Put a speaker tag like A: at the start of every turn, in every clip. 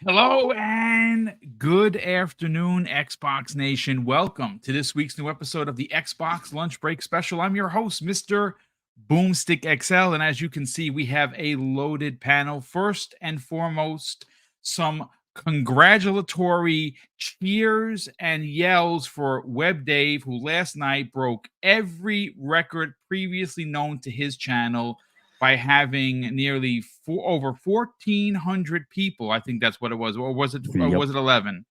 A: Hello and good afternoon, Xbox Nation. Welcome to this week's new episode of the Xbox Lunch Break Special. I'm your host, Mr. BoomStick XL, and as you can see, we have a loaded panel. First and foremost, some congratulatory cheers and yells for Web Dave, who last night broke every record previously known to his channel by having nearly over 1,400 people. I think that's what it was. Or was it? Or
B: Yep.
A: was it 11?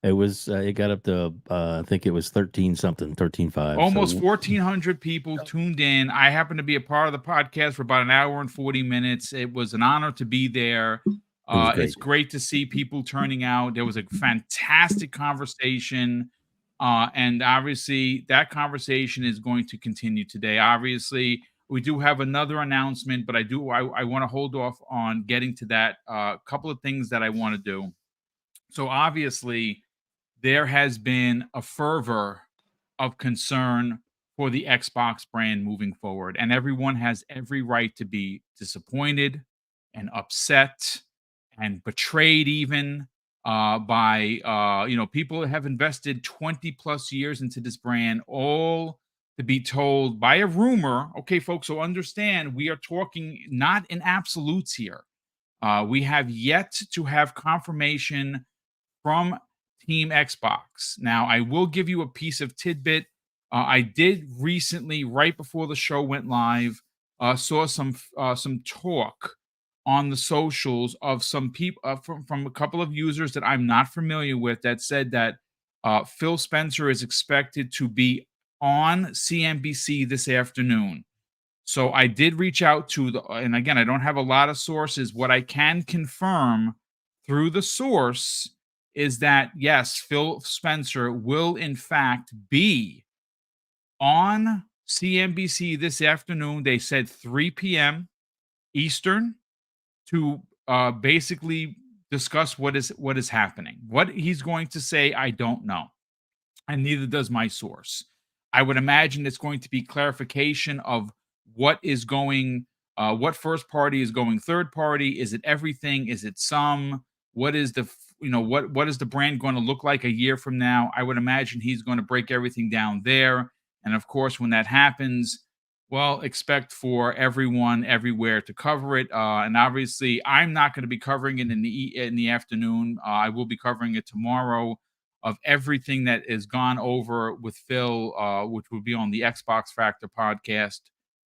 B: It was it got up to I think it was 13 something, 13.5.
A: Almost
B: So
A: 1,400 people tuned in. I happened to be a part of the podcast for about an hour and 40 minutes. It was an honor to be there.
B: it was
A: It's
B: great.
A: great to see people turning out. There was a fantastic conversation. And obviously, that conversation is going to continue today. Obviously, we do have another announcement, but I want to hold off on getting to that. A couple of things that I want to do. So obviously, there has been a fervor of concern for the Xbox brand moving forward, and everyone has every right to be disappointed and upset and betrayed even by people that have invested 20 plus years into this brand, all to be told by a rumor. Okay, folks, so understand we are talking not in absolutes here. We have yet to have confirmation from Team Xbox. Now, I will give you a piece of tidbit. I did recently, right before the show went live, saw some talk on the socials of some people from a couple of users that I'm not familiar with that said that Phil Spencer is expected to be on CNBC this afternoon. So I did reach out to and again, I don't have a lot of sources. What I can confirm through the source is that yes, Phil Spencer will in fact be on CNBC this afternoon. They said 3 p.m. Eastern to basically discuss what is happening. What he's going to say, I don't know, and neither does my source. I would imagine it's going to be clarification of what first party is going third party. Is it everything? Is it some? What is what is the brand going to look like a year from now? I would imagine he's going to break everything down there. And of course, when that happens, well, expect for everyone everywhere to cover it. And obviously, I'm not going to be covering it in the afternoon. I will be covering it tomorrow of everything that is gone over with Phil, which will be on the Xbox Factor podcast.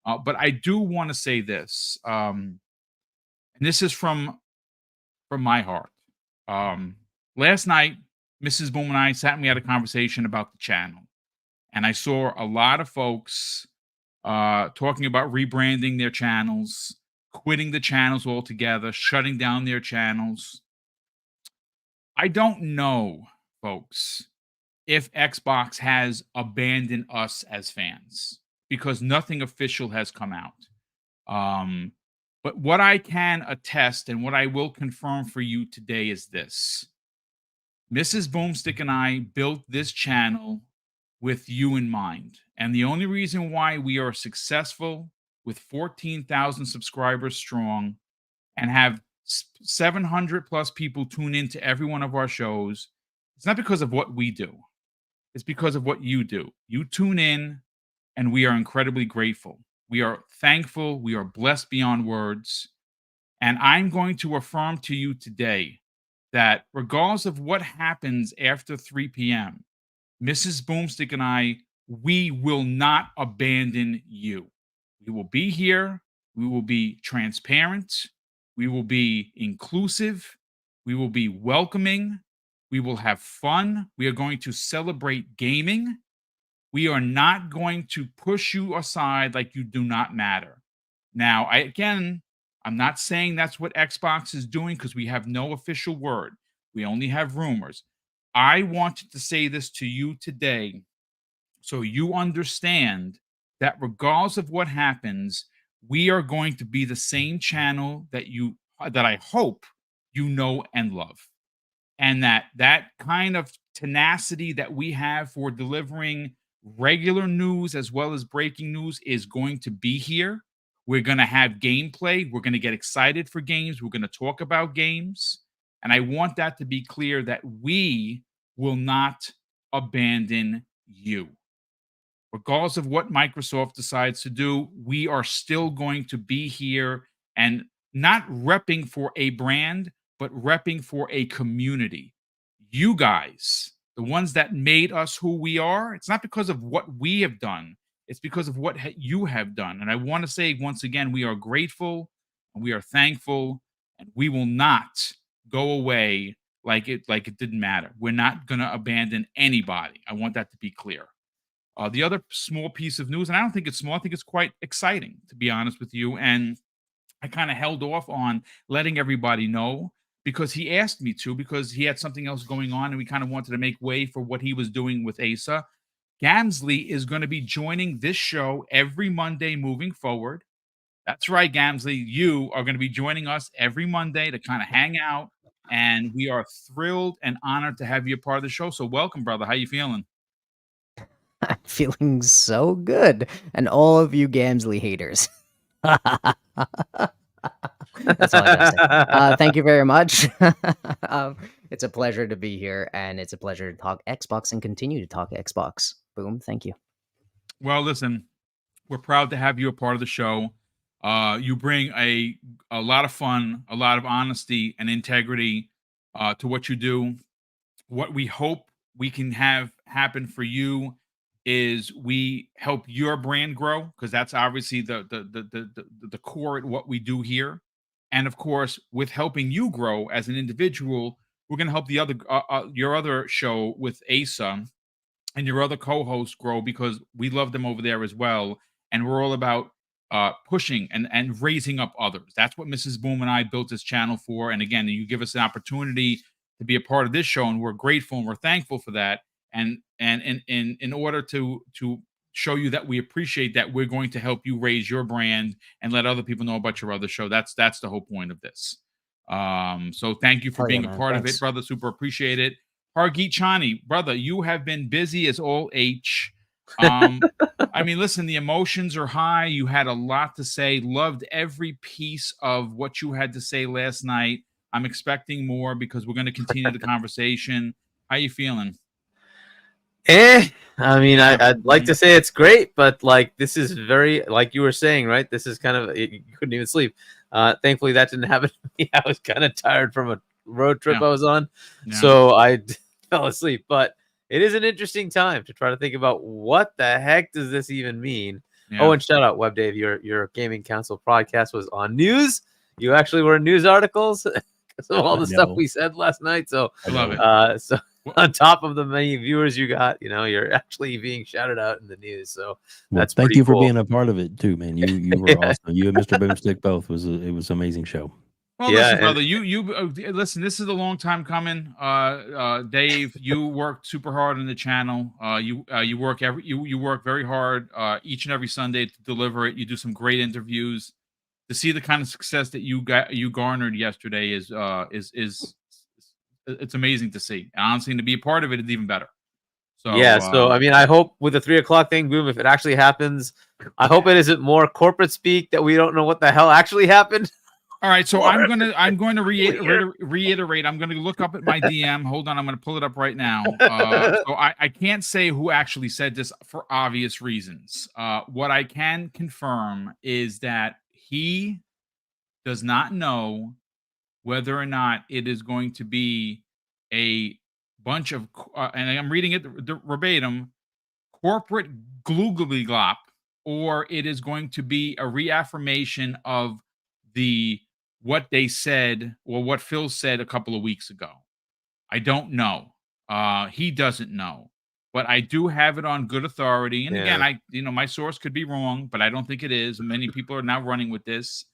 A: But I do want to say this, and this is from my heart. Um, Last night, Mrs. Boom and I sat and we had a conversation about the channel, and I saw a lot of folks talking about rebranding their channels, quitting the channels altogether, shutting down their channels. I don't know, folks, if Xbox has abandoned us as fans because nothing official has come out. Um, but what I can attest and what I will confirm for you today is this: Mrs. Boomstick and I built this channel with you in mind. And the only reason why we are successful with 14,000 subscribers strong and have 700 plus people tune into every one of our shows, it's not because of what we do. It's because of what you do. You tune in, and we are incredibly grateful. We are thankful. We are blessed beyond words. And I'm going to affirm to you today that regardless of what happens after 3 p.m., Mrs. Boomstick and I, we will not abandon you. We will be here. We will be transparent. We will be inclusive. We will be welcoming. We will have fun. We are going to celebrate gaming. We are not going to push you aside like you do not matter. Now, I'm not saying that's what Xbox is doing because we have no official word. We only have rumors. I wanted to say this to you today so you understand that regardless of what happens, we are going to be the same channel that I hope you know and love. And that kind of tenacity that we have for delivering regular news as well as breaking news is going to be here. We're going to have gameplay. We're going to get excited for games. We're going to talk about games. And I want that to be clear that we will not abandon you. Regardless of what Microsoft decides to do, we are still going to be here and not repping for a brand, but repping for a community. You guys, the ones that made us who we are, it's not because of what we have done, it's because of what you have done. And I want to say once again, we are grateful and we are thankful, and we will not go away like it didn't matter. We're not going to abandon anybody. I want that to be clear. The other small piece of news, and I don't think it's small, I think it's quite exciting, to be honest with you. And I kind of held off on letting everybody know because he asked me to, because he had something else going on, and we kind of wanted to make way for what he was doing with Asa. Gamsley is going to be joining this show every Monday moving forward. That's right, Gamsley. You are going to be joining us every Monday to kind of hang out, and we are thrilled and honored to have you a part of the show. So welcome, brother. How you feeling?
C: I'm feeling so good. And all of you Gamsley haters. That's all I gotta say. Thank you very much. It's a pleasure to be here, and it's a pleasure to talk Xbox and continue to talk Xbox. Boom. Thank you.
A: Well, listen, we're proud to have you a part of the show. You bring a lot of fun, a lot of honesty and integrity to what you do. What we hope we can have happen for you is we help your brand grow, because that's obviously the core at what we do here. And of course, with helping you grow as an individual, we're going to help the other your other show with Asa and your other co-hosts grow, because we love them over there as well. And we're all about pushing and raising up others. That's what Mrs. Boom and I built this channel for. And again, you give us an opportunity to be a part of this show, and we're grateful and we're thankful for that. And in order to show you that we appreciate that, we're going to help you raise your brand and let other people know about your other show. That's the whole point of this. So thank you for being a part of it, brother. Super appreciate it. Hargeet Chani, brother, you have been busy as all H. I mean, listen, the emotions are high. You had a lot to say. Loved every piece of what you had to say last night. I'm expecting more because we're going to continue the conversation. How you feeling?
D: I mean, I'd like to say it's great, but like, this is very, like you were saying, right? This is kind of, you couldn't even sleep. Thankfully that didn't happen to me. I was kind of tired from a road trip I was on. So I fell asleep, but it is an interesting time to try to think about what the heck does this even mean? Oh, and shout out Web Dave, your Gaming Council podcast was on news. You actually were in news articles because of all the stuff we said last night. So
A: I love it.
D: So on top of the many viewers you got, you know, you're actually being shouted out in the news. So that's
B: thank you for
D: cool.
B: being a part of it too, man. You were awesome. You and Mr. Boomstick both it was an amazing show.
A: Well, listen, brother, you listen. This is a long time coming. Dave, you worked super hard on the channel. You work you work very hard each and every Sunday to deliver it. You do some great interviews. To see the kind of success that you garnered yesterday is it's amazing to see. And honestly, to be a part of it is even better. So
D: yeah, so I mean, I hope with the 3 o'clock thing, Boom, if it actually happens, I hope it isn't more corporate speak that we don't know what the hell actually happened.
A: All right, so I'm going to reiterate. I'm going to look up at my DM. Hold on, I'm going to pull it up right now. So I can't say who actually said this for obvious reasons. What I can confirm is that he does not know whether or not it is going to be a bunch of, and I'm reading it verbatim, corporate gloogly glop, or it is going to be a reaffirmation of what they said, or what Phil said a couple of weeks ago. I don't know. He doesn't know, but I do have it on good authority. And again, my source could be wrong, but I don't think it is. Many people are now running with this,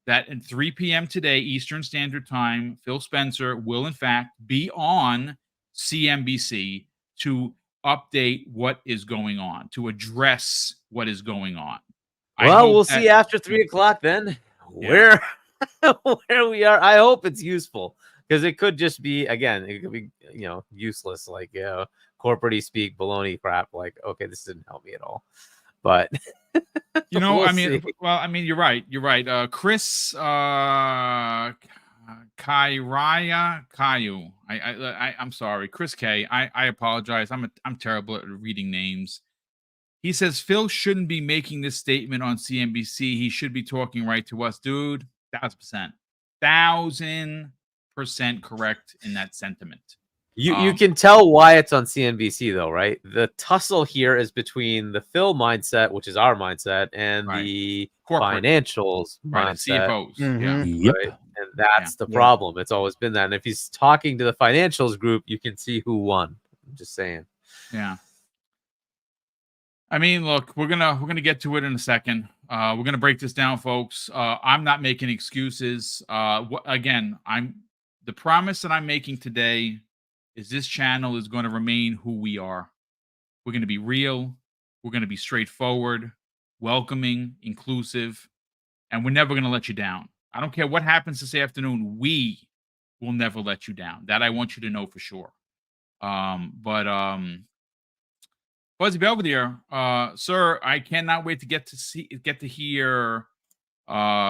A: that at 3 p.m. today, Eastern Standard Time, Phil Spencer will in fact be on CNBC to update what is going on, to address what is going on.
D: Well, we'll see after 3 o'clock then where we are. I hope it's useful, because it could just be, again, it could be, useless, like corporate speak baloney crap. Like, okay, this didn't help me at all. But
A: we'll I mean, see. Well, I mean, you're right. Chris, Caillou. I'm sorry, Chris K. I apologize. I'm terrible at reading names. He says Phil shouldn't be making this statement on CNBC. He should be talking right to us, dude. 1,000% correct in that sentiment.
D: You can tell why it's on CNBC though, right? The tussle here is between the Phil mindset, which is our mindset, and
A: Right.
D: the
A: Corporate.
D: financials
A: Right,
D: mindset.
A: CFOs.
C: Mhm.
A: Yeah.
B: Yep.
D: Right? And that's the
C: Yeah.
D: problem. It's always been that. And if he's talking to the financials group, you can see who won. I'm just saying.
A: Yeah. I mean, look, we're gonna get to it in a second. We're gonna break this down, folks. I'm not making excuses. Again, the promise that I'm making today is this channel is going to remain who we are. We're going to be real. We're going to be straightforward, welcoming, inclusive, and we're never going to let you down. I don't care what happens this afternoon. We will never let you down. That I want you to know for sure. Fuzzy Belvedere, sir, I cannot wait to get to hear.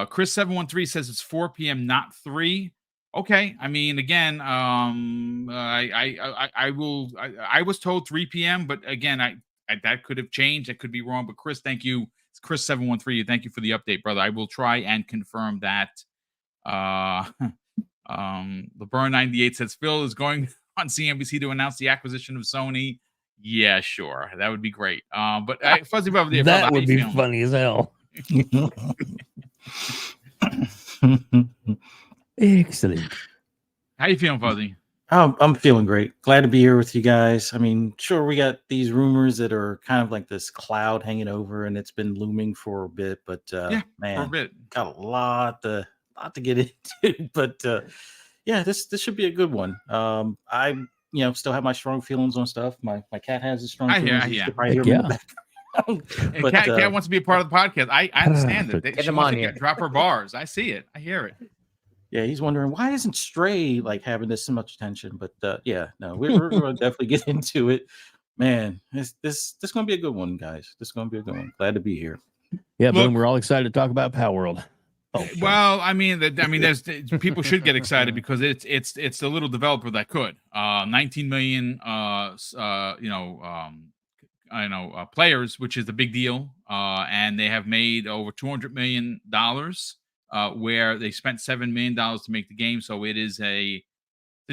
A: Chris 713 says it's 4 p.m., not 3. Okay, I mean, again, I will. I was told 3 p.m., but again, I that could have changed. That could be wrong. But Chris, thank you. It's Chris 713. Thank you for the update, brother. I will try and confirm that. LeBron 98 says Phil is going on CNBC to announce the acquisition of Sony. Yeah, sure. That would be great. But Fuzzy Belvedere, brother,
B: That
A: how
B: would
A: you
B: be
A: feeling?
B: funny as hell. Excellent.
A: How you feeling, Fuzzy?
E: I'm feeling great. Glad to be here with you guys. I mean, sure, we got these rumors that are kind of like this cloud hanging over, and it's been looming for a bit. But
A: Yeah,
E: man,
A: for a bit.
E: got a lot to get into. But yeah, this should be a good one. I still have my strong feelings on stuff. My cat has his strong
A: I hear-
E: feelings.
A: I
E: You
A: hear.
E: should probably hear
B: Heck
E: him in the background.
A: Hey,
E: But
A: Kat wants to be a part of the podcast. I understand it.
B: Perfect.
C: Get
A: She
C: him
A: wants
C: on
A: to
C: here.
A: drop her bars. I see it. I hear it.
E: yeah, he's wondering why isn't Stray like having this much attention. But yeah, no, we're going to definitely get into it. Man, this going to be a good one, guys. This is going to be a good one. Glad to be here.
B: Yeah,
A: Look-
B: boom. We're all excited to talk about Power World. Oh,
A: Well, I mean, there's people should get excited because it's the little developer that could 19 million players, which is a big deal, and they have made over $200 million, where they spent $7 million to make the game. So it is a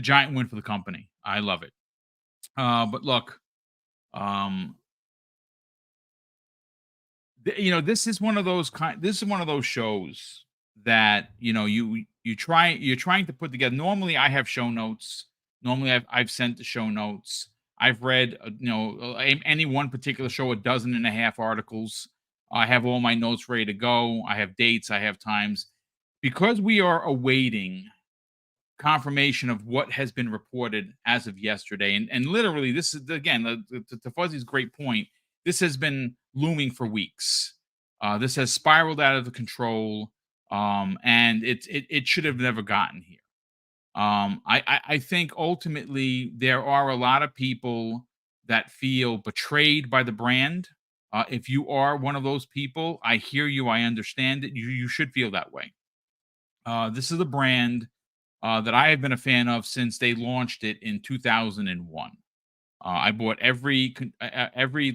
A: giant win for the company. I love it. But look, this is one of those shows that you're trying to put together. Normally I have show notes. Normally I've sent the show notes. I've read any one particular show 12.5 articles. I have all my notes ready to go. I have dates, I have times, because we are awaiting confirmation of what has been reported as of yesterday. And literally, this is, again, to Fuzzy's great point, this has been looming for weeks. This has spiraled out of the control, and it should have never gotten here. I think ultimately there are a lot of people that feel betrayed by the brand. If you are one of those people, I hear you. I understand it. You should feel that way. This is a brand that I have been a fan of since they launched it in 2001. I bought every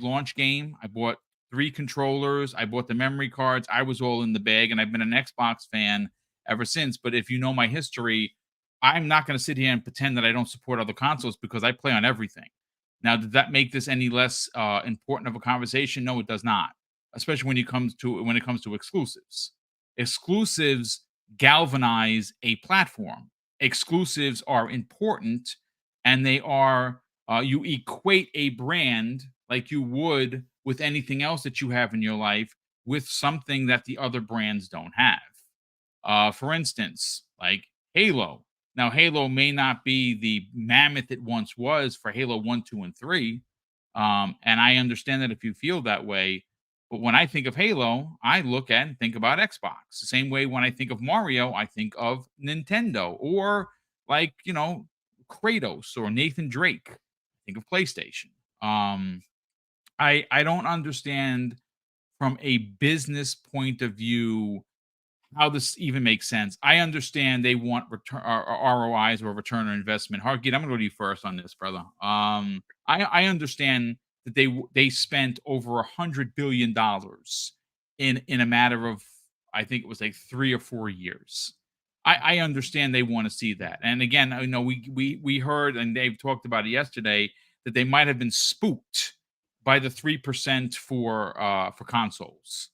A: launch game. I bought 3 controllers. I bought the memory cards. I was all in the bag, and I've been an Xbox fan ever since. But if you know my history, I'm not going to sit here and pretend that I don't support other consoles because I play on everything. Now, did that make this any less important of a conversation? No, it does not. Especially when it comes to exclusives. Exclusives galvanize a platform. Exclusives are important, and they are you equate a brand like you would with anything else that you have in your life with something that the other brands don't have. For instance, like Halo. Now, Halo may not be the mammoth it once was for Halo 1, 2, and 3. And I understand that if you feel that way. But when I think of Halo, I look at and think about Xbox. The same way when I think of Mario, I think of Nintendo, or like, Kratos or Nathan Drake. Think of PlayStation. I don't understand from a business point of view how this even makes sense. I understand they want return ROIs or return on investment. Hargeet, I'm gonna go to you first on this, brother. I understand that they spent over $100 billion in a matter of, I think it was like 3 or 4 years. I understand they want to see that. And again, I know we heard, and Dave talked about it yesterday, that they might have been spooked by the 3% for consoles.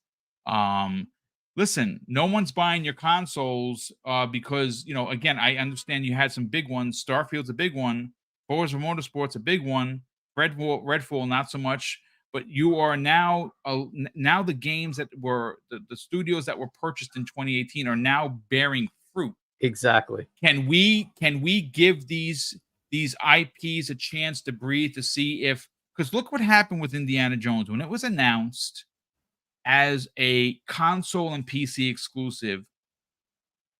A: Listen, no one's buying your consoles because, again, I understand you had some big ones. Starfield's a big one. Forza Motorsport's a big one. Redfall, not so much. But you are now the games that were the studios that were purchased in 2018 are now bearing fruit.
D: Exactly.
A: Can we give these IPs a chance to breathe, to see if, because look what happened with Indiana Jones when it was announced as a console and PC exclusive.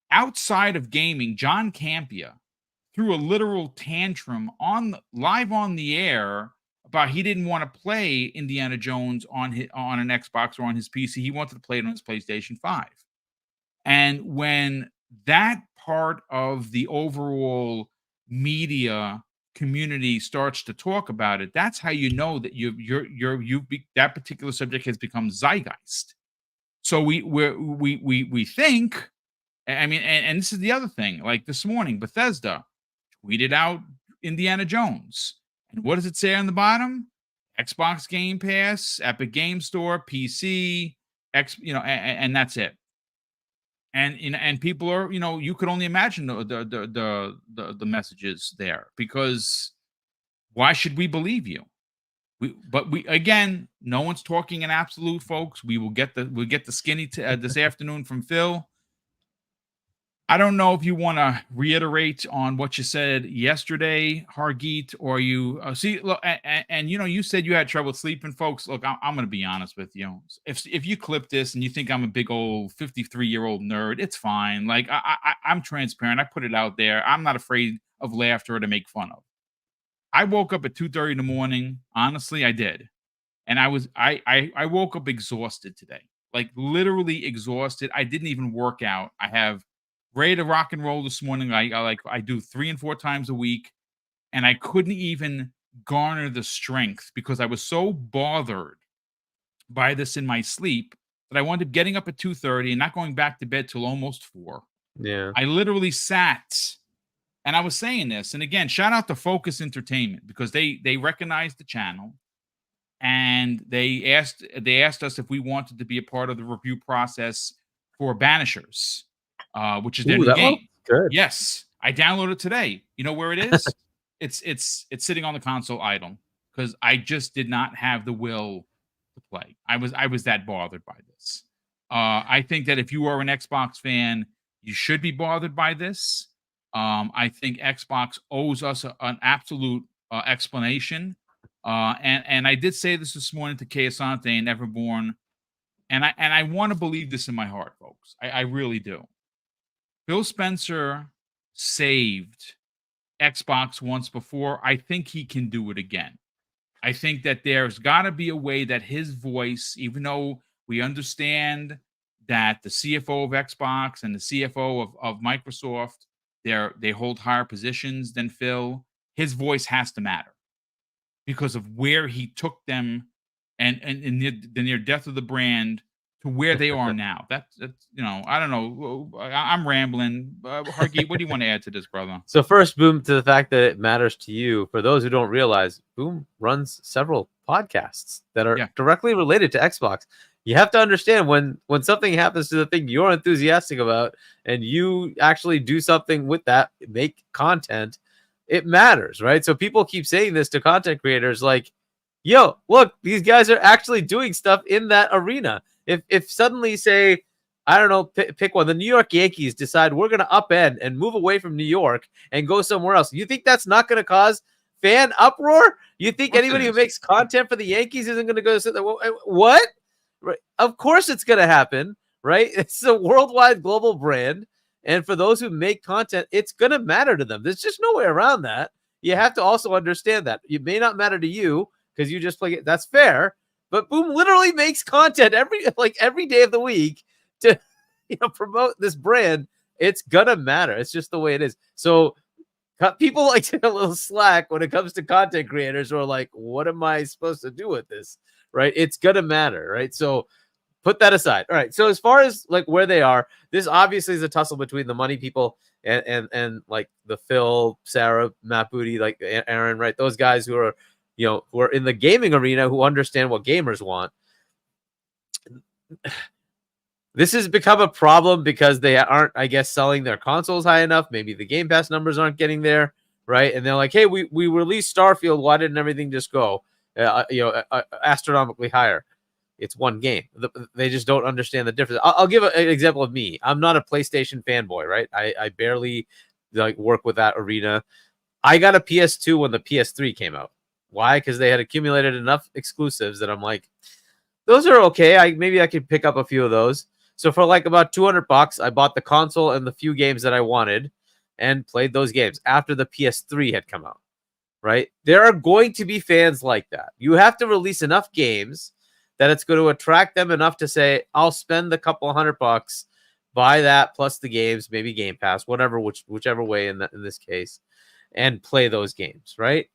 A: Outside of gaming, John Campea threw a literal tantrum live on the air about he didn't want to play Indiana Jones on an Xbox or on his PC. He wanted to play it on his PlayStation 5. And when that part of the overall media community starts to talk about it, that's how you know that that particular subject has become zeitgeist. So we think, I mean, and this is the other thing. Like this morning, Bethesda tweeted out Indiana Jones, and what does it say on the bottom? Xbox Game Pass, Epic Game Store, PC, and that's it. And people are, you could only imagine the messages there, because why should we believe you? But again, no one's talking in absolute, folks. We'll get the skinny this afternoon from Phil. I don't know if you want to reiterate on what you said yesterday, Hargeet, or you see. Look, and you said you had trouble sleeping, folks. Look, I'm going to be honest with you. If you clip this and you think I'm a big old 53-year-old nerd, it's fine. Like I'm transparent. I put it out there. I'm not afraid of laughter or to make fun of. I woke up at 2:30 in the morning. Honestly, I did, and I woke up exhausted today, like literally exhausted. I didn't even work out. I have ready to rock and roll this morning. I do 3 and 4 times a week, and I couldn't even garner the strength because I was so bothered by this in my sleep that I wound up getting up at 2:30 and not going back to bed till almost 4.
D: Yeah.
A: I literally sat, and I was saying this, and again, shout out to Focus Entertainment, because they recognized the channel, and they asked us if we wanted to be a part of the review process for Banishers. Which is their new game.
D: Good.
A: Yes, I downloaded it today. You know where it is? it's sitting on the console idle because I just did not have the will to play. I was that bothered by this. I think that if you are an Xbox fan, you should be bothered by this. I think Xbox owes us an absolute explanation. And I did say this morning to Keasante and Everborn, and I want to believe this in my heart, folks. I really do. Phil Spencer saved Xbox once before. I think he can do it again. I think that there's got to be a way that his voice, even though we understand that the CFO of Xbox and the CFO of Microsoft, they hold higher positions than Phil, his voice has to matter because of where he took them and the near death of the brand to where they are now. That's I don't know. I'm rambling. Hargeet, what do you want to add to this, brother?
D: So first, Boom, to the fact that it matters to you. For those who don't realize, Boom runs several podcasts that are directly related to Xbox. You have to understand when something happens to the thing you're enthusiastic about, and you actually do something with that, make content, it matters, right? So people keep saying this to content creators, like, "Yo, look, these guys are actually doing stuff in that arena." If suddenly, say, I don't know, pick one, the New York Yankees decide we're going to upend and move away from New York and go somewhere else, you think that's not going to cause fan uproar? You think anybody who makes content for the Yankees isn't going to go sit there? What? Right? Of course it's going to happen, right? It's a worldwide global brand. And for those who make content, it's going to matter to them. There's just no way around that. You have to also understand that. It may not matter to you because you just play it. That's fair. But Boom literally makes content every day of the week to promote this brand, it's gonna matter. It's just the way it is. So people like take a little slack when it comes to content creators who are like, what am I supposed to do with this? Right? It's gonna matter, right? So put that aside. All right. So as far as like where they are, this obviously is a tussle between the money people and like the Phil, Sarah, Matt Booty, like Aaron, right? Those guys who are, who are in the gaming arena, who understand what gamers want. This has become a problem because they aren't, I guess, selling their consoles high enough. Maybe the Game Pass numbers aren't getting there, right? And they're like, hey, we released Starfield. Why didn't everything just go, astronomically higher? It's one game. They just don't understand the difference. I'll give an example of me. I'm not a PlayStation fanboy, right? I barely like work with that arena. I got a PS2 when the PS3 came out. Why? Because they had accumulated enough exclusives that I'm like, those are okay. Maybe I could pick up a few of those. So for like about $200, I bought the console and the few games that I wanted and played those games after the PS3 had come out, right? There are going to be fans like that. You have to release enough games that it's going to attract them enough to say, I'll spend a couple $100, buy that plus the games, maybe Game Pass, whatever, whichever way in this case, and play those games, right?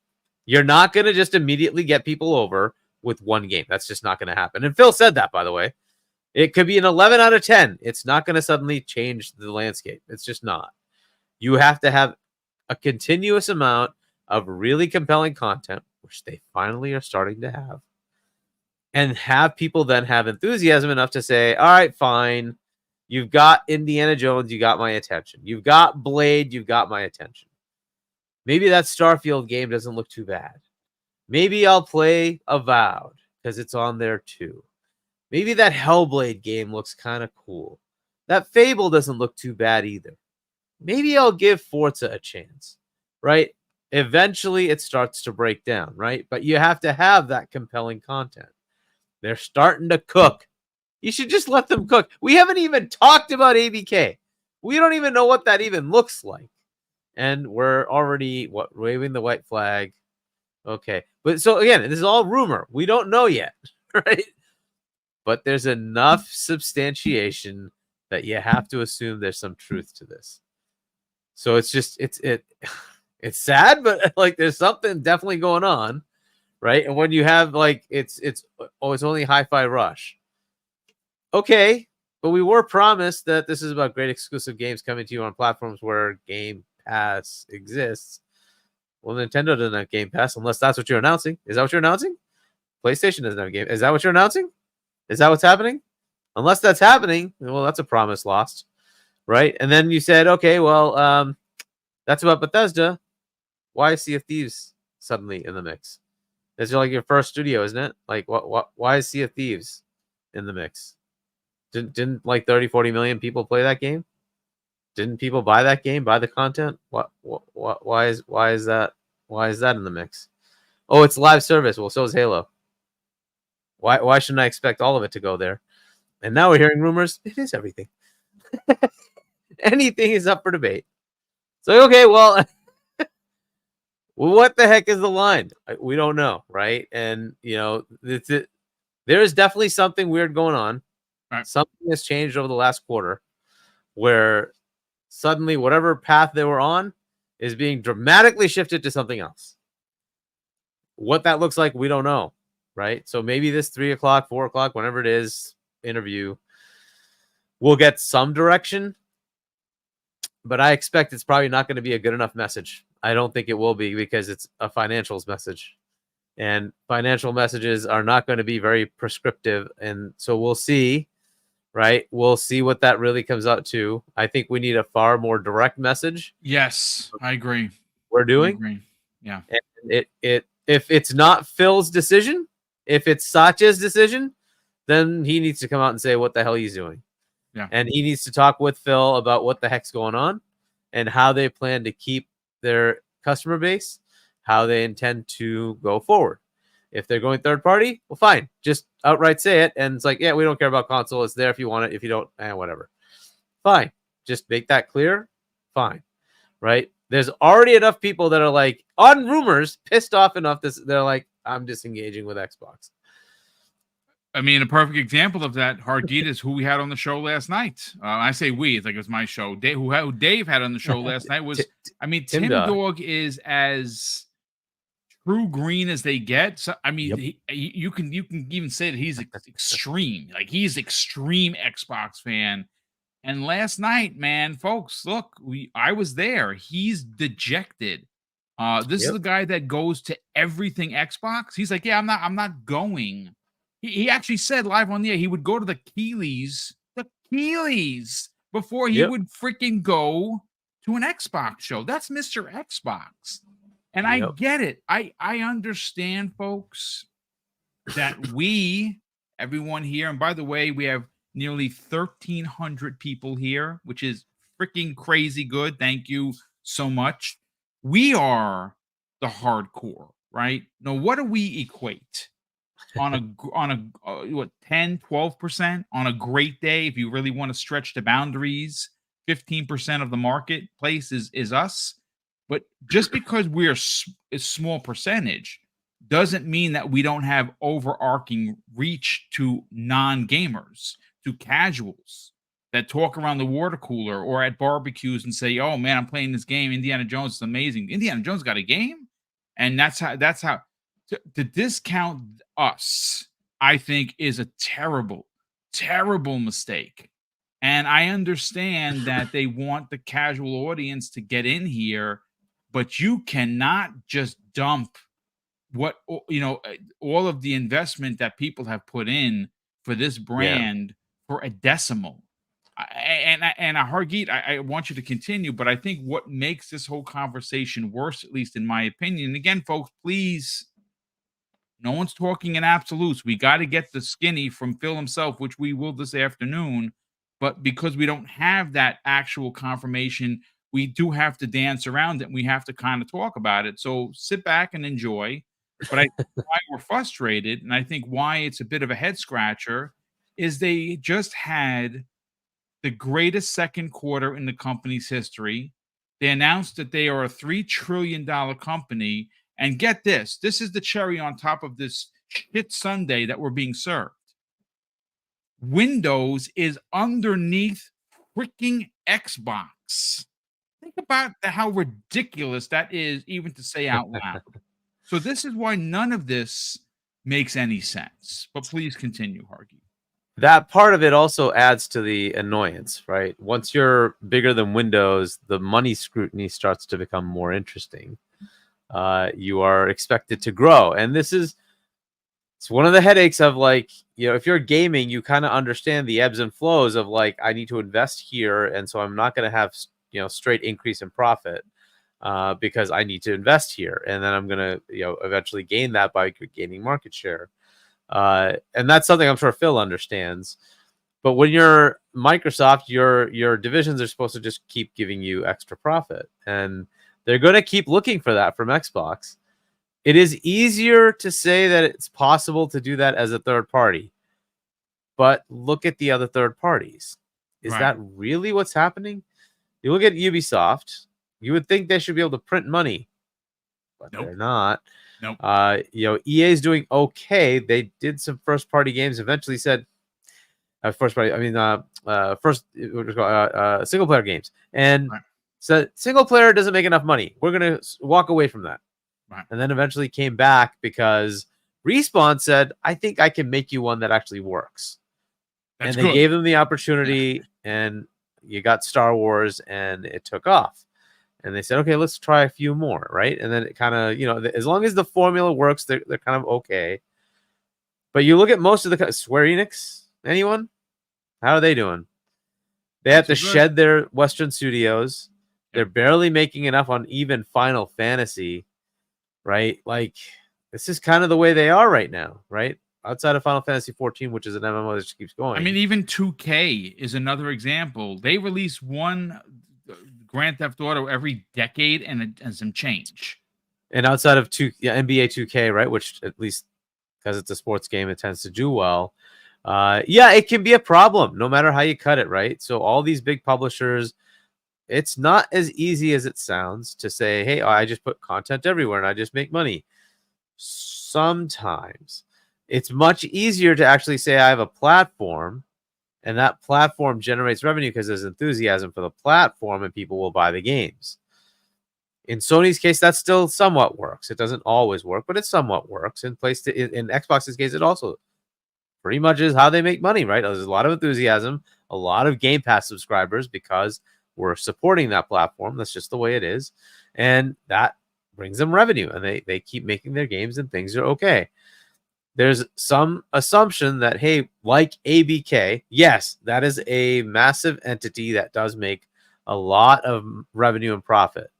D: You're not going to just immediately get people over with one game. That's just not going to happen. And Phil said that, by the way. It could be an 11 out of 10. It's not going to suddenly change the landscape. It's just not. You have to have a continuous amount of really compelling content, which they finally are starting to have, and have people then have enthusiasm enough to say, all right, fine. You've got Indiana Jones. You got my attention. You've got Blade. You've got my attention. Maybe that Starfield game doesn't look too bad. Maybe I'll play Avowed because it's on there too. Maybe that Hellblade game looks kind of cool. That Fable doesn't look too bad either. Maybe I'll give Forza a chance, right? Eventually it starts to break down, right? But you have to have that compelling content. They're starting to cook. You should just let them cook. We haven't even talked about ABK. We don't even know what that even looks like. And we're already, waving the white flag. Okay. But so again, this is all rumor. We don't know yet, right? But there's enough substantiation that you have to assume there's some truth to this. So it's just, it's sad, but like there's something definitely going on, right? And when you have like, it's only Hi-Fi Rush. Okay, but we were promised that this is about great exclusive games coming to you on platforms where Game Pass exists. Well, Nintendo doesn't have Game Pass unless that's what you're announcing. Is that what you're announcing? PlayStation doesn't have a game. Is that what you're announcing? Is that what's happening? Unless that's happening, well, that's a promise lost, right? And then you said, okay, well, that's about Bethesda. Why is Sea of Thieves suddenly in the mix? It's like your first studio, isn't it? Like, why is Sea of Thieves in the mix? Didn't like 30-40 million people play that game? Didn't people buy that game, buy the content? Why is that in the mix? Oh, it's live service. Well, so is Halo. Why shouldn't I expect all of it to go there? And now we're hearing rumors. It is everything. Anything is up for debate. So, okay, well, what the heck is the line? We don't know, right? And, there is definitely something weird going on.
A: Right.
D: Something has changed over the last quarter where suddenly whatever path they were on is being dramatically shifted to something else. What that looks like, we don't know. Right. So maybe this 3 o'clock, 4 o'clock, whenever it is, interview, we'll get some direction. But I expect it's probably not going to be a good enough message. I don't think it will be because it's a financials message. And financial messages are not going to be very prescriptive. And so we'll see. Right. We'll see what that really comes out to. I think we need a far more direct message.
A: Yes, I agree.
D: We're doing.
A: I agree. Yeah.
D: And if it's not Phil's decision, if it's Satya's decision, then he needs to come out and say what the hell he's doing.
A: Yeah.
D: And he needs to talk with Phil about what the heck's going on and how they plan to keep their customer base, how they intend to go forward. If they're going third party, well, fine. Just outright say it. And it's like, yeah, we don't care about console. It's there if you want it. If you don't, whatever. Fine. Just make that clear. Fine. Right? There's already enough people that are like, on rumors, pissed off enough that they're like, I'm disengaging with Xbox.
A: I mean, a perfect example of that, Hargeet, is who we had on the show last night. I say we, it's like it was my show. Who Dave had on the show last night was, I mean,
D: Tim
A: Tim
D: Dog.
A: Dog is as true green as they get. So, I mean,
B: Yep.
A: you can even say that he's extreme. Like, he's extreme Xbox fan. And last night, man, folks, look, I was there. He's dejected. This is
D: Yep.
A: the guy that goes to everything Xbox. He's like, yeah, I'm not going. He actually said live on the air he would go to the Keeleys before he
D: Yep.
A: would freaking go to an Xbox show. That's Mr. Xbox. And I
D: Yep.
A: get it. I understand, folks, that everyone here, and by the way, we have nearly 1,300 people here, which is freaking crazy good. Thank you so much. We are the hardcore, right? Now, what do we equate on what 10-12% on a great day? If you really want to stretch the boundaries, 15% of the marketplace is us. But just because we're a small percentage doesn't mean that we don't have overarching reach to non-gamers, to casuals that talk around the water cooler or at barbecues and say, "Oh man, I'm playing this game. Indiana Jones is amazing. Indiana Jones got a game," and that's how to discount us, I think, is a terrible, terrible mistake. And I understand that they want the casual audience to get in here, but you cannot just dump what all of the investment that people have put in for this brand for a decimal. Hargeet, I want you to continue, but I think what makes this whole conversation worse, at least in my opinion, and again, folks, please, no one's talking in absolutes. We got to get the skinny from Phil himself, which we will this afternoon. But because we don't have that actual confirmation, we do have to dance around it. And we have to kind of talk about it. So sit back and enjoy. But I think why we're frustrated, and I think why it's a bit of a head scratcher, is they just had the greatest second quarter in the company's history. They announced that they are a $3 trillion company. And get this is the cherry on top of this shit sundae that we're being served. Windows is underneath freaking Xbox. Think about how ridiculous that is even to say out loud. So this is why none of this makes any sense. But please continue, Hargeet.
D: That part of it also adds to the annoyance, right? Once you're bigger than Windows, the money scrutiny starts to become more interesting. You are expected to grow. And it's one of the headaches of, like, if you're gaming, you kind of understand the ebbs and flows of, like, I need to invest here. And so I'm not going to have, straight increase in profit because I need to invest here. And then I'm going to, eventually gain that by gaining market share. And that's something I'm sure Phil understands. But when you're Microsoft, your divisions are supposed to just keep giving you extra profit. And they're going to keep looking for that from Xbox. It is easier to say that it's possible to do that as a third party. But look at the other third parties. Is that really what's happening? You look at Ubisoft, you would think they should be able to print money, but they're not.
A: Nope.
D: EA is doing okay. They did some first party games. Eventually said, single player games, and said single player doesn't make enough money. We're gonna walk away from that.
A: Right.
D: And then eventually came back because Respawn said, I think I can make you one that actually works.
A: That's
D: and they
A: good.
D: gave them the opportunity, and you got Star Wars, and it took off. And they said, okay, let's try a few more, right? And then it kind of, as long as the formula works, they're kind of okay. But you look at most of the Square Enix, anyone? How are they doing? They have to shed their Western studios. They're barely making enough on even Final Fantasy, right? Like, this is kind of the way they are right now, right? Outside of Final Fantasy 14, which is an MMO that just keeps going.
A: I mean, even 2K is another example. They release one Grand Theft Auto every decade and some change.
D: And outside of NBA 2K, right? Which, at least because it's a sports game, it tends to do well. It can be a problem no matter how you cut it, right? So all these big publishers, it's not as easy as it sounds to say, hey, I just put content everywhere and I just make money. Sometimes it's much easier to actually say I have a platform, and that platform generates revenue because there's enthusiasm for the platform and people will buy the games. In Sony's case, that still somewhat works. It doesn't always work, but it somewhat works. In Xbox's case, it also pretty much is how they make money, right? There's a lot of enthusiasm, a lot of Game Pass subscribers because we're supporting that platform. That's just the way it is. And that brings them revenue, and they keep making their games and things are okay. There's some assumption that, hey, like ABK, yes, that is a massive entity that does make a lot of revenue and profit.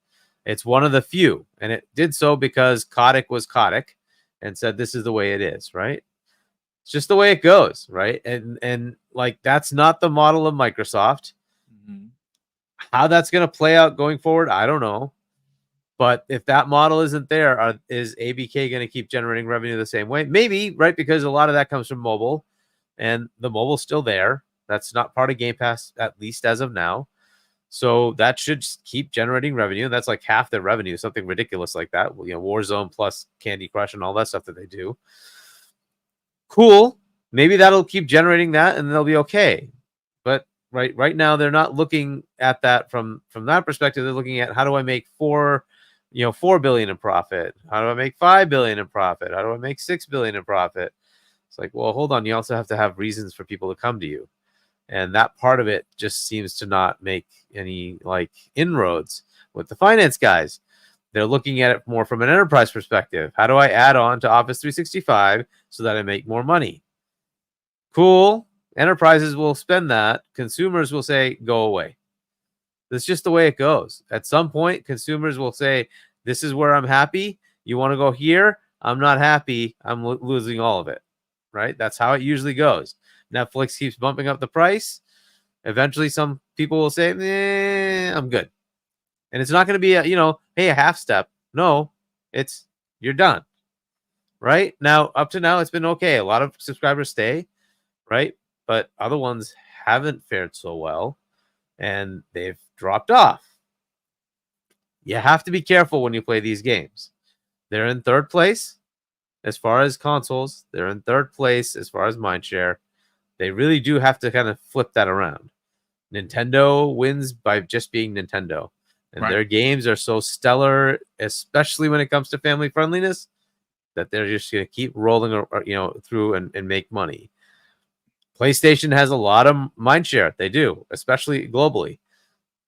D: It's one of the few, and it did so because Kotick was Kotick and said this is the way it is, right? It's just the way it goes, right? And like that's not the model of Microsoft.
A: Mhm.
D: How that's going to play out going forward, I don't know. But if that model isn't there, is ABK going to keep generating revenue the same way? Maybe, right? Because a lot of that comes from mobile, and the mobile's still there. That's not part of Game Pass, at least as of now. So that should keep generating revenue. That's like half their revenue, something ridiculous like that. You know, Warzone plus Candy Crush and all that stuff that they do. Cool. Maybe that'll keep generating that, and they'll be okay. But right now, they're not looking at that from that perspective. They're looking at how do I make $4 billion in profit? How do I make $5 billion in profit? How do I make $6 billion in profit? It's like, well, hold on. You also have to have reasons for people to come to you. And that part of it just seems to not make any like inroads with the finance guys. They're looking at it more from an enterprise perspective. How do I add on to Office 365 so that I make more money? Cool. Enterprises will spend that. Consumers will say, go away. That's just the way it goes. At some point, consumers will say, this is where I'm happy. You want to go here? I'm not happy. I'm losing all of it, right? That's how it usually goes. Netflix keeps bumping up the price. Eventually, some people will say, I'm good. And it's not going to be a half step. No, it's you're done, right? Now, up to now, it's been okay. A lot of subscribers stay, right? But other ones haven't fared so well, and they've dropped off. You have to be careful when you play these games. They're in third place as far as consoles. They're in third place as far as mindshare. They really do have to kind of flip that around. Nintendo wins by just being Nintendo. And their games are so stellar, especially when it comes to family friendliness, that they're just going to keep rolling through and make money. PlayStation has a lot of mindshare. They do, especially globally.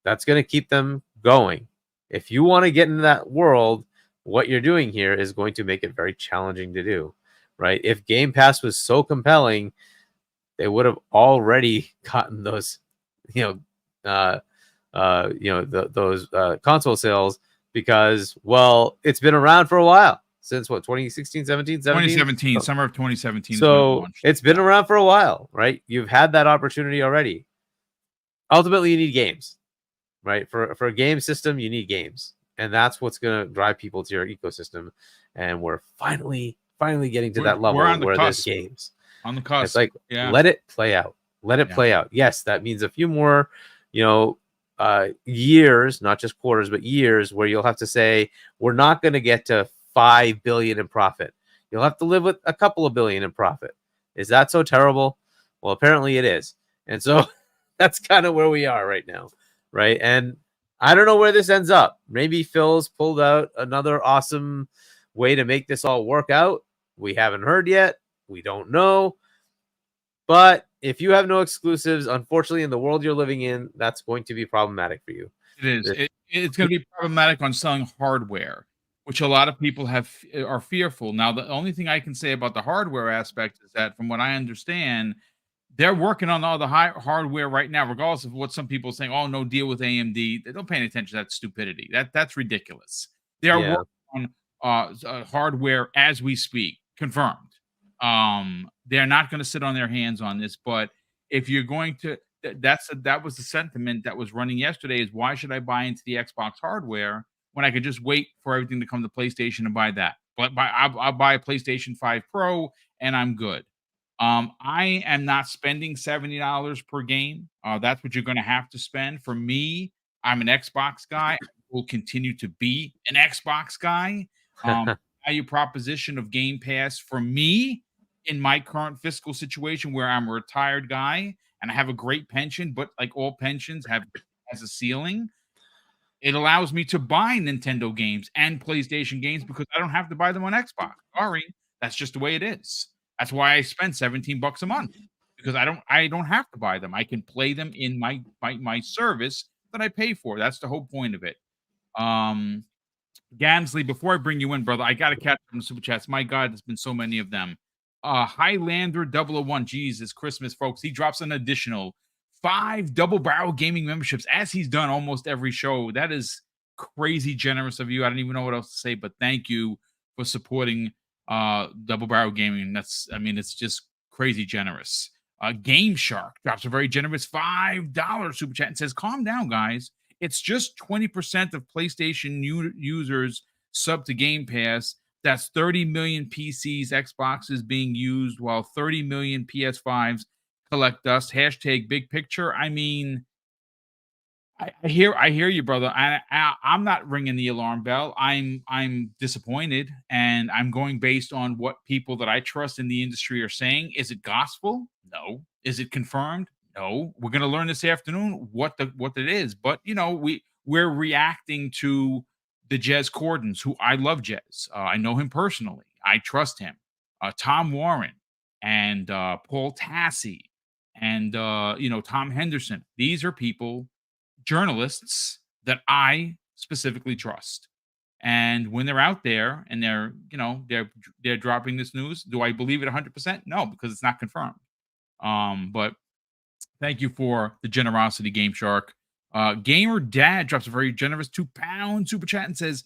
D: That's going to keep them going. If you want to get into that world, what you're doing here is going to make it very challenging to do, right? If Game Pass was so compelling, they would have already gotten those, those console sales because, well, it's been around for a while. Since what, 2016, 17,
A: 2017, summer of 2017.
D: So it's been around for a while, right? You've had that opportunity already. Ultimately, you need games, right? For a game system, you need games. And that's what's going to drive people to your ecosystem. And we're finally getting to that level where there's games.
A: On the cusp.
D: It's like, let it play out. Let it play out. Yes, that means a few more, years, not just quarters, but years where you'll have to say, we're not going to get to 5 billion in profit. You'll have to live with a couple of billion in profit. Is that so terrible? Well, apparently it is. And so that's kind of where we are right now, right? And I don't know where this ends up. Maybe Phil's pulled out another awesome way to make this all work out. We haven't heard yet. We don't know. But if you have no exclusives, unfortunately, in the world you're living in, that's going to be problematic for you.
A: It is. It's going to be problematic on selling hardware, which a lot of people are fearful. Now, the only thing I can say about the hardware aspect is that, from what I understand, they're working on all the hardware right now, regardless of what some people are saying. Oh, no deal with AMD. They don't pay any attention to that stupidity. That's ridiculous. They are working on hardware as we speak. Confirmed. They're not going to sit on their hands on this. But if you're going to, that was the sentiment that was running yesterday. Is why should I buy into the Xbox hardware when I could just wait for everything to come to PlayStation and buy that? But I'll buy a PlayStation 5 Pro and I'm good. I am not spending $70 per game. That's what you're going to have to spend. For me, I'm an Xbox guy. I will continue to be an Xbox guy. Value proposition of Game Pass for me in my current fiscal situation where I'm a retired guy and I have a great pension, but like all pensions has a ceiling, it allows me to buy Nintendo games and PlayStation games because I don't have to buy them on Xbox. Sorry, that's just the way it is. That's why I spend $17 a month because I don't have to buy them. I can play them in my service that I pay for. That's the whole point of it. Um, Gansley, before I bring you in, brother, I got to catch some super chats. My God, there's been so many of them. Highlander 001, Jesus Christmas, folks. He drops an additional 5 double barrel gaming memberships as he's done almost every show. That is crazy generous of you. I don't even know what else to say, but thank you for supporting double barrel gaming. It's just crazy generous. Game Shark drops a very generous $5 super chat and says, calm down, guys. It's just 20% of PlayStation users sub to Game Pass. That's 30 million PCs, Xboxes being used, while 30 million PS5s collect dust. Hashtag big picture. I mean, I hear you, brother. I'm not ringing the alarm bell. I'm disappointed, and I'm going based on what people that I trust in the industry are saying. Is it gospel? No. Is it confirmed? No. We're gonna learn this afternoon what it is. But we're reacting to the Jez Cordons, who I love Jez. I know him personally. I trust him. Tom Warren and Paul Tassi and Tom Henderson. These are people, journalists that I specifically trust. And when they're out there and they're dropping this news, do I believe it 100%? No, because it's not confirmed. But thank you for the generosity, Game Shark. Gamer Dad drops a very generous £2 super chat and says,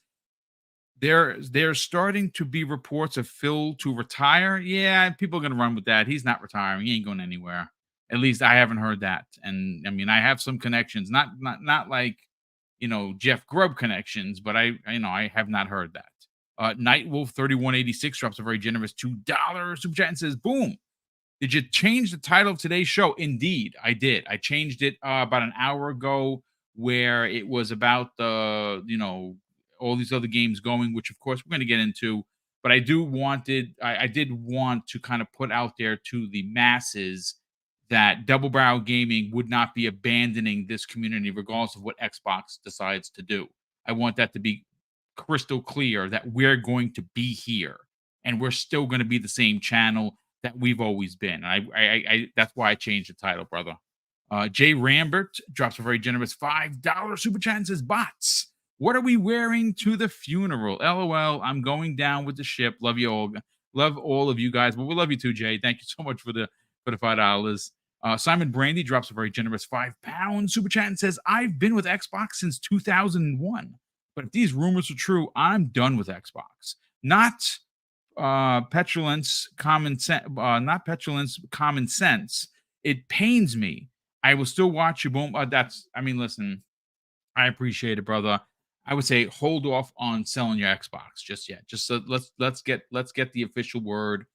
A: there's starting to be reports of Phil to retire. Yeah, people are going to run with that. He's not retiring. He ain't going anywhere. At least I haven't heard that. And I mean, I have some connections, not like, Jeff Grubb connections, but I have not heard that. Nightwolf 3186 drops a very generous $2 super chat and says, boom. Did you change the title of today's show? Indeed, I did. I changed it about an hour ago, where it was about all these other games going, which of course we're going to get into. But I did want to kind of put out there to the masses that Double Barrel Gaming would not be abandoning this community regardless of what Xbox decides to do. I want that to be crystal clear that we're going to be here and we're still going to be the same channel that we've always been. I that's why I changed the title, brother. Jay Rambert drops a very generous $5 super chat and says, bots, what are we wearing to the funeral? LOL, I'm going down with the ship. Love you all. Love all of you guys. But we love you too, Jay. Thank you so much for the $5. Simon Brandy drops a very generous £5 super chat and says, I've been with Xbox since 2001. But if these rumors are true, I'm done with Xbox. Not petulance, common sense. Not petulance, common sense. It pains me. I will still watch you. Boom. Listen, I appreciate it, brother. I would say hold off on selling your Xbox just yet. Just so let's get the official word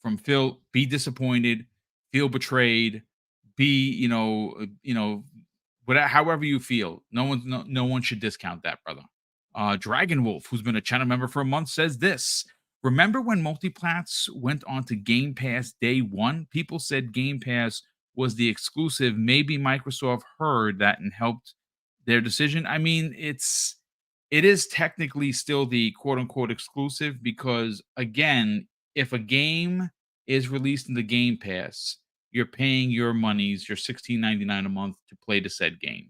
A: from Phil. Be disappointed, feel betrayed, be whatever, however you feel. No one should discount that, brother. Dragon Wolf, who's been a channel member for a month, says this. Remember when Multiplats went on to Game Pass day one? People said Game Pass was the exclusive. Maybe Microsoft heard that and helped their decision. I mean, it is technically still the quote-unquote exclusive because, again, if a game is released in the Game Pass, you're paying your monies, your $16.99 a month to play the said game.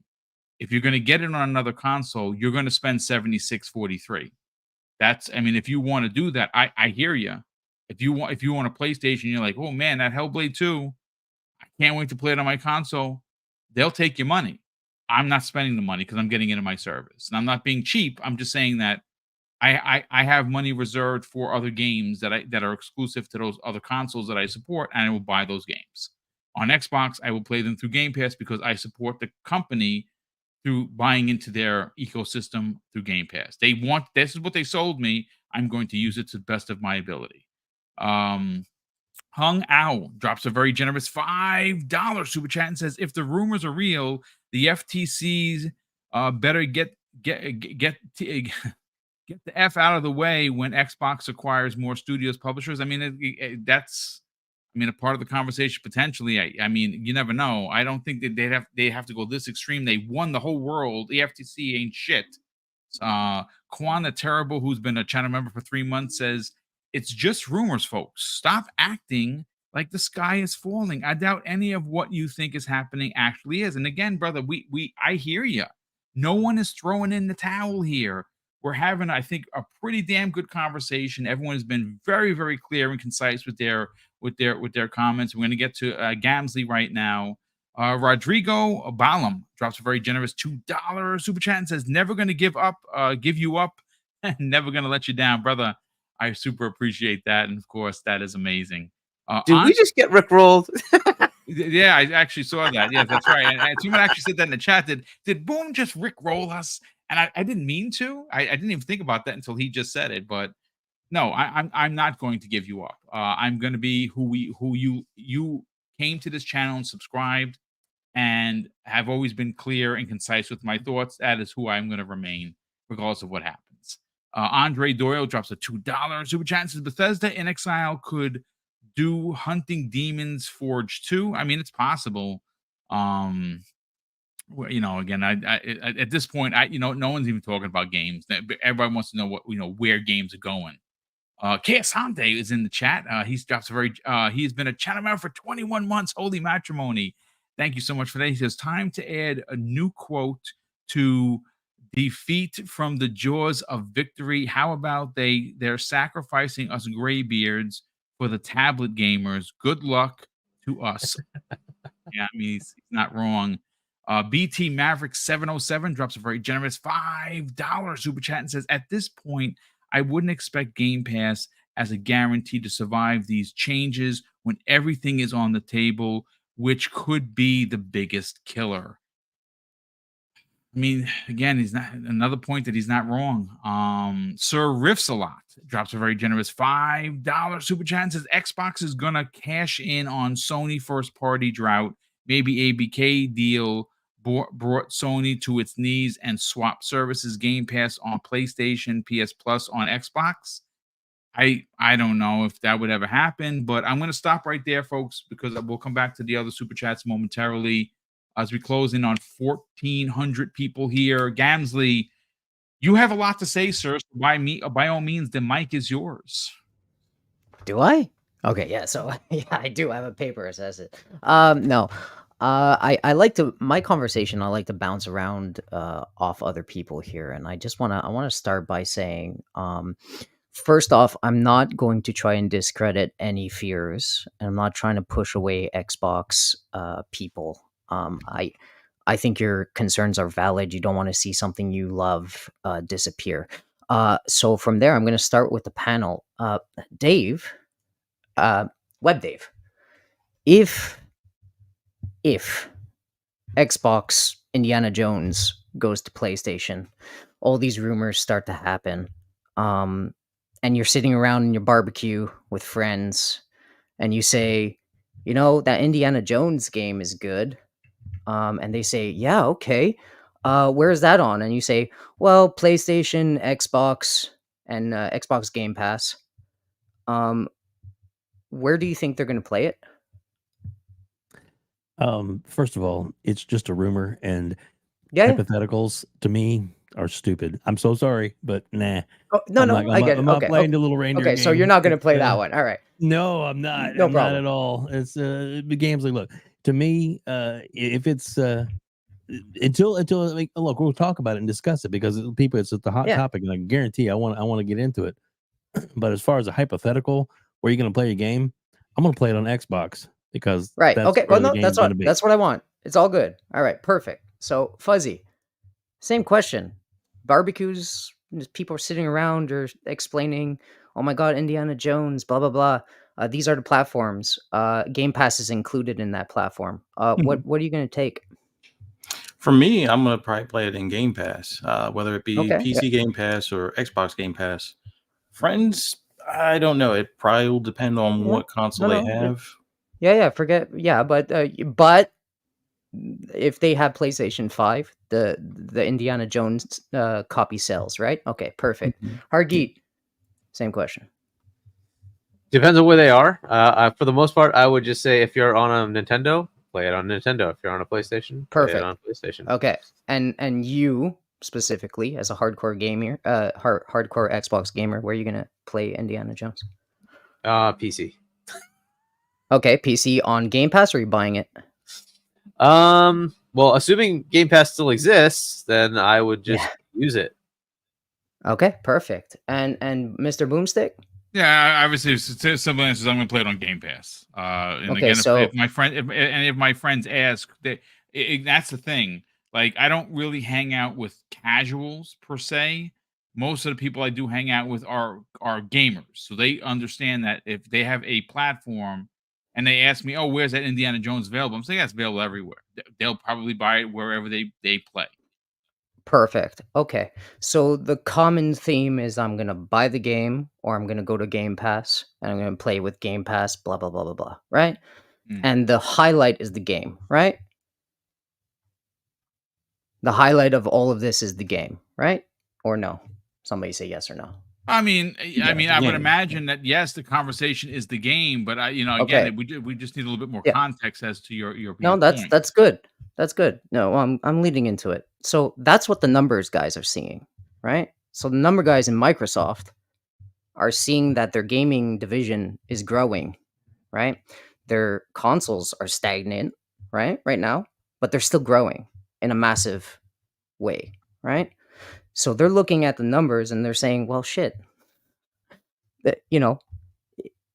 A: If you're going to get it on another console, you're going to spend $76.43. If you want to do that, I hear you. If you want a PlayStation, you're like, oh man, that Hellblade 2, I can't wait to play it on my console. They'll take your money. I'm not spending the money because I'm getting it in my service. And I'm not being cheap. I'm just saying that I have money reserved for other games that are exclusive to those other consoles that I support, and I will buy those games. On Xbox, I will play them through Game Pass because I support the company through buying into their ecosystem through Game Pass. This is what they sold me. I'm going to use it to the best of my ability. Hung Owl drops a very generous $5 super chat and says, if the rumors are real, the FTCs better get the F out of the way when Xbox acquires more studios publishers. I mean, that's I mean, a part of the conversation potentially. I mean, you never know. I don't think that they have to go this extreme. They won the whole world. The FTC ain't shit. Quan the Terrible, who's been a channel member for 3 months, says it's just rumors, folks. Stop acting like the sky is falling. I doubt any of what you think is happening actually is. And again, brother, I hear you. No one is throwing in the towel here. We're having, I think, a pretty damn good conversation. Everyone has been very, very clear and concise with their comments. We're going to get to Gamsley right now. Rodrigo Balam drops a very generous $2 super chat and says, "Never going to give you up, and never going to let you down, brother." I super appreciate that, and of course, that is amazing.
D: Did we just get rickrolled?
A: Yeah, I actually saw that. Yeah, that's right. And someone actually said that in the chat. Did Boom just rickroll us? And I didn't mean to. I didn't even think about that until he just said it. But no, I'm not going to give you up. I'm going to be who you came to this channel and subscribed, and have always been clear and concise with my thoughts. That is who I'm going to remain, regardless of what happens. Andre Doyle drops a $2 super chat and says, "Bethesda in Exile could do Hunting Demons Forge 2. I mean, it's possible. You know, again, I at this point, no one's even talking about games. Everybody wants to know where games are going. Kayasante is in the chat. He's drops a very he's been a channel member for 21 months. Holy matrimony. Thank you so much for that. He says, "Time to add a new quote to defeat from the jaws of victory. How about they're sacrificing us graybeards for the tablet gamers. Good luck to us." Yeah, I mean, he's not wrong. BT Maverick 707 drops a very generous $5 super chat and says, "At this point, I wouldn't expect Game Pass as a guarantee to survive these changes when everything is on the table, which could be the biggest killer." I mean, again, he's not another point that he's not wrong. Sir Riffs a lot drops a very generous $5 super chat and says, "Xbox is gonna cash in on Sony first party drought. Maybe ABK deal brought Sony to its knees and swap services. Game Pass on PlayStation, PS Plus on Xbox." I don't know if that would ever happen, but I'm going to stop right there, folks, because we'll come back to the other super chats momentarily as we close in on 1,400 people here. Gamsley, you have a lot to say, sir. So by all means, the mic is yours.
C: Do I? Okay, yeah. So yeah, I do have a paper that says it. No. I like to my conversation. I like to bounce around off other people here, and I want to start by saying, first off, I'm not going to try and discredit any fears, and I'm not trying to push away Xbox people. I think your concerns are valid. You don't want to see something you love disappear. So from there, I'm going to start with the panel. Dave, Web Dave, if Xbox Indiana Jones goes to PlayStation, all these rumors start to happen, and you're sitting around in your barbecue with friends, and you say, that Indiana Jones game is good. And they say, "Yeah, okay. Where's that on?" And you say, "Well, PlayStation, Xbox, and Xbox Game Pass." Where do you think they're going to play it?
B: First of all, it's just a rumor, and
C: Yeah.
B: hypotheticals to me are stupid. I'm so sorry, but nah.
C: Oh, no,
B: I get it. I'm not playing the little reindeer.
C: Okay, so you're not going to play that one. All right.
B: No, I'm not.
C: No
B: I'm
C: problem.
B: not at all. It's the games. Look, to me, if it's until like, look, we'll talk about it and discuss it because it's the hot topic, and I guarantee I want to get into it. But as far as a hypothetical, where you're going to play a game, I'm going to play it on Xbox because
C: right.
B: that's
C: okay.
B: where
C: Well,
B: the
C: no,
B: game's gonna be.
C: that's what I want. It's all good. All right. Perfect. So Fuzzy, same question. Barbecues, people are sitting around or explaining, "Oh my God, Indiana Jones, blah blah blah. These are the platforms. Game Pass is included in that platform. What are you going to take?"
E: For me, I'm gonna probably play it in Game Pass, whether it be
C: Okay,
E: PC Game Pass or Xbox Game Pass. Friends, I don't know. It probably will depend on what console they have.
C: Yeah. Forget. Yeah, but if they have PlayStation 5, the Indiana Jones copy sells, right? Okay, perfect. Hargeet, same question.
D: Depends on where they are. For the most part, I would just say if you're on a Nintendo, play it on Nintendo. If you're on a PlayStation, play it
C: Perfect.
D: on PlayStation.
C: Okay. And you specifically as a hardcore gamer, hardcore Xbox gamer, where are you gonna play Indiana Jones?
D: PC.
C: Okay, PC on Game Pass, or are you buying it?
D: Well, assuming Game Pass still exists, then I would just use it.
C: Okay, perfect. And Mr. Boomstick?
A: Yeah, obviously, simple answer is I'm going to play it on Game Pass. And
C: Okay,
A: again,
C: so
A: if my friend, if my friends ask, that's the thing. Like, I don't really hang out with casuals per se. Most of the people I do hang out with are gamers, so they understand that if they have a platform and they ask me, "Oh, where's that Indiana Jones available?" I'm saying that's available everywhere. They'll probably buy it wherever they play.
C: perfect. Okay. So the common theme is I'm gonna buy the game, or I'm gonna go to Game Pass and I'm gonna play with Game Pass, blah blah blah blah blah. Right?
A: Mm.
C: And the highlight is the game, right? The highlight of all of this is the game, right? Or no? Somebody say yes or no.
A: I mean,
E: Yeah,
A: I
E: the
A: would
E: game.
A: imagine that yes, the conversation is the game, but again,
C: Okay.
A: we just need a little bit more
C: Yeah.
A: context as to your
C: No,
A: point.
C: that's good. That's good. No, I'm leading into it. So that's what the numbers guys are seeing, right? So the number guys in Microsoft are seeing that their gaming division is growing, right? Their consoles are stagnant, right? Right now, but they're still growing in a massive way, right? So they're looking at the numbers and they're saying, well, shit, that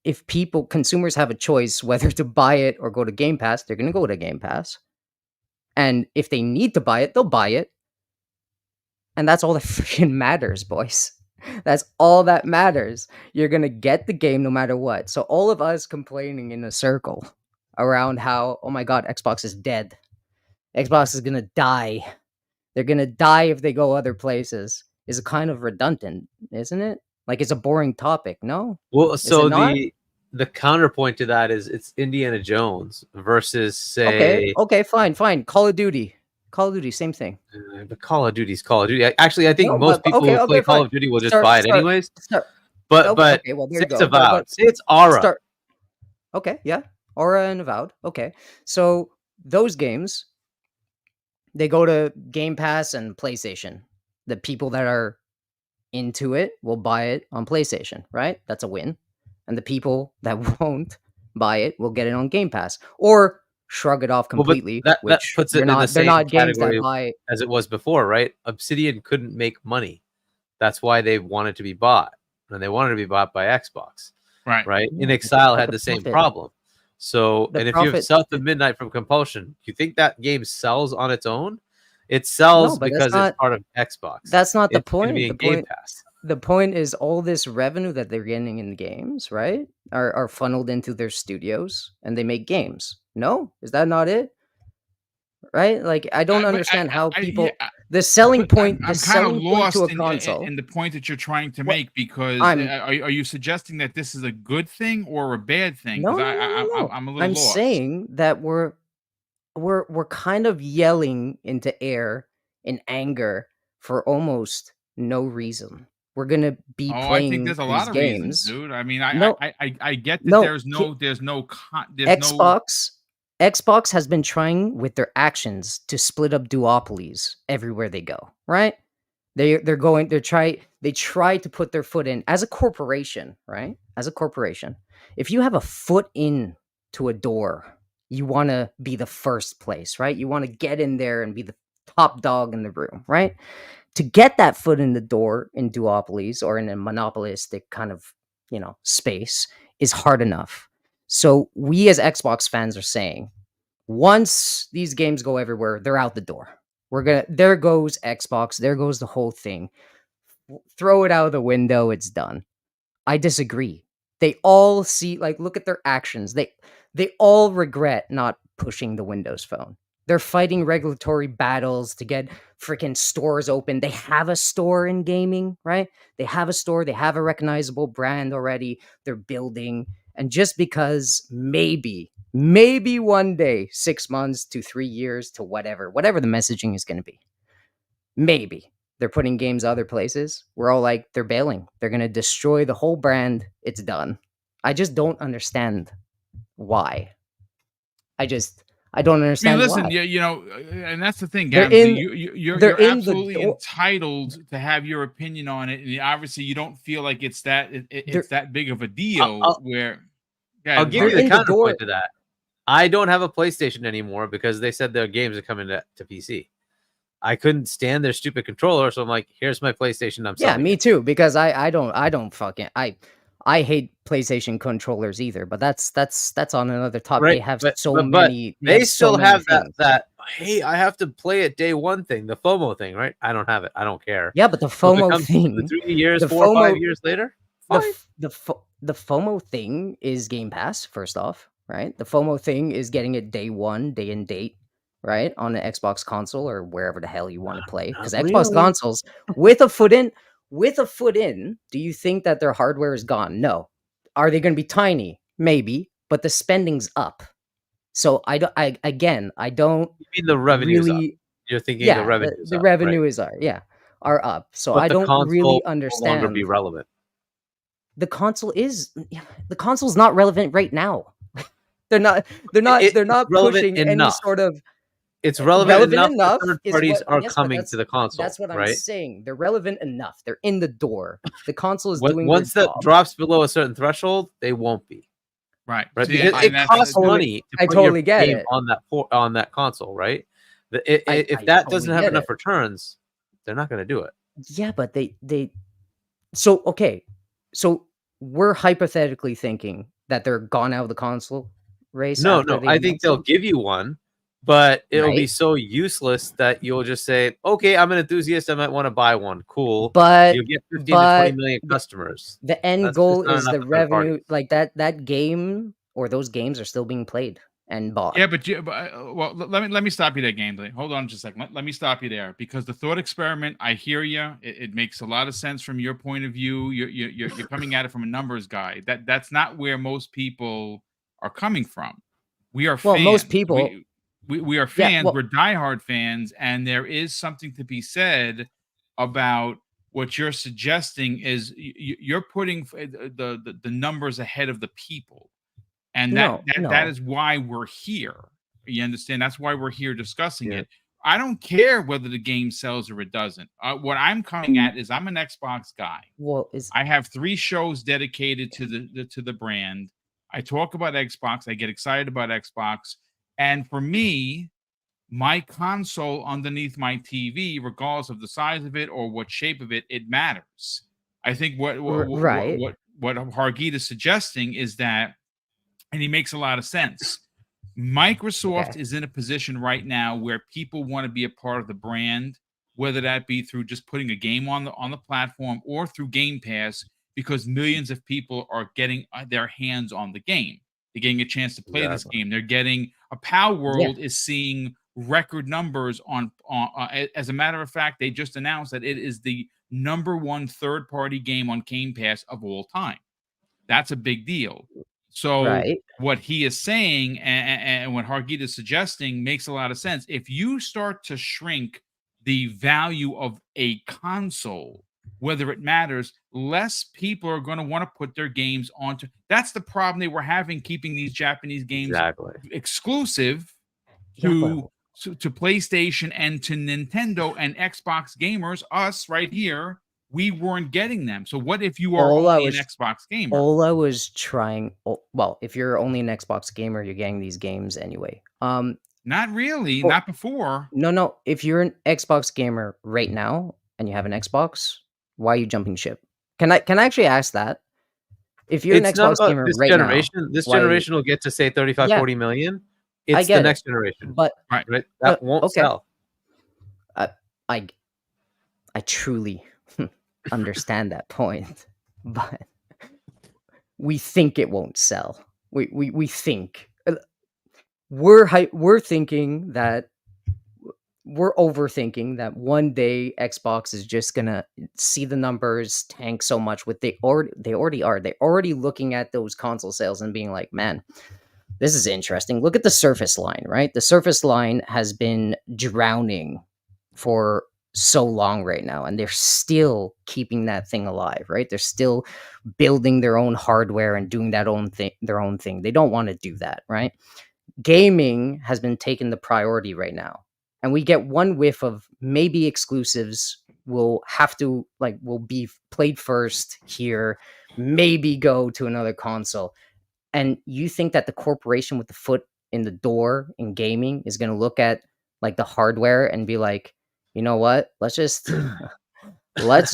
C: if consumers have a choice whether to buy it or go to Game Pass, they're going to go to Game Pass. And if they need to buy it, they'll buy it. And that's all that freaking matters, boys. That's all that matters. You're going to get the game no matter what. So all of us complaining in a circle around how, oh my God, Xbox is dead. Xbox is going to die. They're going to die if they go other places is kind of redundant, isn't it? Like, it's a boring topic, no?
D: Well,
C: Is
D: so
C: it not?
D: the counterpoint to that is it's Indiana Jones versus, say,
C: Okay, fine. Call of Duty, same thing.
D: but Call of Duty's Call of Duty. Actually, I think
C: No,
D: most
C: but
D: people who play
C: okay,
D: Call
C: fine.
D: of Duty will just
C: Start,
D: buy it
C: start,
D: anyways.
C: start.
D: But
C: Okay, well, there
D: say
C: you
D: it's
C: go.
D: Avowed, say it's Aura.
C: Start. Okay, yeah, Aura and Avowed. Okay, so those games, they go to Game Pass and PlayStation. The people that are into it will buy it on PlayStation, right? That's a win. And the people that won't buy it will get it on Game Pass or shrug it off
D: Well, but
C: completely.
D: that
C: Which
D: puts it
C: they're
D: in the
C: not. They're
D: same
C: not games that
D: category
C: buy.
D: as it was before, right? Obsidian couldn't make money. That's why they wanted to be bought, and they wanted to be bought by Xbox,
A: Right.
D: right?
C: Yeah,
D: In Exile
C: but
D: had
C: the
D: the same
C: profit-
D: problem. So,
C: the
D: and if you have
C: profit-
D: South of Midnight from Compulsion, do you think that game sells on its own? It sells
C: but that's
D: because
C: not-
D: it's part of Xbox.
C: That's not the
D: It's gonna
C: point.
D: be
C: The
D: in Game
C: point.
D: Pass.
C: The point is all this revenue that they're getting in the games, right? Are funneled into their studios and they make games. No, is that not it? Right? Like, I don't understand how people. The selling point.
A: I'm
C: The
A: kind of
C: selling point to a
A: lost
C: console.
A: in the point that you're trying to
C: What-
A: make, because
C: I'm-
A: are you suggesting that this is a good thing or a bad thing?
C: No,
A: 'Cause
C: no.
A: I'm a little
C: I'm
A: lost.
C: saying that we're kind of yelling into air in anger for almost no reason. We're gonna be
A: Oh, I
C: playing
A: think there's a
C: these
A: lot of
C: games.
A: reasons, dude. I mean,
C: No.
A: I get that
C: No,
A: there's no
C: Xbox has been trying with their actions to split up duopolies everywhere they go, right? They try to put their foot in as a corporation, right? As a corporation. If you have a foot in to a door, you want to be the first place, right? You want to get in there and be the top dog in the room, right? To get that foot in the door in duopolies or in a monopolistic kind of, space is hard enough. So we as Xbox fans are saying, once these games go everywhere, they're out the door. There goes Xbox, there goes the whole thing. Throw it out of the window, it's done. I disagree. They all see, look at their actions. They all regret not pushing the Windows Phone. They're fighting regulatory battles to get freaking stores open. They have a store in gaming, right? They have a store. They have a recognizable brand already. They're building. And just because maybe one day, 6 months to 3 years to whatever the messaging is going to be, maybe they're putting games other places, we're all like, they're bailing. They're going to destroy the whole brand. It's done. I just don't understand why. I don't
A: I mean,
C: understand
A: listen,
C: why.
A: and that's the thing,
C: They're
A: Gamsley.
C: in
A: You're
C: they're
A: you're
C: in the
A: absolutely
C: door.
A: entitled to have your opinion on it, and obviously you don't feel like it's
C: They're
A: that big of a
D: I'll,
A: deal.
D: I'll,
A: Where,
D: I'll
A: yeah,
D: give you
C: they're
D: the
C: in the
D: counterpoint
C: door.
D: to that. I don't have a PlayStation anymore because they said their games are coming to PC. I couldn't stand their stupid controller, so I'm like, here's my PlayStation. I'm
C: Yeah,
D: selling
C: me
D: it.
C: too. Because I don't fucking I hate PlayStation controllers either. But that's on another topic. They
D: Right,
C: have
D: but
C: so
D: but
C: many. They
D: they
C: have so
D: still
C: many
D: have
C: things.
D: that hey, I have to play it day one thing, the FOMO thing, right? I don't have it. I don't care.
C: Yeah, but the
D: So if it
C: FOMO
D: comes 2 to
C: thing,
D: 3 years,
C: the
D: 4 or 5
C: FOMO,
D: years later,
C: the
D: fine.
C: the FOMO thing is Game Pass. First off, right? The FOMO thing is getting it day one, day and date, right, on the Xbox console or wherever the hell you want to play. Because
D: Not
C: Xbox
D: really.
C: consoles with a foot in, do you think that their hardware is gone? No. Are they going to be tiny? Maybe, but the spending's up. So I don't
D: You mean the revenue's up.
C: really.
D: You're thinking the
C: Yeah,
D: revenue's
C: the
D: up, right?
C: revenue are up. So
D: But
C: I
D: the
C: don't
D: console
C: really
D: will no longer be
C: understand.
D: relevant.
C: The console's not relevant right now. They're not
D: It's
C: they're not
D: relevant
C: pushing any
D: enough.
C: sort of
D: It's relevant
C: relevant
D: enough that
C: enough
D: third
C: is
D: parties
C: what
D: are
C: yes, but
D: coming to the console,
C: that's what I'm
D: right?
C: saying. They're relevant enough. They're in the door. The console is
D: What
C: doing their
D: once that
C: job.
D: drops below a certain threshold, they won't be.
A: right.
D: Right?
A: See,
C: Yeah,
D: Because
A: and
D: it
A: that's
D: costs money to
C: I
D: put your
C: totally get
D: game
C: it.
D: on that console, right? If
C: I
D: that
C: totally
D: doesn't have
C: get
D: enough
C: it.
D: returns, they're not going to do it.
C: Yeah, but they so okay. So we're hypothetically thinking that they're gone out of the console race
D: No,
C: after
D: no,
C: they
D: I think
C: announce
D: they'll
C: it,
D: give you one, but it'll be
C: right?
D: so useless that you'll just say, "Okay, I'm an enthusiast. I might want to buy one. Cool."
C: But
D: You'll get 15 to 20
C: but
D: million
C: the,
D: customers.
C: the end
D: That's just
C: goal
D: not
C: is
D: enough
C: the
D: for third
C: revenue.
D: parties.
C: Like that game or those games are still being played and bought.
A: Yeah, well, let me stop you there, Gameplay. Hold on just a second. Let me stop you there because the thought experiment. I hear you. It makes a lot of sense from your point of view. You're coming at it from a numbers guy. That's not where most people are coming from. We are
C: Well, most
A: fans.
C: people,
A: We are
C: yeah.
A: fans.
C: Well,
A: We're diehard fans, and there is something to be said about what you're suggesting. Is you're putting the numbers ahead of the people, and that
C: no.
A: is why we're here. You understand? That's why we're here discussing
D: Yeah.
A: it. I don't care whether the game sells or it doesn't. What I'm coming at is I'm an Xbox guy.
C: Well, is
A: I have 3 shows dedicated to the brand. I talk about Xbox. I get excited about Xbox, and for me, my console underneath my TV, regardless of the size of it or what shape of it, it matters. I think
C: right.
A: what Hargeet is suggesting is that, and he makes a lot of sense. Microsoft
C: Okay.
A: is in a position right now where people want to be a part of the brand, whether that be through just putting a game on the platform or through Game Pass, because millions of people are getting their hands on the game. They're getting a chance to play this
D: Exactly.
A: game. They're getting a Power
C: Yeah.
A: World is seeing record numbers on. As a matter of fact, they just announced that it is the #1 third-party game on Game Pass of all time. That's a big deal. So
C: Right.
A: what he is saying and what Hargeet is suggesting makes a lot of sense. If you start to shrink the value of a console, whether it matters, less people are going to want to put their games onto. That's the problem they were having keeping these Japanese games
D: Exactly.
A: exclusive
C: Yeah.
A: to to PlayStation and to Nintendo and Xbox gamers. Us right here, we weren't getting them. So what if you are
C: All I
A: only an
C: was
A: Xbox gamer?
C: all I was trying. Well, if you're only an Xbox gamer, you're getting these games anyway.
A: Not really,
C: Or
A: not before.
C: no. If you're an Xbox gamer right now and you have an Xbox, why are you jumping ship? Can I actually ask that? If you're an
D: It's not
C: Xbox
D: about
C: gamer
D: this
C: right now,
D: generation. This
C: why?
D: generation will get to say 35,
C: Yeah,
D: 40 million.
C: I
D: It's the
C: get it,
D: next generation,
C: but
A: Right.
D: right? That won't
C: okay.
D: sell.
C: I I truly understand that point, but we think it won't sell. We think we're thinking that we're overthinking that one day Xbox is just gonna see the numbers tank so much with they already are. They're already looking at those console sales and being like, man, this is interesting. Look at the Surface line, right? The Surface line has been drowning for so long right now, and they're still keeping that thing alive, right? They're still building their own hardware and doing their own thing. They don't want to do that, right? Gaming has been taking the priority right now, and we get one whiff of maybe exclusives will be played first here, maybe go to another console. And you think that the corporation with the foot in the door in gaming is going to look at like the hardware and be like, you know what, let's just let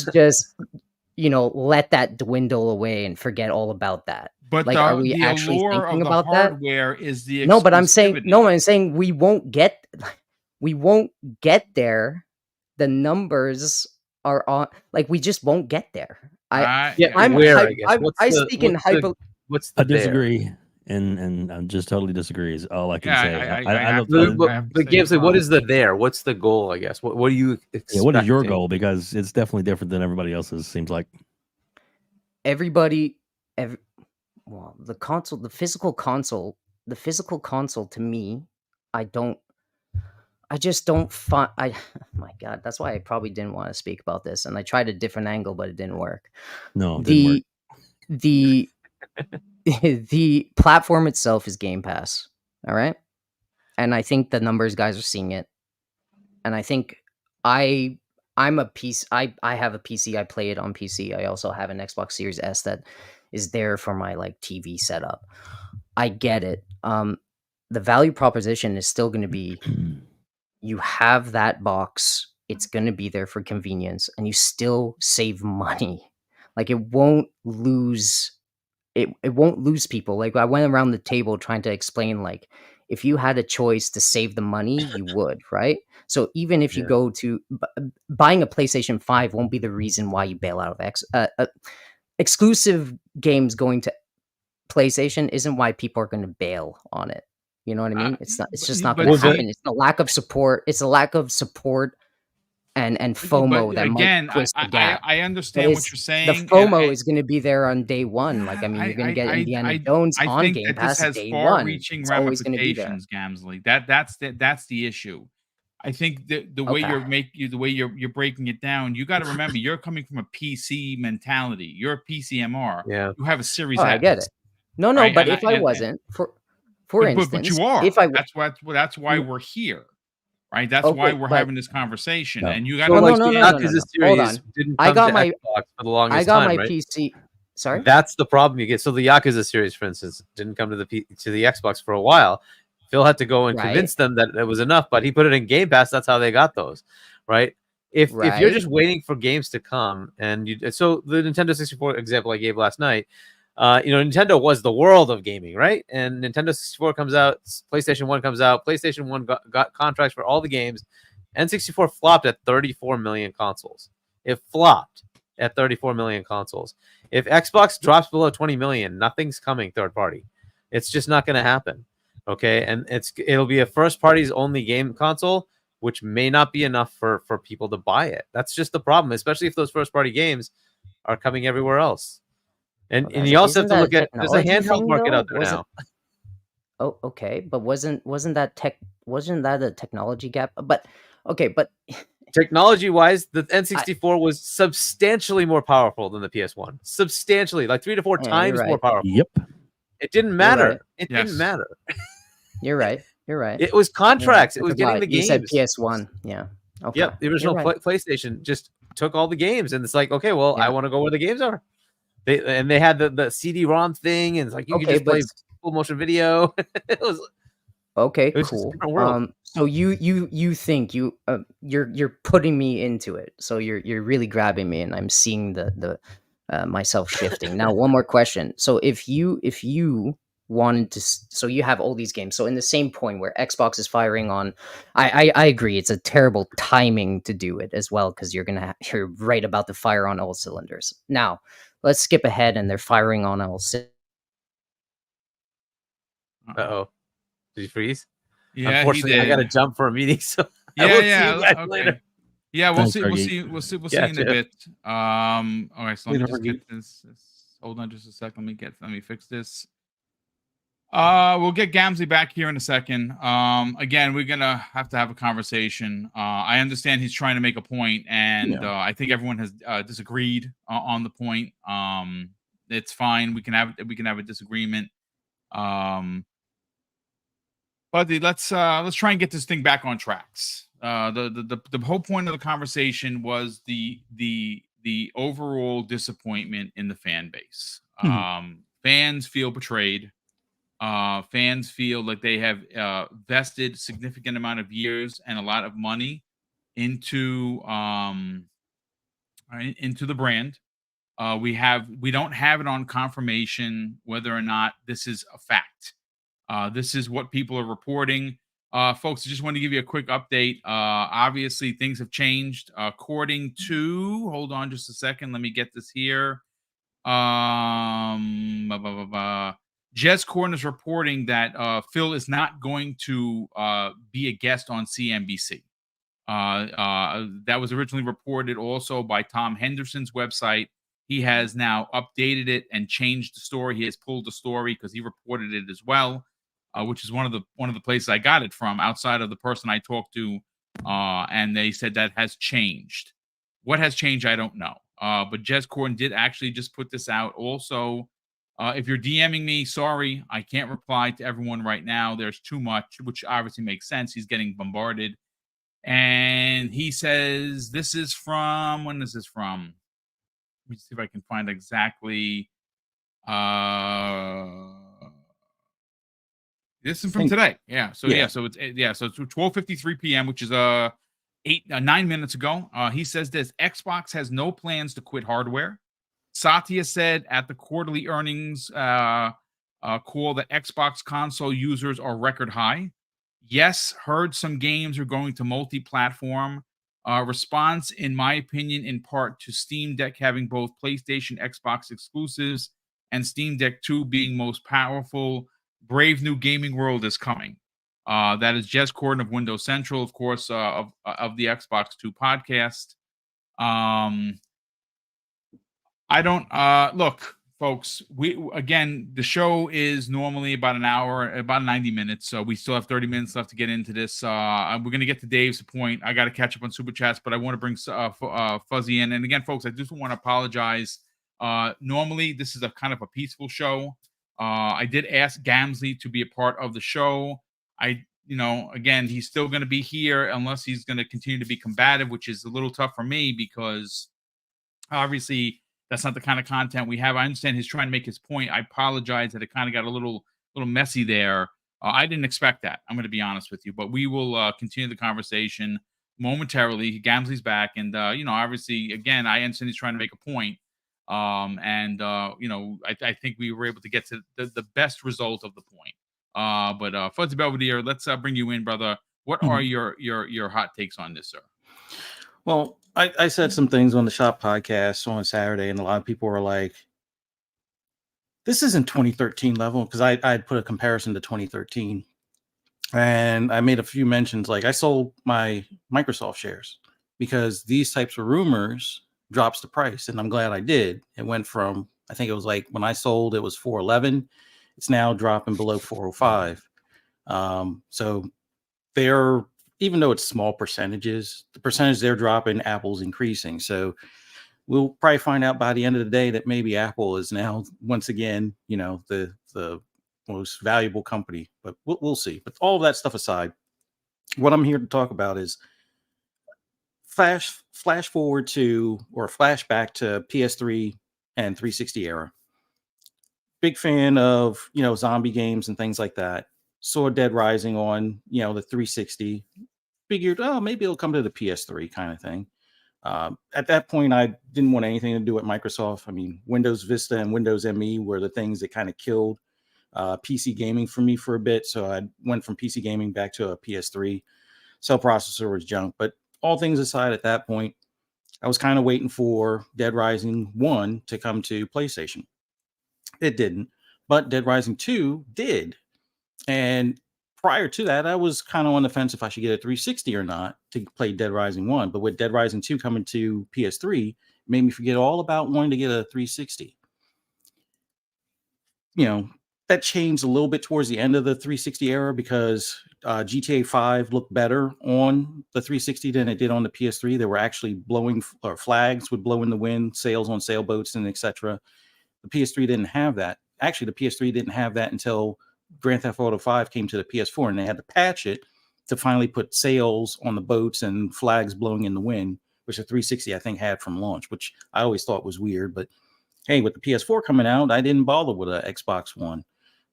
C: that dwindle away and forget all about that.
A: But
C: Like, are we
A: the
C: actually
A: allure
C: thinking
A: of the
C: about that?
A: hardware is the
C: No, but I'm
A: exclusivity.
C: saying we won't get there. The numbers are on, like, we just won't get there.
D: Yeah,
C: I'm
D: where
C: hype,
D: I guess
C: I speak in hyper.
D: what's
B: I
D: the there?
B: disagree, and I just totally disagree. Is all I can
A: Yeah,
B: say.
A: I
B: I
A: have
B: don't.
A: to- I have to
D: But
A: say
D: Gamsley,
A: as
D: what
A: well.
D: is the there? What's the goal? I guess. What do you expect?
B: Yeah, what is your goal? Because it's definitely different than everybody else's. Seems like.
C: Everybody, the physical console to me, I just don't find. My God, that's why I probably didn't want to speak about this, and I tried a different angle, but it didn't work.
B: No, it didn't work.
C: The the platform itself is Game Pass, all right, and I think the numbers guys are seeing it, and I think I'm a piece. I have a PC. I play it on PC. I also have an Xbox Series S that is there for my like TV setup. I get it. The value proposition is still going to be, you have that box, it's going to be there for convenience, and you still save money. Like, it won't lose people. Like, I went around the table trying to explain, like, if you had a choice to save the money, you would, right? So even if you
D: Yeah.
C: go to buying a PlayStation 5 won't be the reason why you bail out of exclusive games. Going to PlayStation isn't why people are going to bail on it. You know what I mean? It's just not
A: but
C: going to
A: see-
C: happen. It's the lack of support. It's a lack of support and FOMO
A: But
C: that
A: again,
C: might twist the
A: I
C: gap.
A: understand what you're
C: The
A: saying.
C: FOMO is going to be there on day one. Like, I mean, you're going to get Indiana Jones
A: I
C: on
A: think
C: Game
A: that this
C: Pass
A: has
C: day one.
A: far-reaching
C: It's always going to be there.
A: ramifications, Gamsley. That's the issue. I think the way
C: Okay.
A: you're breaking it down, you got to remember you're coming from a PC mentality. You're a PCMR.
D: Yeah.
A: You have a Series
C: Oh,
A: S.
C: I get it. No,
A: right?
C: but
A: And
C: if I wasn't, for
A: but
C: instance,
A: you are.
C: if I
A: That's why we're here. Right? That's why we're having this conversation.
B: No.
A: And you got
D: So
A: to
D: like
C: no.
D: Yakuza
C: Hold
D: series
C: on.
D: didn't
C: I
D: come
C: got
D: to
C: my-
D: Xbox for the longest
C: I got
D: time,
C: my
D: right?
C: PC. Sorry?
D: That's the problem you get. So the Yakuza series, for instance, didn't come to the Xbox for a while. Phil had to go and
C: Right.
D: convince them that it was enough, but he put it in Game Pass. That's how they got those, right? If you're
C: Right.
D: just waiting for games to come, and so the Nintendo 64 example I gave last night, Nintendo was the world of gaming, right? And Nintendo 64 comes out, PlayStation 1 comes out, PlayStation 1 got contracts for all the games. N64 flopped at 34 million consoles. It flopped at 34 million consoles. If Xbox drops below 20 million, nothing's coming third party. It's just not going to happen. Okay, and it'll be a first party's only game console, which may not be enough for people to buy it. That's just the problem, especially if those first party games are coming everywhere else. And
C: Well,
D: you also have
C: isn't
D: to look
C: that a
D: at there's a
C: technology
D: handheld
C: thing,
D: market
C: though?
D: out there now.
C: Oh, okay, but wasn't that a technology gap? But okay, but
D: Technology wise, the N64 was substantially more powerful than the PS1. Substantially, like 3 to 4
C: Yeah,
D: times
C: you're
D: more
C: right.
D: powerful.
B: Yep.
D: It didn't matter.
C: right.
D: It
A: Yes.
D: didn't matter.
C: You're right.
D: It was contracts.
C: Yeah,
D: It
C: I
D: was getting
C: forgot.
D: the games.
C: You said PS1. Yeah. Okay.
D: Yep, the original
C: You're right.
D: PlayStation just took all the games, and it's like, okay, well, I
C: Yeah.
D: want to go where the games are. They had the CD-ROM thing, and it's like you can
C: Okay,
D: just play
C: but
D: full motion video. It was just a
C: cool.
D: different world.
C: So you think you're putting me into it. So you're really grabbing me, and I'm seeing the myself shifting. Now, one more question. So if you wanted to, so you have all these games. So in the same point where Xbox is firing on, I agree, it's a terrible timing to do it as well, because you're right about to fire on all cylinders. Now let's skip ahead, and they're firing on all cylinders.
D: Uh-oh. Did you freeze?
A: Yeah,
D: Unfortunately, I got to jump for a meeting, so I will see you guys later.
A: Yeah, we'll
B: Thanks,
A: see.
B: Fergie.
A: We'll see
D: Yeah,
A: in a
D: Jeff.
A: bit. All right, so let me
E: Later,
A: just
E: Fergie.
A: get this. Hold on just a second. Let me fix this. We'll get Gamsley back here in a second. Again, we're gonna have to have a conversation. I understand he's trying to make a point, and I think everyone has disagreed on the point. It's fine. We can have a disagreement. But let's try and get this thing back on tracks. The whole point of the conversation was the overall disappointment in the fan base. Fans feel betrayed. Fans feel like they have vested significant amount of years and a lot of money into the brand. We don't have it on confirmation whether or not this is a fact. This is what people are reporting. Folks, I just want to give you a quick update. Obviously, things have changed. According to, hold on just a second, let me get this here. Jez Corden is reporting that Phil is not going to be a guest on CNBC. That was originally reported also by Tom Henderson's website. He has now updated it and changed the story. He has pulled the story because he reported it as well, which is one of the places I got it from outside of the person I talked to, and they said that has changed. What has changed, I don't know. But Jez Corden did actually just put this out. Also, if you're DMing me, sorry, I can't reply to everyone right now. There's too much, which obviously makes sense. He's getting bombarded. And he says, this is from, when is this from? Let me see if I can find exactly. This is from today. Yeah. So so it's 12:53 p.m., which is 9 minutes ago. He says this: Xbox has no plans to quit hardware. Satya said at the quarterly earnings call that Xbox console users are record high. Yes, heard some games are going to multi-platform. Response, in my opinion, in part to Steam Deck having both PlayStation, Xbox exclusives, and Steam Deck 2 being most powerful. Brave new gaming world is coming. That is Jez Corden of Windows Central, of course, of the Xbox 2 podcast. I don't look, folks. The show is normally about an hour, about 90 minutes. So we still have 30 minutes left to get into this. We're gonna get to Dave's point. I got to catch up on super chats, but I want to bring Fuzzy in. And again, folks, I just want to apologize. Normally, this is a kind of a peaceful show. I did ask Gamsley to be a part of the show. Again, he's still going to be here unless he's going to continue to be combative, which is a little tough for me because obviously that's not the kind of content we have. I understand he's trying to make his point. I apologize that it kind of got a little messy there. I didn't expect that. I'm going to be honest with you, but we will continue the conversation momentarily. Gamsley's back, and obviously, again, I understand he's trying to make a point. I think we were able to get to the best result of the point. But Fuzzy Belvedere, let's bring you in, brother. What are your hot takes on this, sir?
E: Well, I said some things on the Shop podcast on Saturday, and a lot of people were like, this isn't 2013 level, because I put a comparison to 2013. And I made a few mentions, like I sold my Microsoft shares because these types of rumors drops the price. And I'm glad I did. It went from, I think it was like when I sold, it was 411. It's now dropping below 405. So they're, even though it's small percentages, the percentage they're dropping, Apple's increasing. So we'll probably find out by the end of the day that maybe Apple is now once again, the most valuable company, but we'll see. But all of that stuff aside, what I'm here to talk about is flash forward to, or flashback to PS3 and 360 era. Big fan of, zombie games and things like that. Saw Dead Rising on, the 360. Figured, maybe it'll come to the PS3 kind of thing. At that point, I didn't want anything to do with Microsoft. I mean, Windows Vista and Windows ME were the things that kind of killed PC gaming for me for a bit. So I went from PC gaming back to a PS3. Cell processor was junk. But all things aside, at that point, I was kind of waiting for Dead Rising 1 to come to PlayStation. It didn't. But Dead Rising 2 did. And prior to that, I was kind of on the fence if I should get a 360 or not to play Dead Rising 1. But with Dead Rising 2 coming to PS3, it made me forget all about wanting to get a 360. that changed a little bit towards the end of the 360 era because GTA 5 looked better on the 360 than it did on the PS3. They were actually blowing, or flags would blow in the wind, sails on sailboats and etc. The PS3 didn't have that. Actually, the PS3 didn't have that until Grand Theft Auto 5 came to the PS4, and they had to patch it to finally put sails on the boats and flags blowing in the wind, which the 360 I think had from launch, which I always thought was weird. But hey, with the PS4 coming out, I didn't bother with an Xbox One.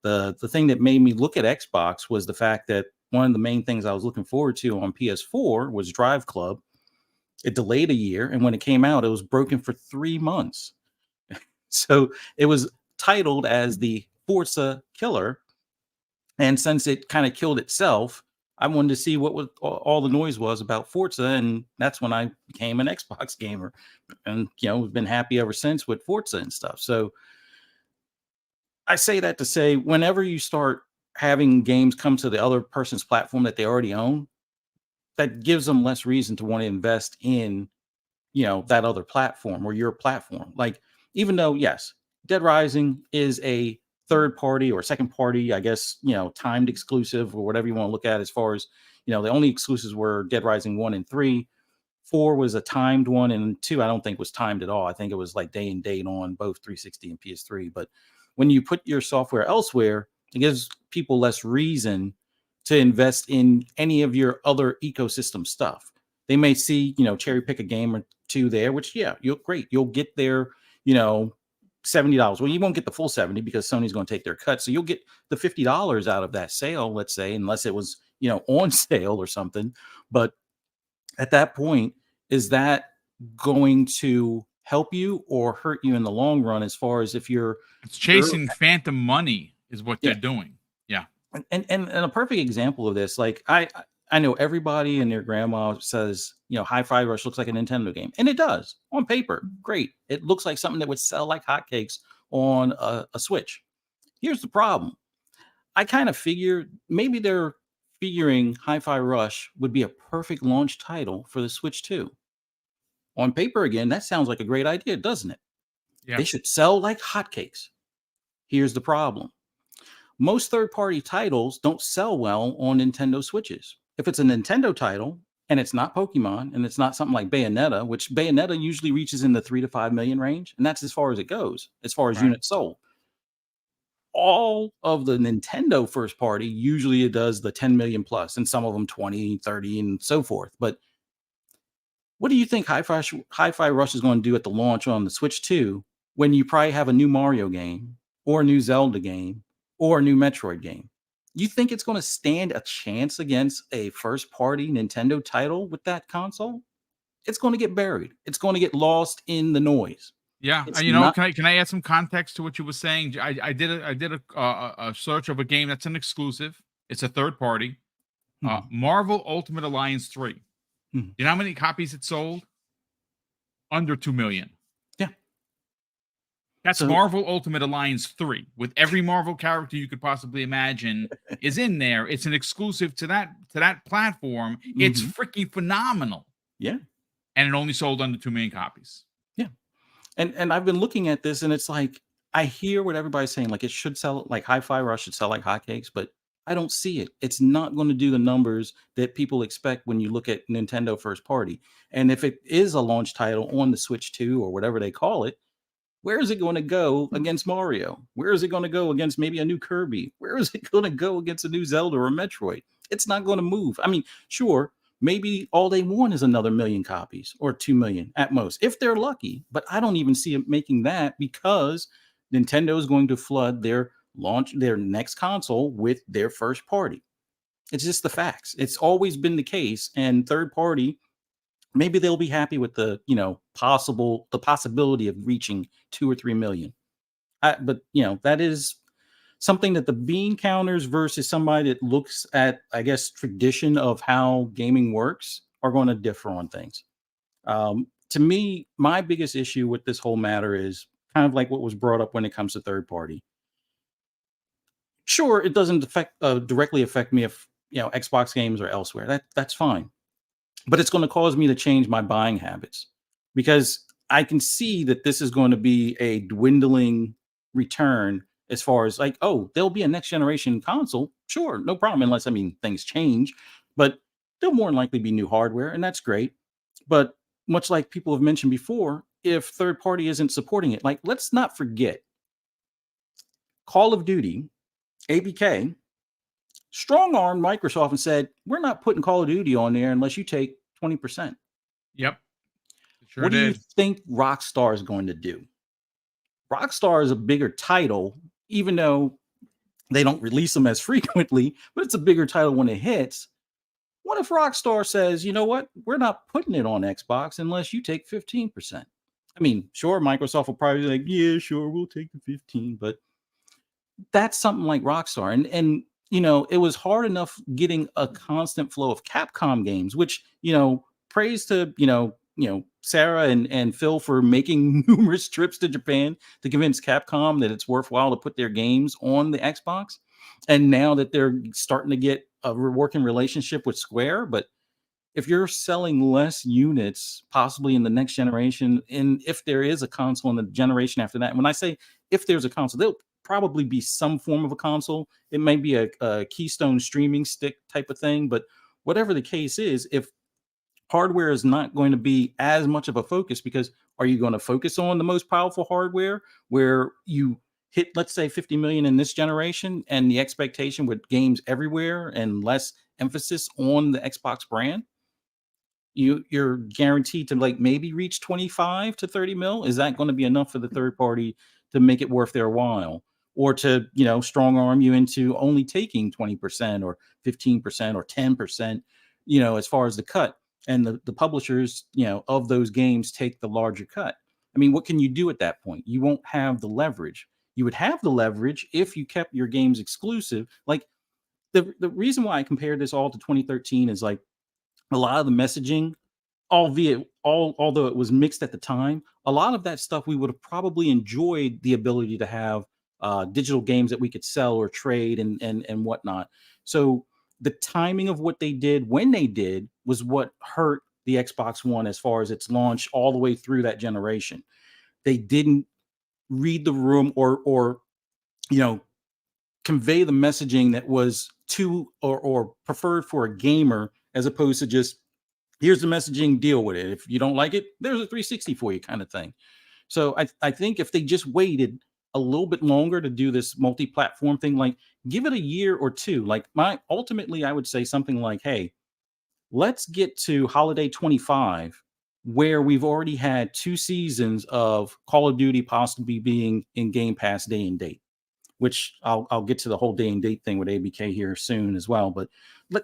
E: The thing that made me look at Xbox was the fact that one of the main things I was looking forward to on PS4 was Drive Club. It delayed a year, and when it came out, it was broken for 3 months. So it was titled as the Forza Killer, and since it kind of killed itself, I wanted to see what was all the noise was about Forza, and that's when I became an Xbox gamer, and we've been happy ever since with Forza and stuff. So I say that to say, whenever you start having games come to the other person's platform that they already own, that gives them less reason to want to invest in, that other platform or your platform. Like, even though, yes, Dead Rising is a third party or second party, I guess, timed exclusive or whatever you want to look at, as far as, the only exclusives were Dead Rising 1 and 3. 4 was a timed one, and 2 I don't think was timed at all. I think it was like day and date on both 360 and PS3. But when you put your software elsewhere, it gives people less reason to invest in any of your other ecosystem stuff. They may see, cherry pick a game or two there, which, yeah, you'll get their, $70. Well, you won't get the full 70 because Sony's going to take their cut. So you'll get the $50 out of that sale, let's say, unless it was, on sale or something. But at that point, is that going to help you or hurt you in the long run, as far as if
A: it's chasing phantom money is what they're doing. Yeah.
E: And a perfect example of this, like I know everybody and their grandma says, Hi-Fi Rush looks like a Nintendo game. And it does on paper. Great. It looks like something that would sell like hotcakes on a Switch. Here's the problem. I kind of figure maybe they're figuring Hi-Fi Rush would be a perfect launch title for the Switch 2. On paper, again, that sounds like a great idea, doesn't it?
A: Yeah.
E: They should sell like hotcakes. Here's the problem. Most third-party titles don't sell well on Nintendo Switches. If it's a Nintendo title and it's not Pokemon and it's not something like Bayonetta, which Bayonetta usually reaches in the 3 to 5 million range, and that's as far as it goes, as far as units sold. All of the Nintendo first party, usually it does the 10 million plus, and some of them 20, 30, and so forth. But what do you think Hi-Fi Rush is going to do at the launch on the Switch 2 when you probably have a new Mario game or a new Zelda game or a new Metroid game? You think it's going to stand a chance against a first-party Nintendo title with that console? It's going to get buried. It's going to get lost in the noise.
A: Yeah, can I add some context to what you were saying? I did a search of a game that's an exclusive. It's a third party. Marvel Ultimate Alliance 3. You know how many copies it sold? Under 2 million.
E: Yeah.
A: That's Marvel Ultimate Alliance 3, with every Marvel character you could possibly imagine is in there. It's an exclusive to that platform. It's freaking phenomenal.
E: Yeah.
A: And it only sold under 2 million copies.
E: Yeah. And I've been looking at this, and it's like, I hear what everybody's saying, like it should sell, like Hi-Fi Rush should sell like hotcakes, but I don't see it. It's not going to do the numbers that people expect when you look at Nintendo first party. And if it is a launch title on the Switch 2 or whatever they call it, where is it going to go against Mario? Where is it going to go against maybe a new Kirby? Where is it going to go against a new Zelda or Metroid? It's not going to move. I mean, sure, maybe all they want is another 1 million copies or 2 million at most, if they're lucky. But I don't even see it making that, because Nintendo is going to flood their next console with their first party. It's just the facts. It's always been the case. And third party, maybe they'll be happy with the possibility of reaching 2 or 3 million. But that is something that the bean counters versus somebody that looks at, I guess, tradition of how gaming works are going to differ on things. To me, my biggest issue with this whole matter is kind of like what was brought up when it comes to third party. Sure, it doesn't directly affect me if Xbox games or elsewhere. That's fine, but it's going to cause me to change my buying habits, because I can see that this is going to be a dwindling return as far as like, oh, there'll be a next generation console. Sure, no problem, unless things change, but there'll more than likely be new hardware, and that's great. But much like people have mentioned before, if third party isn't supporting it, like let's not forget Call of Duty, ABK, strong arm Microsoft and said, we're not putting Call of Duty on there unless you take 20%.
A: Yep. Sure
E: What do you
A: did.
E: think Rockstar is going to do? Rockstar is a bigger title, even though they don't release them as frequently, but it's a bigger title when it hits. What if Rockstar says, you know what? We're not putting it on Xbox unless you take 15%. I mean, sure, Microsoft will probably be like, yeah, sure, we'll take the 15, but that's something like Rockstar. And you know, it was hard enough getting a constant flow of Capcom games, which, you know, praise to, Sarah and Phil for making numerous trips to Japan to convince Capcom that it's worthwhile to put their games on the Xbox. And now that they're starting to get a working relationship with Square, but if you're selling less units, possibly in the next generation, and if there is a console in the generation after that, and when I say if there's a console, there'll probably be some form of a console. It might be a Keystone streaming stick type of thing, but whatever the case is, if hardware is not going to be as much of a focus, because are you going to focus on the most powerful hardware where you hit, let's say, 50 million in this generation, and the expectation with games everywhere and less emphasis on the Xbox brand? You're guaranteed to like maybe reach 25 to 30 mil. Is that going to be enough for the third party to make it worth their while, or to, strong arm you into only taking 20% or 15% or 10%, as far as the cut, and the publishers, of those games take the larger cut? I mean, what can you do at that point? You won't have the leverage. You would have the leverage if you kept your games exclusive. Like the reason why I compared this all to 2013 is like a lot of the messaging, although it was mixed at the time, a lot of that stuff we would have probably enjoyed the ability to have digital games that we could sell or trade and whatnot. So the timing of what they did when they did was what hurt the Xbox One as far as its launch all the way through that generation. They didn't read the room or convey the messaging that was or preferred for a gamer, as opposed to just, here's the messaging, deal with it. If you don't like it, there's a 360 for you kind of thing. So I think if they just waited a little bit longer to do this multi-platform thing, like give it a year or two, like ultimately I would say something like, hey, let's get to holiday 25, where we've already had 2 seasons of Call of Duty possibly being in Game Pass day and date, which I'll get to the whole day and date thing with ABK here soon as well. But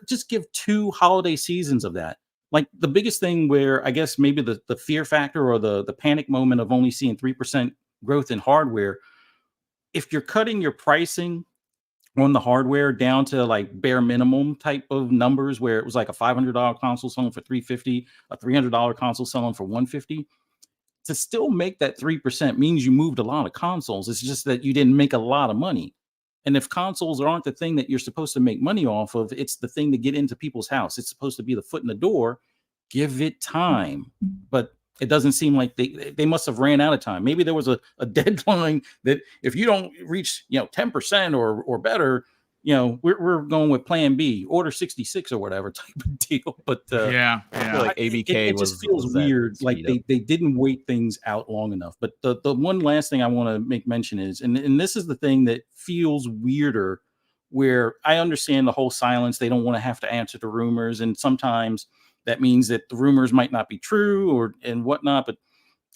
E: just give 2 holiday seasons of that. Like the biggest thing where I guess maybe the fear factor or the panic moment of only seeing 3% growth in hardware, if you're cutting your pricing on the hardware down to like bare minimum type of numbers, where it was like a $500 console selling for $350, a $300 console selling for $150, to still make that 3% means you moved a lot of consoles. It's just that you didn't make a lot of money. And if consoles aren't the thing that you're supposed to make money off of, it's the thing to get into people's house. It's supposed to be the foot in the door. Give it time. But it doesn't seem like they must have ran out of time. Maybe there was a deadline that if you don't reach 10% or better, we're going with plan B, order 66 or whatever type of deal. But
A: yeah.
F: I feel like ABK
E: it just feels weird. Like they didn't wait things out long enough. But the one last thing I want to make mention is, and this is the thing that feels weirder, where I understand the whole silence. They don't want to have to answer to rumors, and sometimes that means that the rumors might not be true and whatnot. But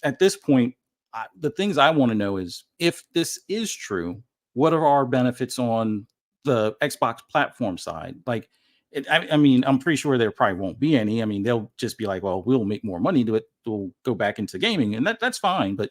E: at this point, the things I want to know is, if this is true, what are our benefits on the Xbox platform side? Like, I mean, I'm pretty sure there probably won't be any. I mean, they'll just be like, well, we'll make more money to it. We'll go back into gaming, and that's fine. But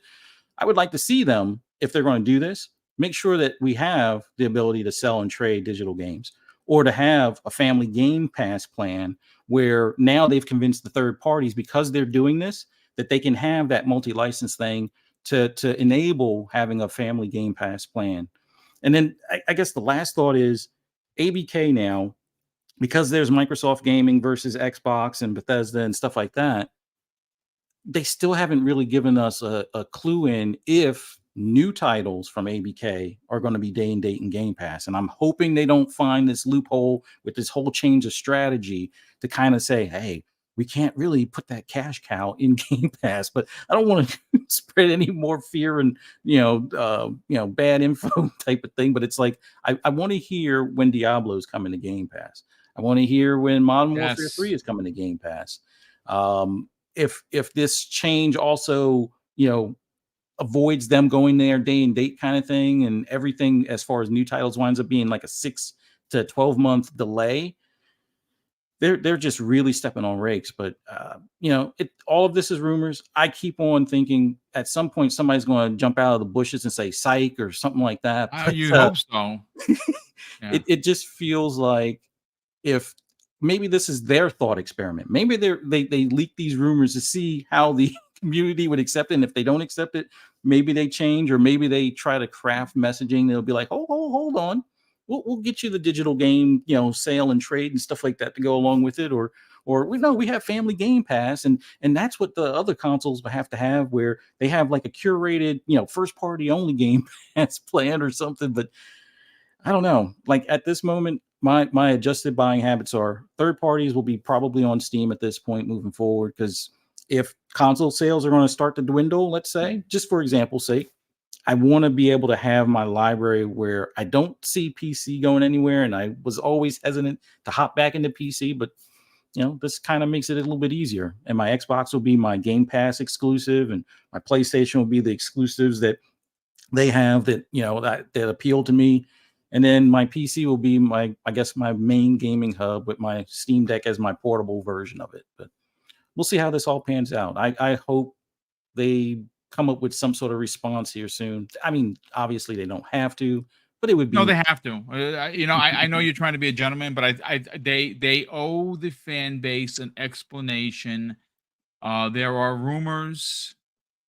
E: I would like to see them, if they're going to do this, make sure that we have the ability to sell and trade digital games, or to have a family Game Pass plan where now they've convinced the third parties, because they're doing this, that they can have that multi-license thing to enable having a family Game Pass plan. And then I guess the last thought is, ABK now, because there's Microsoft Gaming versus Xbox and Bethesda and stuff like that, they still haven't really given us a clue in if new titles from ABK are going to be day and date in Game Pass. And I'm hoping they don't find this loophole with this whole change of strategy to kind of say, hey, we can't really put that cash cow in Game Pass, but I don't want to spread any more fear and bad info type of thing. But it's like I want to hear when Diablo's coming to Game Pass. I want to hear when Modern Warfare 3 is coming to Game Pass. If this change also avoids them going there day and date kind of thing, and everything as far as new titles winds up being like a 6 to 12 month delay, they're just really stepping on rakes. But all of this is rumors. I keep on thinking at some point somebody's going to jump out of the bushes and say psych or something like that. But,
A: you hope so.
E: Yeah. It just feels like if maybe this is their thought experiment. Maybe they leak these rumors to see how the community would accept it. And if they don't accept it, maybe they change, or maybe they try to craft messaging. They'll be like, oh, hold on. We'll get you the digital game, sale and trade and stuff like that to go along with it. Or we have family Game Pass, and that's what the other consoles have to have, where they have like a curated, first party only Game Pass plan or something. But I don't know. Like at this moment, my adjusted buying habits are third parties will be probably on Steam at this point moving forward, because if console sales are going to start to dwindle, let's say, just for example's sake, I want to be able to have my library where I don't see PC going anywhere. And I was always hesitant to hop back into PC, but this kind of makes it a little bit easier. And my Xbox will be my Game Pass exclusive, and my PlayStation will be the exclusives that they have that appeal to me. And then my PC will be my main gaming hub with my Steam Deck as my portable version of it. But we'll see how this all pans out. I hope they come up with some sort of response here soon. I mean, obviously they don't have to, but it would be.
A: No, they have to. I know you're trying to be a gentleman, but they owe the fan base an explanation. There are rumors.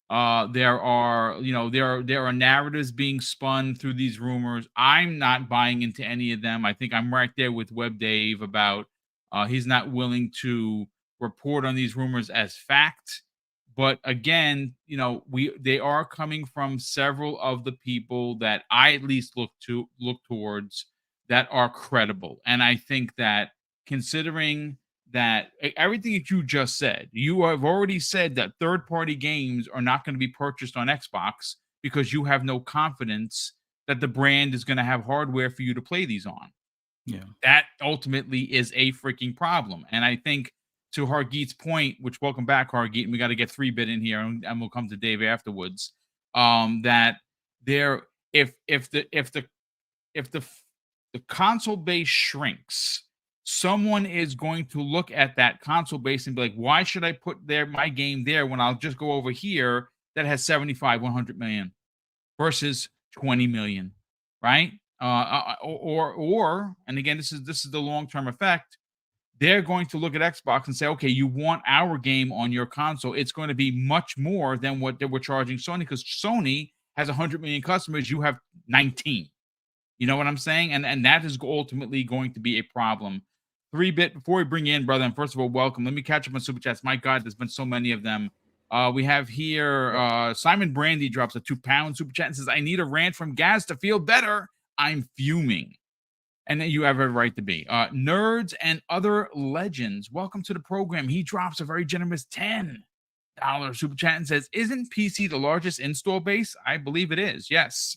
A: There are narratives being spun through these rumors. I'm not buying into any of them. I think I'm right there with Web Dave about he's not willing to report on these rumors as fact. But again, they are coming from several of the people that I at least look towards that are credible. And I think that considering that everything that you just said, you have already said that third-party games are not going to be purchased on Xbox because you have no confidence that the brand is going to have hardware for you to play these on.
E: Yeah.
A: That ultimately is a freaking problem. And I think to Hargeet's point, which welcome back, Hargeet, and we got to get 3-bit in here, and we'll come to Dave afterwards. That there, if the console base shrinks, someone is going to look at that console base and be like, why should I put my game there when I'll just go over here that has 75, 100 million versus 20 million, right? Or and again, this is the long-term effect. They're going to look at Xbox and say, okay, you want our game on your console. It's going to be much more than what they were charging Sony, because Sony has 100 million customers. You have 19. You know what I'm saying? And that is ultimately going to be a problem. 3-bit, before we bring you in, brother, and first of all, welcome. Let me catch up on Super Chats. My God, there's been so many of them. We have here Simon Brandy drops a £2 Super Chat and says, I need a rant from Gaz to feel better. I'm fuming. And then you have a right to be. Nerds and Other Legends, welcome to the program. He drops a very generous $10 Super Chat and says, isn't PC the largest install base? I believe it is, yes.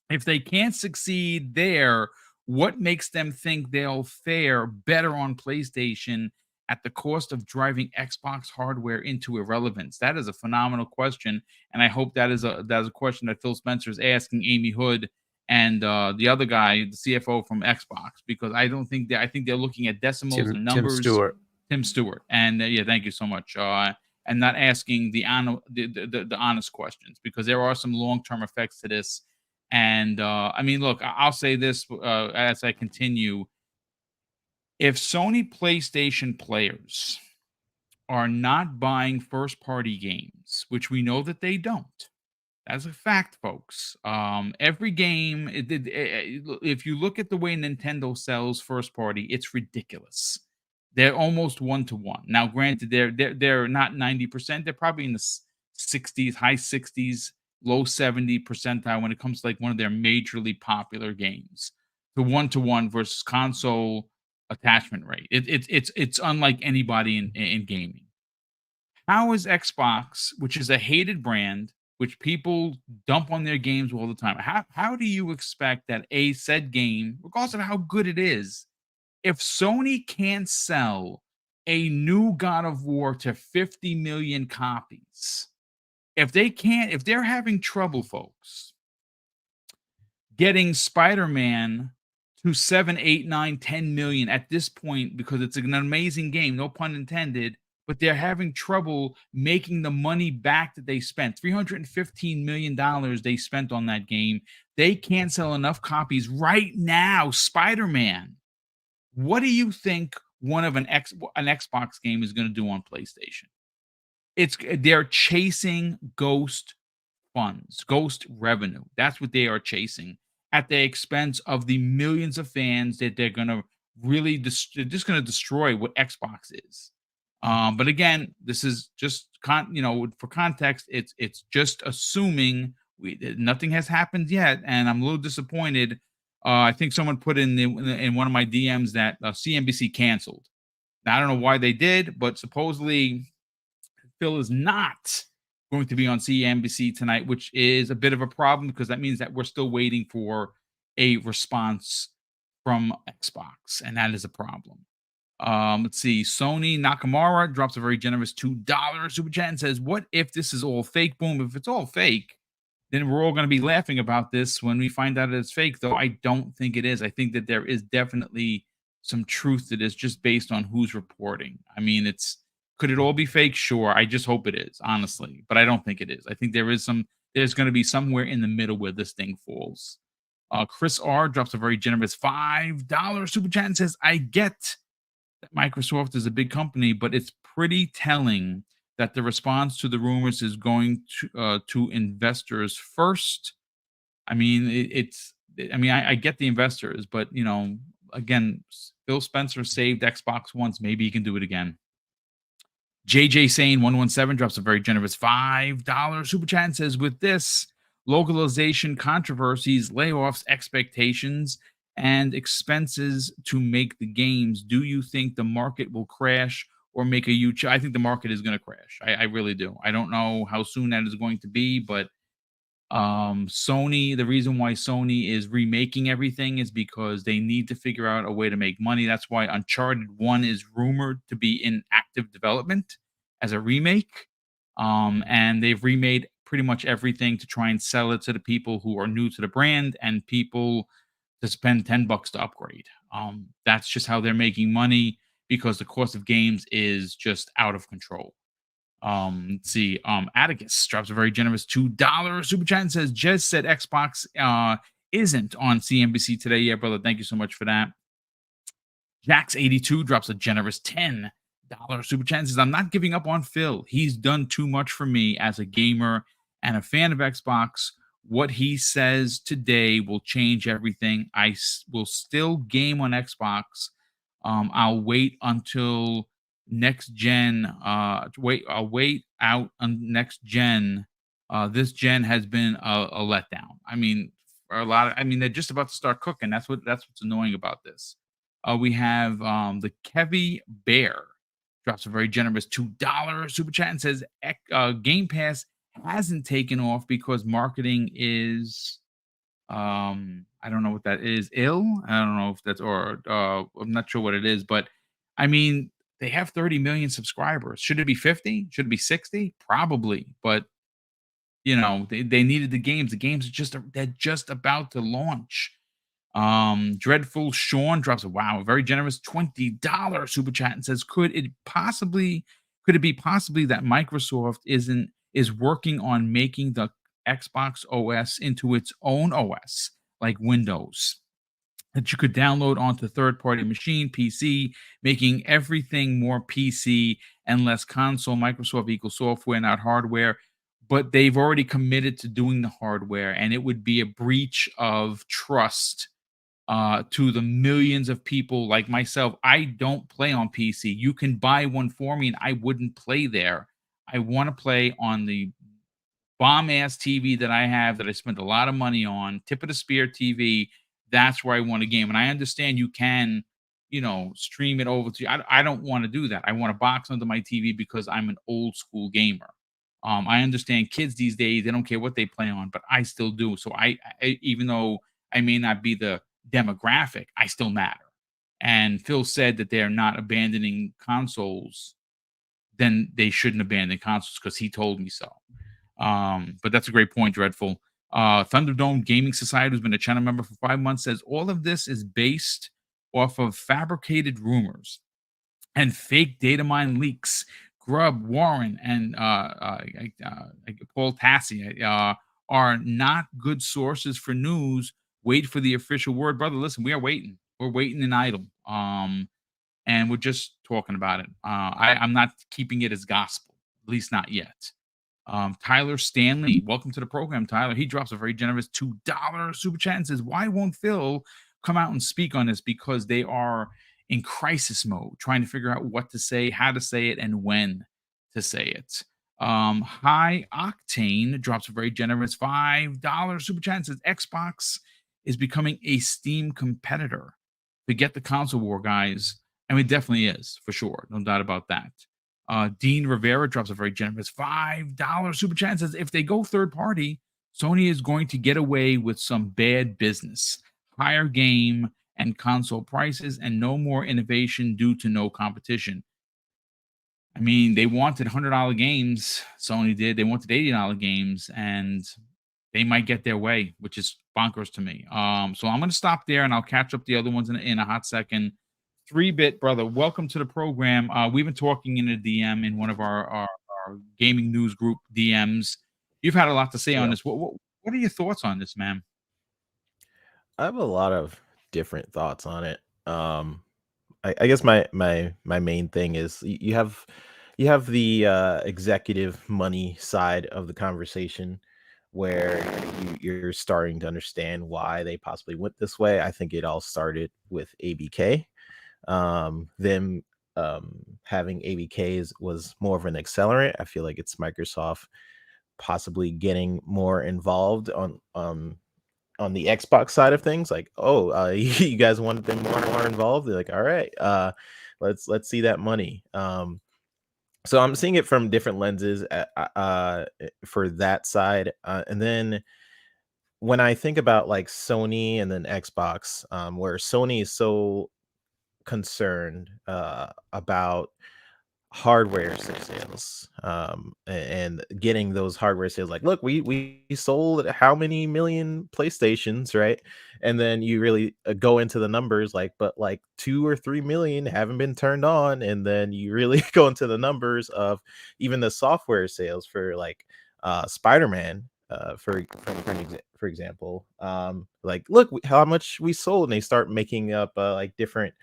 A: If they can't succeed there, what makes them think they'll fare better on PlayStation at the cost of driving Xbox hardware into irrelevance? That is a phenomenal question, and I hope that is a question that Phil Spencer is asking Amy Hood and the other guy, the CFO from Xbox, because I think they're looking at decimals and numbers. Tim Stewart, and yeah, thank you so much. And not asking the honest questions, because there are some long-term effects to this. And I mean, look, I'll say this as I continue. If Sony PlayStation players are not buying first-party games, which we know that they don't, that's a fact, folks. Every game, if you look at the way Nintendo sells first-party, it's ridiculous. They're almost 1-to-1. Now, granted, they're not 90%. They're probably in the 60s, high 60s low 70 percentile when it comes to like one of their majorly popular games. The 1-to-1 versus console attachment rate. It's unlike anybody in gaming. How is Xbox, which is a hated brand, which people dump on their games all the time, how do you expect that a said game, regardless of how good it is, if Sony can't sell a new God of War to 50 million copies, if they're having trouble, folks, getting Spider-Man to 7, 8, 9, 10 million at this point because it's an amazing game, no pun intended, but they're having trouble making the money back that they spent. $315 million they spent on that game. They can't sell enough copies right now. Spider-Man. What do you think one of an Xbox game is going to do on PlayStation? They're chasing ghost funds, ghost revenue. That's what they are chasing at the expense of the millions of fans that they're going to really they're just going to destroy what Xbox is. But again, this is just for context, it's just assuming nothing has happened yet, and I'm a little disappointed. I think someone put in one of my DMs that CNBC canceled. Now, I don't know why they did, but supposedly Phil is not going to be on CNBC tonight, which is a bit of a problem because that means that we're still waiting for a response from Xbox, and that is a problem. Let's see. Sony Nakamura drops a very generous $2 super chat and says, "What if this is all fake?" Boom. If it's all fake, then we're all going to be laughing about this when we find out it's fake, though I don't think it is. I think that there is definitely some truth to this just based on who's reporting. I mean, could it all be fake? Sure. I just hope it is, honestly, but I don't think it is. I think there's going to be somewhere in the middle where this thing falls. Chris R drops a very generous $5 super chat and says, "I get that Microsoft is a big company, but it's pretty telling that the response to the rumors is going to investors first." I mean, I get the investors, but again, Phil Spencer saved Xbox once. Maybe he can do it again. JJ Sane 117 drops a very generous $5 super chat and says, "With this localization controversies, layoffs, expectations, and expenses to make the games, do you think the market will crash or make a huge?" I think the market is going to crash. I really do. I don't know how soon that is going to be, but Sony, the reason why Sony is remaking everything is because they need to figure out a way to make money. That's why Uncharted 1 is rumored to be in active development as a remake. And they've remade pretty much everything to try and sell it to the people who are new to the brand and people to spend $10 to upgrade. That's just how they're making money because the cost of games is just out of control. Let's see. Atticus drops a very generous $2 super chat and says, "Jez said Xbox isn't on CNBC today." Yeah, brother. Thank you so much for that. Jax82 drops a generous $10 super chat and says, "I'm not giving up on Phil. He's done too much for me as a gamer and a fan of Xbox. What he says today will change everything. I will still game on Xbox. I'll wait until next gen. I'll wait out on next gen. This gen has been a letdown. I mean, for a lot of, they're just about to start cooking. That's what's annoying about this. We have the Kevy Bear drops a very generous $2 super chat and says, Game Pass hasn't taken off because marketing is I don't know what that is. I don't know if that's I'm not sure what it is, but I mean, they have 30 million subscribers. Should it be 50? Should it be 60? Probably, but they needed the games. The games they're just about to launch. Dreadful Sean drops a very generous $20 super chat and says, could it be possibly that Microsoft is working on making the Xbox OS into its own OS like Windows that you could download onto third-party machine, PC, making everything more PC and less console? Microsoft equals software, not hardware. But they've already committed to doing the hardware, and it would be a breach of trust to the millions of people like myself. I don't play on PC. You can buy one for me, and I wouldn't play there. I want to play on the bomb ass TV that I have that I spent a lot of money on, tip of the spear TV. That's where I want a game. And I understand you can, stream it over to. I don't want to do that. I want a box under my TV because I'm an old school gamer. I understand kids these days, they don't care what they play on, but I still do. So even though I may not be the demographic, I still matter. And Phil said that they're not abandoning consoles, then they shouldn't abandon consoles because he told me so. But that's a great point, Dreadful. Thunderdome Gaming Society, who's been a channel member for 5 months, says all of this is based off of fabricated rumors and fake data mine leaks. Grubb, Warren, and Paul Tassi are not good sources for news. Wait for the official word, brother. Listen, we are waiting. We're waiting in idle. And we're just talking about it. I'm not keeping it as gospel, at least not yet. Tyler Stanley, welcome to the program, Tyler. He drops a very generous $2 super chat and says, why won't Phil come out and speak on this? Because they are in crisis mode, trying to figure out what to say, how to say it, and when to say it. High Octane drops a very generous $5 super chat and says, Xbox is becoming a Steam competitor. Forget the console war, guys. And it definitely is, for sure. No doubt about that. Dean Rivera drops a very generous $5 super chat and says, if they go third party, Sony is going to get away with some bad business. Higher game and console prices and no more innovation due to no competition. I mean, they wanted $100 games. Sony did. They wanted $80 games, and they might get their way, which is bonkers to me. So I'm going to stop there, and I'll catch up the other ones in a hot second. 3-Bit, brother, welcome to the program. We've been talking in a DM in one of our gaming news group DMs. You've had a lot to say on this. What are your thoughts on this, man?
F: I have a lot of different thoughts on it. I guess my main thing is you have the executive money side of the conversation where you're starting to understand why they possibly went this way. I think it all started with ABK. Them having ABKs was more of an accelerant. I feel like it's Microsoft possibly getting more involved on the Xbox side of things. Like, you guys wanted them more involved. They're like, all right, let's see that money. So I'm seeing it from different lenses for that side, and then when I think about like Sony and then Xbox, where Sony is so concerned about hardware sales, and getting those hardware sales. Like, look, we sold how many million PlayStations, right? And then you really go into the numbers, like, but like 2 or 3 million haven't been turned on. And then you really go into the numbers of even the software sales for like Spider-Man, for example. Like, look how much we sold, and they start making up like different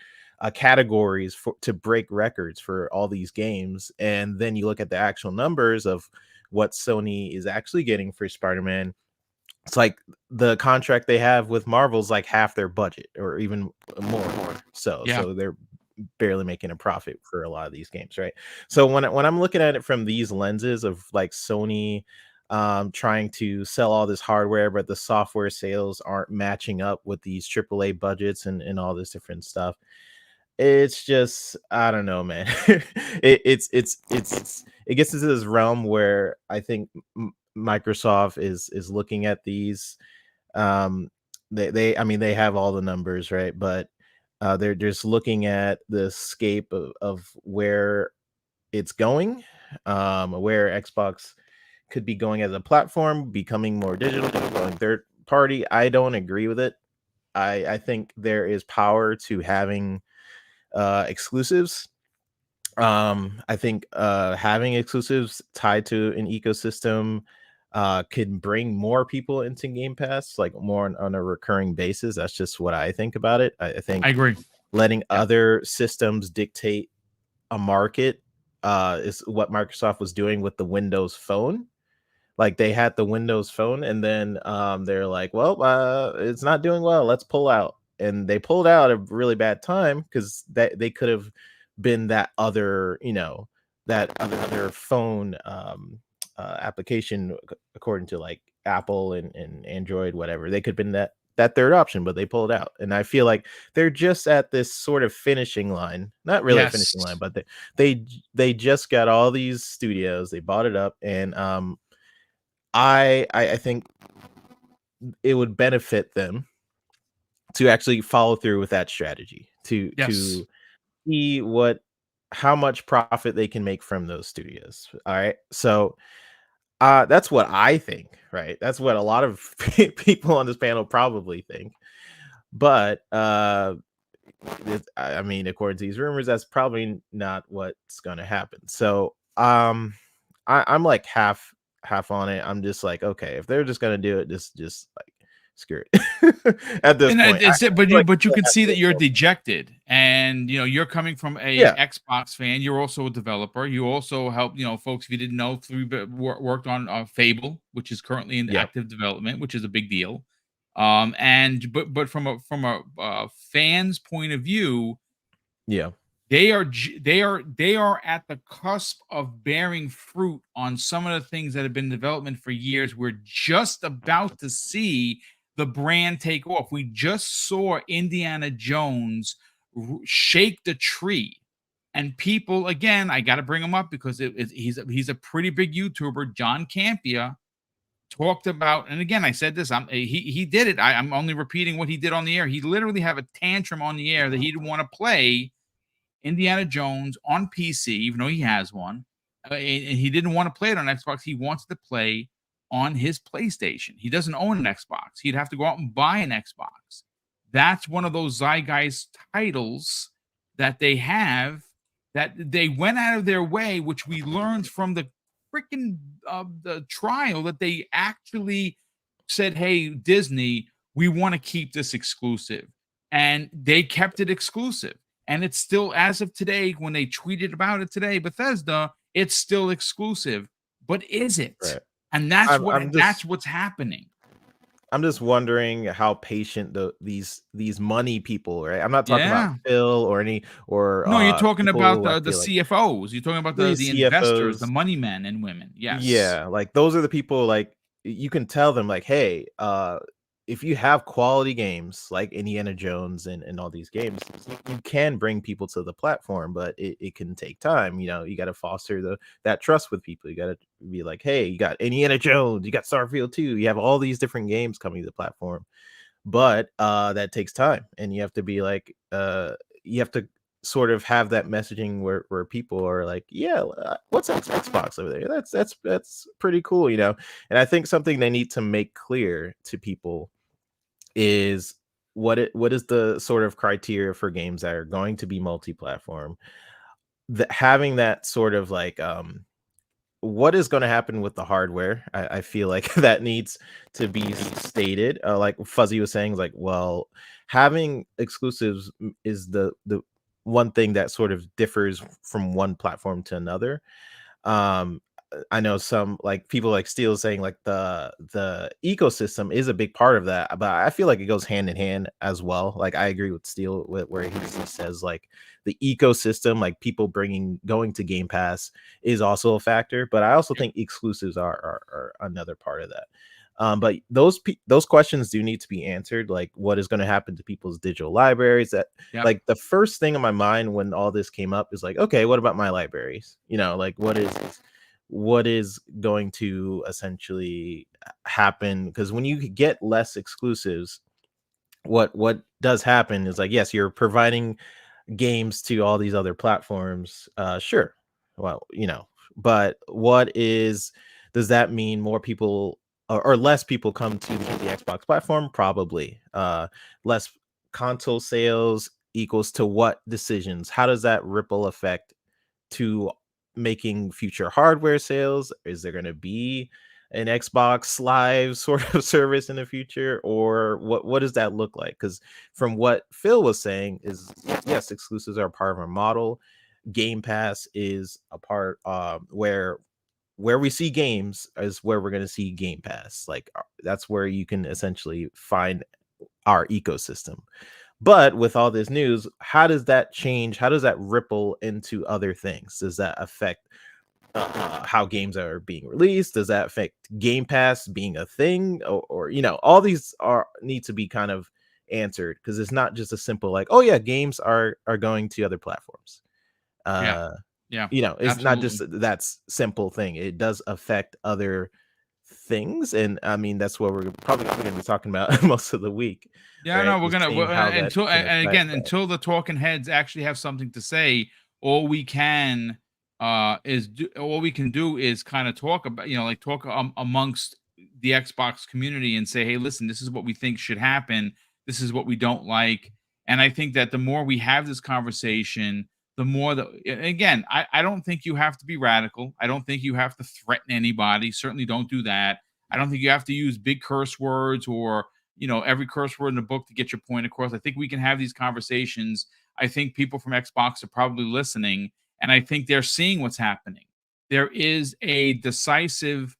F: categories to break records for all these games. And then you look at the actual numbers of what Sony is actually getting for Spider-Man. It's like the contract they have with Marvel's like half their budget or even more. So they're barely making a profit for a lot of these games, right? So when I'm looking at it from these lenses of like Sony trying to sell all this hardware, but the software sales aren't matching up with these AAA budgets and all this different stuff, it's just, I don't know, man. it gets into this realm where I think Microsoft is looking at these. They I mean, they have all the numbers, right? But they're just looking at the scape of where it's going, where Xbox could be going as a platform, becoming more digital, going third party. I don't agree with it. I think there is power to having exclusives. I think having exclusives tied to an ecosystem can bring more people into Game Pass, like more on a recurring basis. That's just what I think about it. I think
A: I agree.
F: Letting other systems dictate a market is what Microsoft was doing with the Windows Phone. Like, they had the Windows Phone, and then they're like, well, it's not doing well, let's pull out. And they pulled out at a really bad time, because that they could have been that other, that other phone application according to like Apple and Android, whatever. They could have been that third option, but they pulled out. And I feel like they're just at this sort of finishing line, not really a finishing line,
A: Yes.
F: but they just got all these studios, they bought it up, and I think it would benefit them to actually follow through with that strategy to
A: Yes.
F: see how much profit they can make from those studios. All right. So that's what I think, right? That's what a lot of people on this panel probably think. But I mean, according to these rumors, that's probably not what's gonna happen. So I'm like half on it. I'm just like, okay, if they're just gonna do it, just like screw it at this
A: And
F: point.
A: it's
F: I
A: but
F: feel like
A: you
F: they
A: could
F: have
A: see
F: to
A: that you're
F: go.
A: dejected, and you're coming from a
F: Yeah,
A: Xbox fan. You're also a developer. You also help, folks, if you didn't know, worked on Fable, which is currently in
F: yeah,
A: active development, which is a big deal. And but from a fan's point of view,
F: yeah.
A: they are at the cusp of bearing fruit on some of the things that have been in development for years. We're just about to see the brand take off. We just saw Indiana Jones shake the tree, and people, again, I got to bring him up because he's a pretty big YouTuber. John Campia talked about, and again, I said this. He did it. I'm only repeating what he did on the air. He literally have a tantrum on the air that he didn't want to play Indiana Jones on PC, even though he has one. And he didn't want to play it on Xbox. He wants to play on his PlayStation. He doesn't own an Xbox. He'd have to go out and buy an Xbox. That's one of those zeitgeist titles that they have that they went out of their way, which we learned from the freaking the trial, that they actually said, "Hey, Disney, we want to keep this exclusive," and they kept it exclusive. And it's still, as of today, when they tweeted about it today, Bethesda, it's still exclusive. But is it?
F: Right.
A: And
F: I'm
A: that's
F: just
A: what's happening.
F: wondering how patient these money people, right? I'm not talking about
A: Yeah.
F: Phil or any or
A: No, you're talking
F: people
A: about
F: who I
A: the
F: feel like
A: CFOs. You're talking about
F: these
A: the investors, the
F: CFOs.
A: money men and women. Yes.
F: Yeah, like those are the people, like you can tell them like, hey, if you have quality games like Indiana Jones and all these games, you can bring people to the platform, but it can take time. You got to foster that trust with people. You got to be like, hey, you got Indiana Jones, you got Starfield 2, you have all these different games coming to the platform, but that takes time, and you have to be like, you have to sort of have that messaging where people are like, yeah, what's Xbox over there? That's pretty cool. And I think something they need to make clear to people is what is the sort of criteria for games that are going to be multi-platform, that having that sort of like what is going to happen with the hardware. I feel like that needs to be stated. Like Fuzzy was saying, like, well, having exclusives is the one thing that sort of differs from one platform to another. um I know some like people like Steel saying like the ecosystem is a big part of that, but I feel like it goes hand in hand as well. Like I agree with Steel where he says like the ecosystem, like people going to Game Pass is also a factor, but I also think exclusives are another part of that. But those questions do need to be answered. Like, what is going to happen to people's digital libraries? That
A: Yep.
F: like the first thing in my mind when all this came up is like, okay, what about my libraries? Like what is going to essentially happen? Because when you get less exclusives, what does happen is like, yes, you're providing games to all these other platforms, sure, well, but does that mean more people or less people come to the Xbox platform? Probably. Less console sales equals to what decisions? How does that ripple effect to making future hardware sales? Is there going to be an Xbox Live sort of service in the future, or what does that look like? Because from what Phil was saying is, yes, exclusives are part of our model. Game Pass is a part where we see games is where we're going to see Game Pass. Like that's where you can essentially find our ecosystem. But with all this news, how does that change? How does that ripple into other things? Does that affect how games are being released? Does that affect Game Pass being a thing? Or all these need to be kind of answered, because it's not just a simple like, oh yeah, games are going to other platforms.
A: Yeah. Yeah.
F: It's not just
A: Absolutely.
F: that's simple thing. It does affect other things, and I mean that's what we're probably going to be talking about most of the week.
A: Yeah,
F: Right?
A: no, we're
F: Just
A: gonna
F: seeing how that
A: until
F: can
A: and
F: affect
A: again,
F: that.
A: until the talking heads actually have something to say, all we can all we can do is kind of talk about, like talk amongst the Xbox community and say, hey, listen, this is what we think should happen. This is what we don't like. And I think that the more we have this conversation, the more that, again, I don't think you have to be radical. I don't think you have to threaten anybody. Certainly don't do that. I don't think you have to use big curse words or every curse word in the book to get your point across. I think we can have these conversations. I think people from Xbox are probably listening, and I think they're seeing what's happening. There is a decisive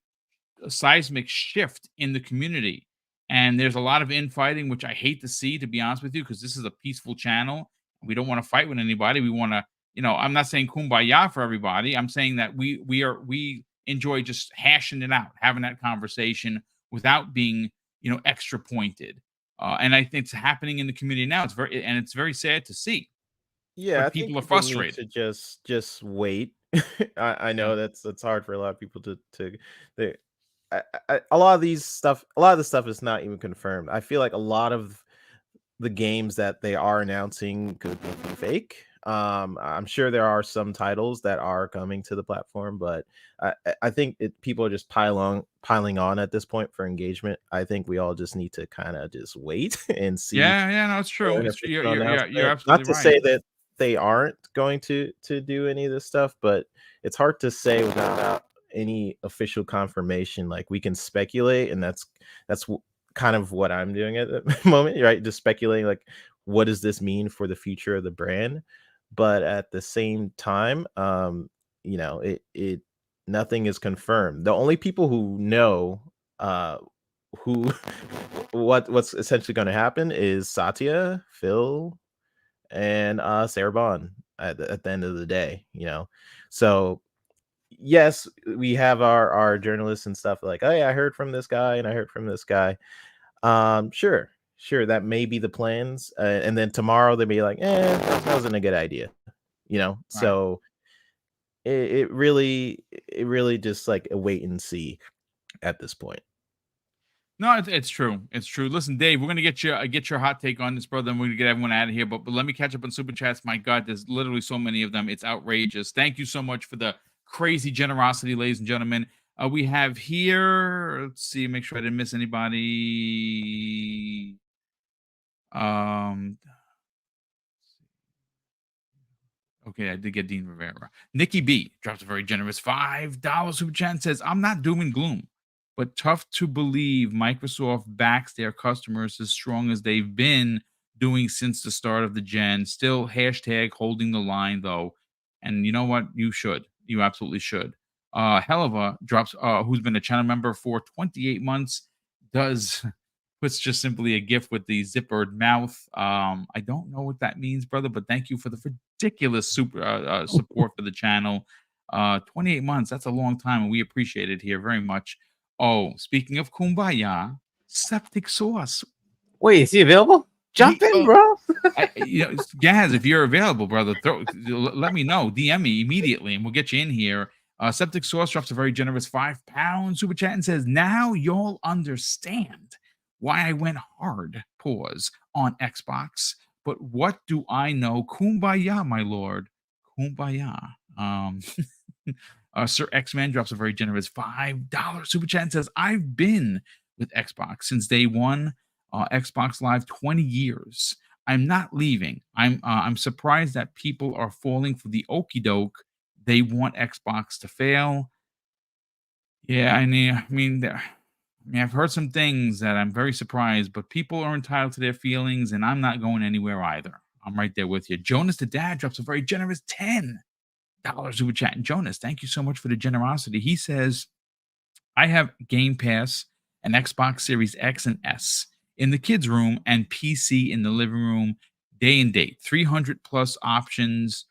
A: seismic shift in the community, and there's a lot of infighting, which I hate to see, to be honest with you, because this is a peaceful channel. We don't want to fight with anybody. We want to, I'm not saying kumbaya for everybody. I'm saying that we enjoy just hashing it out, having that conversation without being, extra pointed. And I think it's happening in the community now. It's very sad to see,
F: Yeah, I
A: but
F: think
A: people are
F: people need
A: frustrated.
F: to just wait. I
A: Yeah.
F: know that's hard for a lot of people to they, a lot of a lot of the stuff is not even confirmed. I feel like a lot of the games that they are announcing could be fake. I'm sure there are some titles that are coming to the platform, but I think people are just piling on at this point for engagement. I think we all just need to kind of just wait and see
A: Yeah, yeah, no, it's true.
F: an
A: It's true.
F: official
A: You're
F: announcement. Not
A: absolutely
F: to
A: right.
F: say that they aren't going to do any of this stuff, but it's hard to say without any official confirmation. Like we can speculate, and that's kind of what I'm doing at the moment, right? Just speculating, like what does this mean for the future of the brand? But at the same time, it nothing is confirmed. The only people who know who what's essentially going to happen is Satya, Phil, and Sarah Bond at the end of the day, So yes, we have our journalists and stuff like, oh yeah, I heard from this guy and I heard from this guy. Sure, that may be the plans, and then tomorrow they'll be like, that wasn't a good idea,
A: Right.
F: So it really just like a wait and see at this point.
A: No, it's true. It's true. Listen, Dave, we're gonna get your hot take on this, brother, and we're gonna get everyone out of here. But let me catch up on super chats. My God, there's literally so many of them. It's outrageous. Thank you so much for the crazy generosity, ladies and gentlemen. We have here. Let's see. Make sure I didn't miss anybody. Um. Okay, I did get Dean Rivera. Nikki B drops a very generous $5 super chat and says, I'm not doom and gloom, but tough to believe Microsoft backs their customers as strong as they've been doing since the start of the gen. Still hashtag holding the line though. And you know what? You should. You absolutely should. Helava drops, who's been a channel member for 28 months, does puts just simply a gif with the zippered mouth. I don't know what that means, brother, but thank you for the ridiculous super support for the channel. 28 months, that's a long time, and we appreciate it here very much. Oh, speaking of kumbaya, septic sauce.
D: Wait, is he available? Jump in, bro.
A: Gaz, if you're available, brother, let me know. DM me immediately, and we'll get you in here. Septic Sauce drops a very generous £5 super chat and says, "Now you'll understand why I went hard pause on Xbox. But what do I know? Kumbaya, my lord, kumbaya." Sir X-Man drops a very generous $5 super chat and says, "I've been with Xbox since day one. Xbox Live 20 years. I'm not leaving. I'm surprised that people are falling for the okey doke. They want Xbox to fail." Yeah, I've heard some things that I'm very surprised, but people are entitled to their feelings, and I'm not going anywhere either. I'm right there with you. Jonas the Dad drops a very generous $10 super chat. And Jonas, thank you so much for the generosity. He says, I have Game Pass and Xbox Series X and S in the kids' room and PC in the living room, day and date. 300 plus options.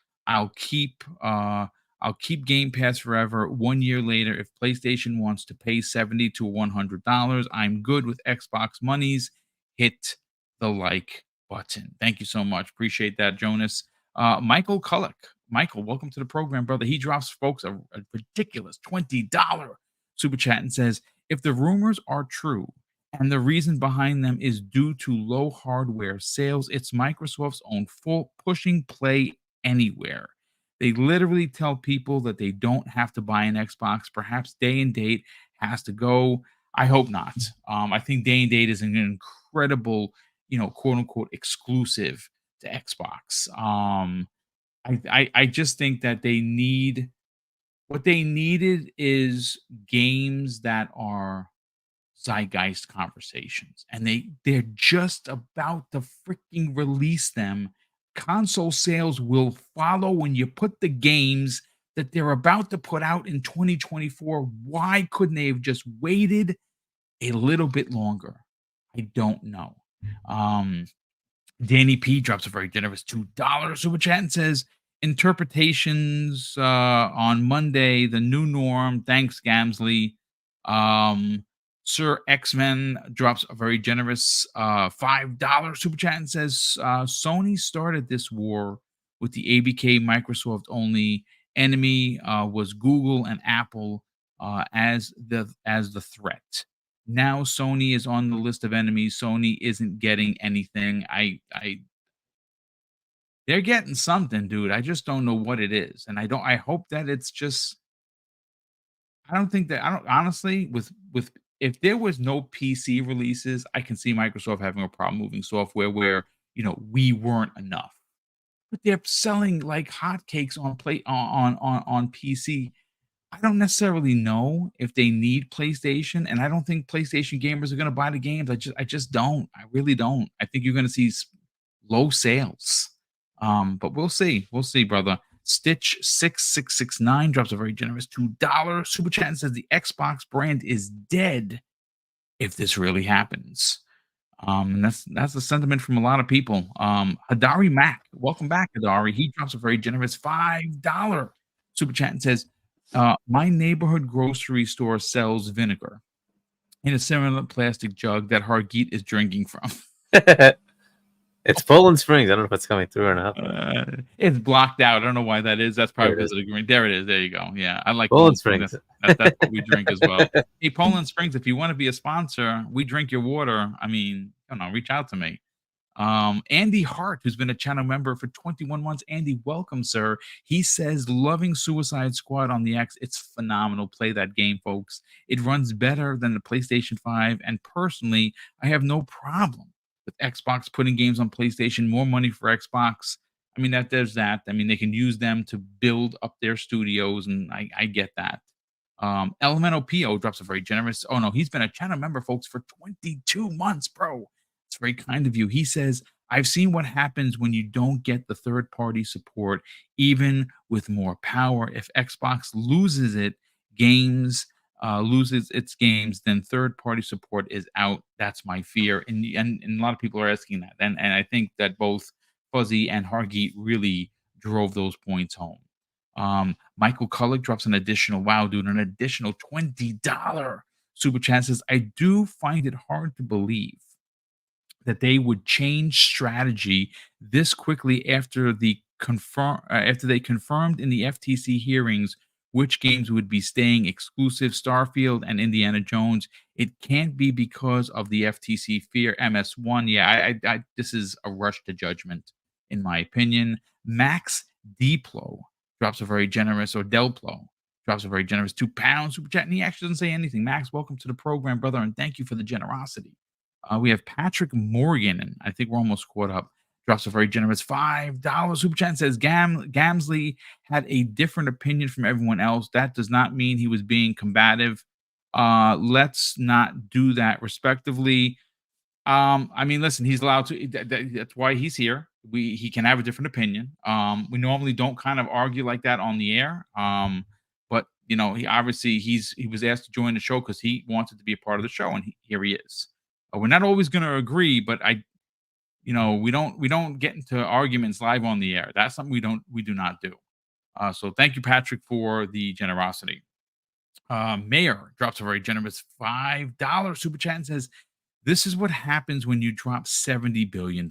A: I'll keep Game Pass forever. 1 year later, if PlayStation wants to pay $70 to $100, I'm good with Xbox monies. Hit the like button. Thank you so much. Appreciate that, Jonas. Michael Kullick. Michael, welcome to the program, brother. He drops folks a ridiculous $20 super chat and says, if the rumors are true and the reason behind them is due to low hardware sales, it's Microsoft's own fault pushing Play Anywhere. They literally tell people that they don't have to buy an Xbox. Perhaps Day and Date has to go. I hope not. I think Day and Date is an incredible, quote unquote, exclusive to Xbox. I just think that what they needed is games that are zeitgeist conversations, and they're just about to freaking release them. Console sales will follow when you put the games that they're about to put out in 2024. Why couldn't they have just waited a little bit longer? I don't know. Danny P drops a very generous $2 super chat and says, interpretations on Monday, the new norm. Thanks, Gamsley. Sir X-Men drops a very generous $5 super chat and says, Sony started this war with the ABK Microsoft only. Enemy was Google and Apple as the threat. Now Sony is on the list of enemies. Sony isn't getting anything. They're getting something, dude. I just don't know what it is. And I hope that it's just, honestly, with if there was no PC releases, I can see Microsoft having a problem moving software where, we weren't enough. But they're selling like hotcakes on PC. I don't necessarily know if they need PlayStation, and I don't think PlayStation gamers are going to buy the games. I just don't. I really don't. I think you're going to see low sales. But we'll see. We'll see, brother. Stitch 6669 drops a very generous $2 super chat and says the Xbox brand is dead if this really happens. And that's the sentiment from a lot of people. Hadari Mac, welcome back, Hadari. He drops a very generous $5 super chat and says, my neighborhood grocery store sells vinegar in a similar plastic jug that Hargeet is drinking from.
D: It's Poland Springs. I don't know if it's coming through or not.
A: It's blocked out. I don't know why that is. That's probably because of the green. There it is. There you go. Yeah, I like
D: Poland Springs.
A: That's what we drink as well. Hey, Poland Springs, if you want to be a sponsor, we drink your water. I mean, reach out to me. Andy Hart, who's been a channel member for 21 months. Andy, welcome, sir. He says, loving Suicide Squad on the X. It's phenomenal. Play that game, folks. It runs better than the PlayStation 5. And personally, I have no problem with Xbox putting games on PlayStation. More money for Xbox. I mean, there's that. I mean, they can use them to build up their studios, and I get that. Elemental PO drops a very generous. Oh no, he's been a channel member, folks, for 22 months, bro. It's very kind of you. He says, I've seen what happens when you don't get the third-party support, even with more power. If Xbox loses its games, then third-party support is out. That's my fear. And a lot of people are asking that. And I think that both Fuzzy and Hargeet really drove those points home. Michael Kullick drops an additional $20 super chat. Says, I do find it hard to believe that they would change strategy this quickly after they confirmed in the FTC hearings which games would be staying exclusive. Starfield and Indiana Jones. It can't be because of the FTC fear. MS1. Yeah, I this is a rush to judgment, in my opinion. Max Deplo drops a very generous, or Delplo drops a very generous £2 super chat, and he actually doesn't say anything. Max, welcome to the program, brother, and thank you for the generosity. We have Patrick Morgan, and I think we're almost caught up. Drops a very generous $5 super chat and says, Gamsley had a different opinion from everyone else. That does not mean he was being combative. Let's not do that respectively. I mean, listen, he's allowed to. That's why he's here. He can have a different opinion. We normally don't kind of argue like that on the air. But he obviously he was asked to join the show because he wanted to be a part of the show, and here he is. We're not always going to agree, but we don't get into arguments live on the air. That's something we do not do. So thank you, Patrick, for the generosity. Mayor drops a very generous $5 super chat and says, "This is what happens when you drop $70 billion.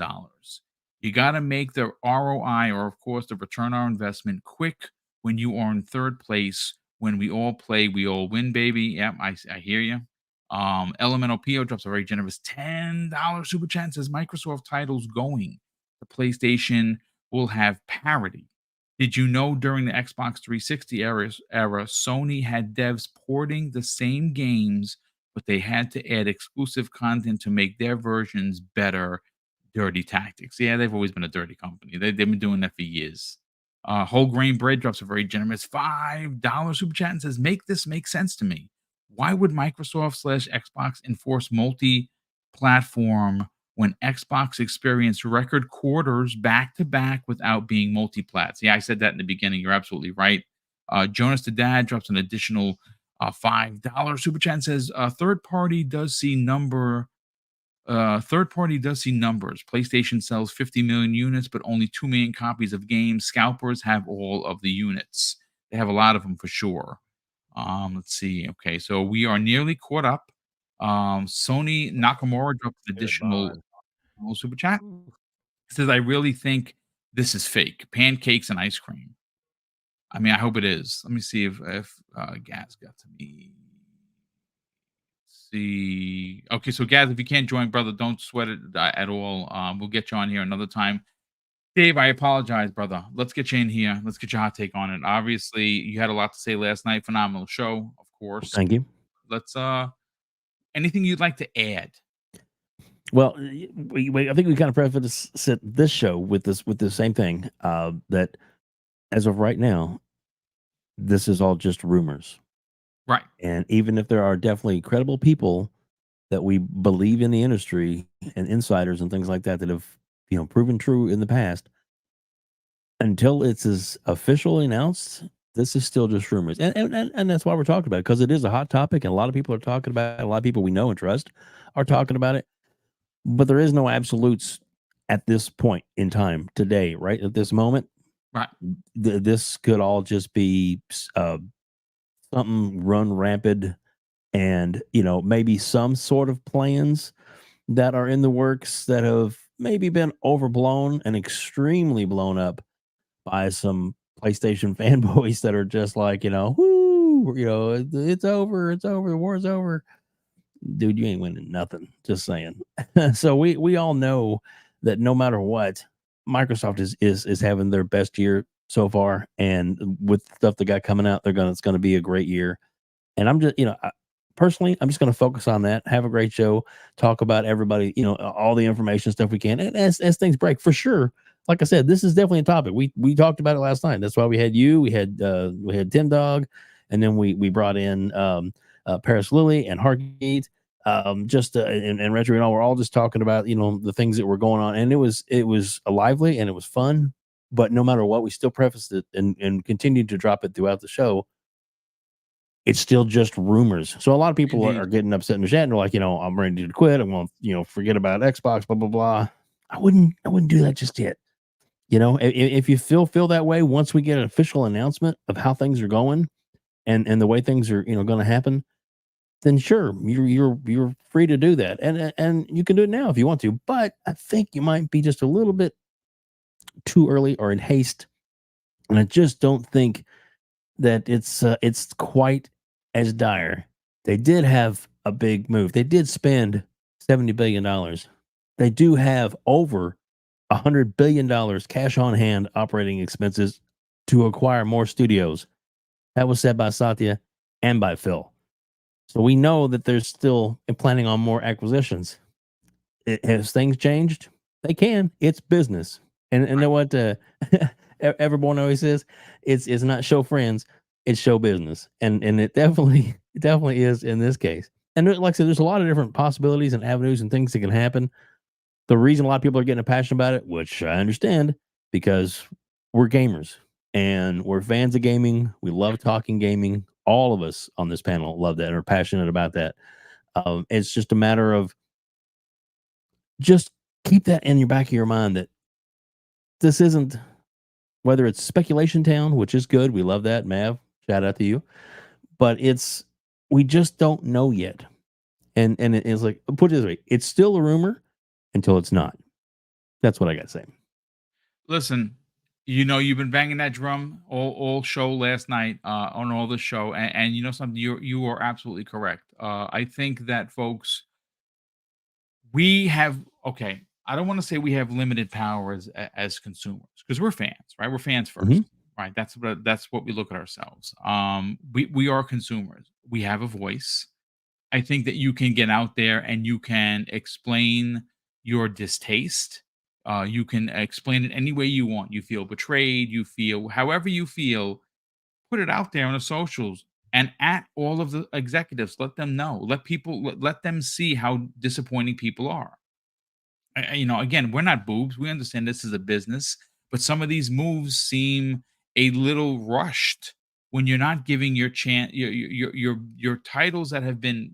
A: You got to make the ROI, or of course, the return on investment, quick when you are in third place. When we all play, we all win, baby." Yep, I hear you. Elemental PO drops a very generous $10 super chat and says, "Microsoft titles going. The PlayStation will have parity. Did you know during the Xbox 360 era, Sony had devs porting the same games, but they had to add exclusive content to make their versions better? Dirty tactics." Yeah, they've always been a dirty company. They've been doing that for years. Whole Grain Bread drops a very generous $5 super chat and says, "Make this make sense to me. Why would Microsoft/Xbox enforce multi-platform when Xbox experienced record quarters back to back without being multi-plats?" Yeah, I said that in the beginning. You're absolutely right. Jonas the Dad drops an additional $5 super chat and says, third party does see numbers. PlayStation sells 50 million units, but only 2 million copies of games. Scalpers have all of the units. They have a lot of them for sure. Let's see. Okay, so we are nearly caught up. Sony Nakamura dropped an
F: Good
A: additional
F: bond.
A: super chat. Says, "I really think this is fake. Pancakes and ice cream." I mean, I hope it is. Let me see if Gaz got to me. See. Okay, so Gaz, if you can't join, brother, don't sweat it at all. We'll get you on here another time. Dave, I apologize, brother. Let's get you in here. Let's get your hot take on it. Obviously, you had a lot to say last night. Phenomenal show, of course.
B: Thank you.
A: Let's anything you'd like to add?
B: Well, I think we kind of preface this show with the same thing, that as of right now, this is all just rumors.
A: Right.
B: And even if there are definitely credible people that we believe in the industry and insiders and things like that have proven true in the past, until it's as officially announced, this is still just rumors. And that's why we're talking about it, because it is a hot topic and a lot of people are talking about it. A lot of people we know and trust are talking about it. But there is no absolutes at this point in time today, right? At this moment,
A: Right.
B: This could all just be something run rampant, and maybe some sort of plans that are in the works that have maybe been overblown and extremely blown up by some PlayStation fanboys that are just like, whoo, it's over, the war's over. Dude, you ain't winning nothing. Just saying. So we all know that no matter what, Microsoft is having their best year so far, and with stuff that got coming out, it's gonna be a great year. And I'm just, personally, I'm just gonna focus on that. Have a great show. Talk about everybody, all the information stuff we can, and as things break, for sure. Like I said, this is definitely a topic. We talked about it last night. That's why we had we had Tim Dog, and then we brought in Paris Lily and Hargate, and Retro and all. We're all just talking about the things that were going on, and it was lively and it was fun. But no matter what, we still prefaced it and continued to drop it throughout the show. It's still just rumors. So a lot of people are getting upset in the chat and they're like, I'm ready to quit. I'm going to forget about Xbox, blah blah blah. I wouldn't do that just yet. If you feel that way, once we get an official announcement of how things are going and the way things are going to happen, then sure, you're free to do that, and you can do it now if you want to. But I think you might be just a little bit too early or in haste, and I just don't think that it's quite as dire. They did have a big move. They did spend $70 billion. They do have over $100 billion cash on hand operating expenses to acquire more studios. That was said by Satya and by Phil. So we know that they're still planning on more acquisitions. Has things changed? They can. It's business. And know what everyone always says? It's not show friends, it's show business. And it definitely is in this case. And like I said, there's a lot of different possibilities and avenues and things that can happen. The reason a lot of people are getting passionate about it, which I understand, because we're gamers and we're fans of gaming. We love talking gaming. All of us on this panel love that and are passionate about that. It's just a matter of just keep that in your back of your mind that this isn't whether it's Speculation Town, which is good, we love that, Mav. Shout out to you. But we just don't know yet, and it's like, put it this way, it's still a rumor until it's not. That's what I got to say.
A: Listen, you've been banging that drum all show last night on all the show, and you know something, you are absolutely correct. I think that, folks, we have, okay, I don't want to say we have limited power as consumers, because we're fans, right? We're fans first, right? That's what we look at ourselves. We are consumers. We have a voice. I think that you can get out there and you can explain your distaste. You can explain it any way you want. You feel betrayed, you feel however you feel, put it out there on the socials and at all of the executives. Let them know. Let them see how disappointing people are. Again, we're not boobs. We understand this is a business, but some of these moves seem a little rushed when you're not giving your chance, your titles that have been,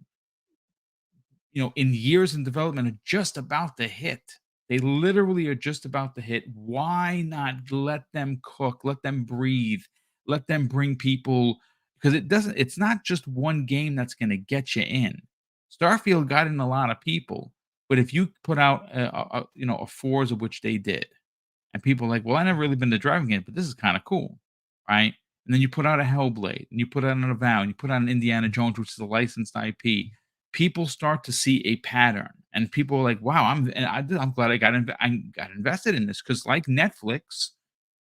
A: in years in development, are just about to hit. They literally are just about to hit. Why not let them cook, let them breathe, let them bring people? Because it's not just one game that's going to get you in. Starfield got in a lot of people, but if you put out a Forza, which they did, and people are like, well, I never really been to driving it, but this is kind of cool, right? And then you put out a Hellblade, and you put out an Avowed, and you put out an Indiana Jones, which is a licensed IP. People start to see a pattern, and people are like, "Wow, I'm glad I got invested in this," because, like Netflix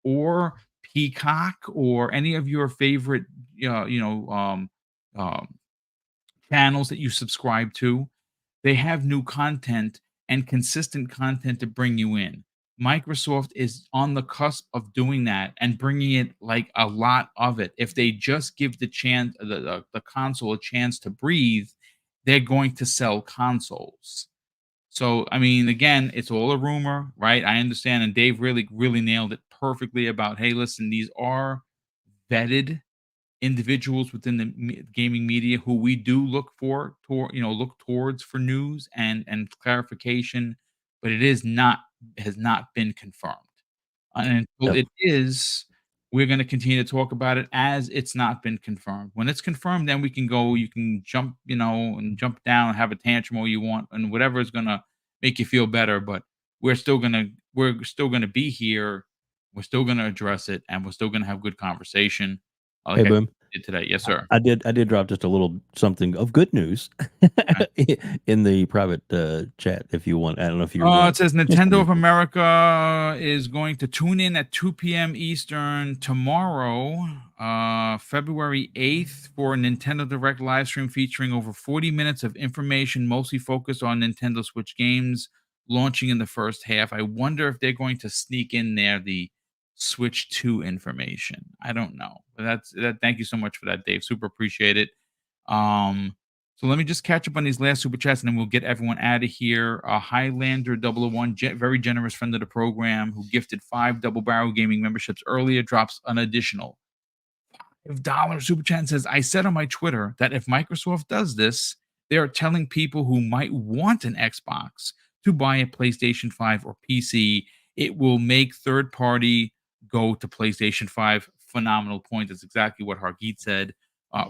A: or Peacock or any of your favorite, um, channels that you subscribe to, they have new content and consistent content to bring you in. Microsoft is on the cusp of doing that and bringing it, like, a lot of it. If they just give the console a chance to breathe, they're going to sell consoles. So, I mean, again, it's all a rumor, right? I understand, and Dave really, really nailed it perfectly about, hey, listen, these are vetted individuals within the gaming media who we do look towards for news and clarification, but has not been confirmed. And until
B: Yep.
A: it is, we're going to continue to talk about it as it's not been confirmed. When it's confirmed, then we can go. You can jump, and jump down and have a tantrum all you want, and whatever is going to make you feel better. But we're still gonna be here. We're still gonna address it, and we're still gonna have good conversation.
B: Hey,
A: Like I
B: Boom.
A: did today. Yes, sir.
B: I did drop just a little something of good news in the private chat. If you want, I don't know if you.
A: It says Nintendo of America is going to tune in at 2 p.m. Eastern tomorrow, February 8th, for a Nintendo Direct live stream featuring over 40 minutes of information, mostly focused on Nintendo Switch games launching in the first half. I wonder if they're going to sneak in there the Switch 2 information. I don't know. But that. Thank you so much for that, Dave. Super appreciate it. So let me just catch up on these last super chats, and then we'll get everyone out of here. Highlander 001, very generous friend of the program, who gifted 5 Double Barrel Gaming memberships earlier, drops an additional $5 super chat and says, I said on my Twitter that if Microsoft does this, they are telling people who might want an Xbox to buy a PlayStation 5 or PC. It will make third party go to PlayStation 5. Phenomenal point. That's exactly what Hargeet said.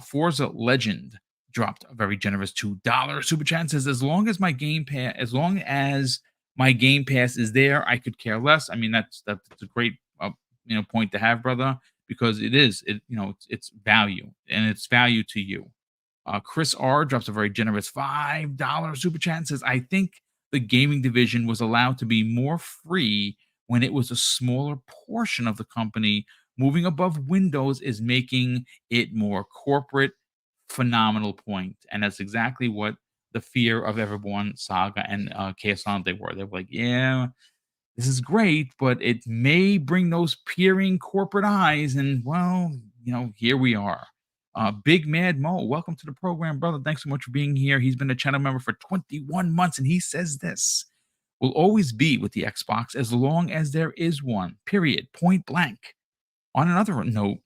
A: Forza Legend dropped a very generous $2 super chat and says, as long as my Game Pass is there, I could care less. I mean, that's a great point to have, brother, because it's value, and it's value to you. Chris R drops a very generous $5 super chat and says, I think the gaming division was allowed to be more free when it was a smaller portion of the company. Moving above Windows is making it more corporate. Phenomenal point. And that's exactly what the fear of Everborn, Saga, and KSL were. They were like, yeah, this is great, but it may bring those peering corporate eyes. And, well, here we are. Big Mad Mo, welcome to the program, brother. Thanks so much for being here. He's been a channel member for 21 months, and he says this will always be with the Xbox as long as there is one, period, point blank. On another note,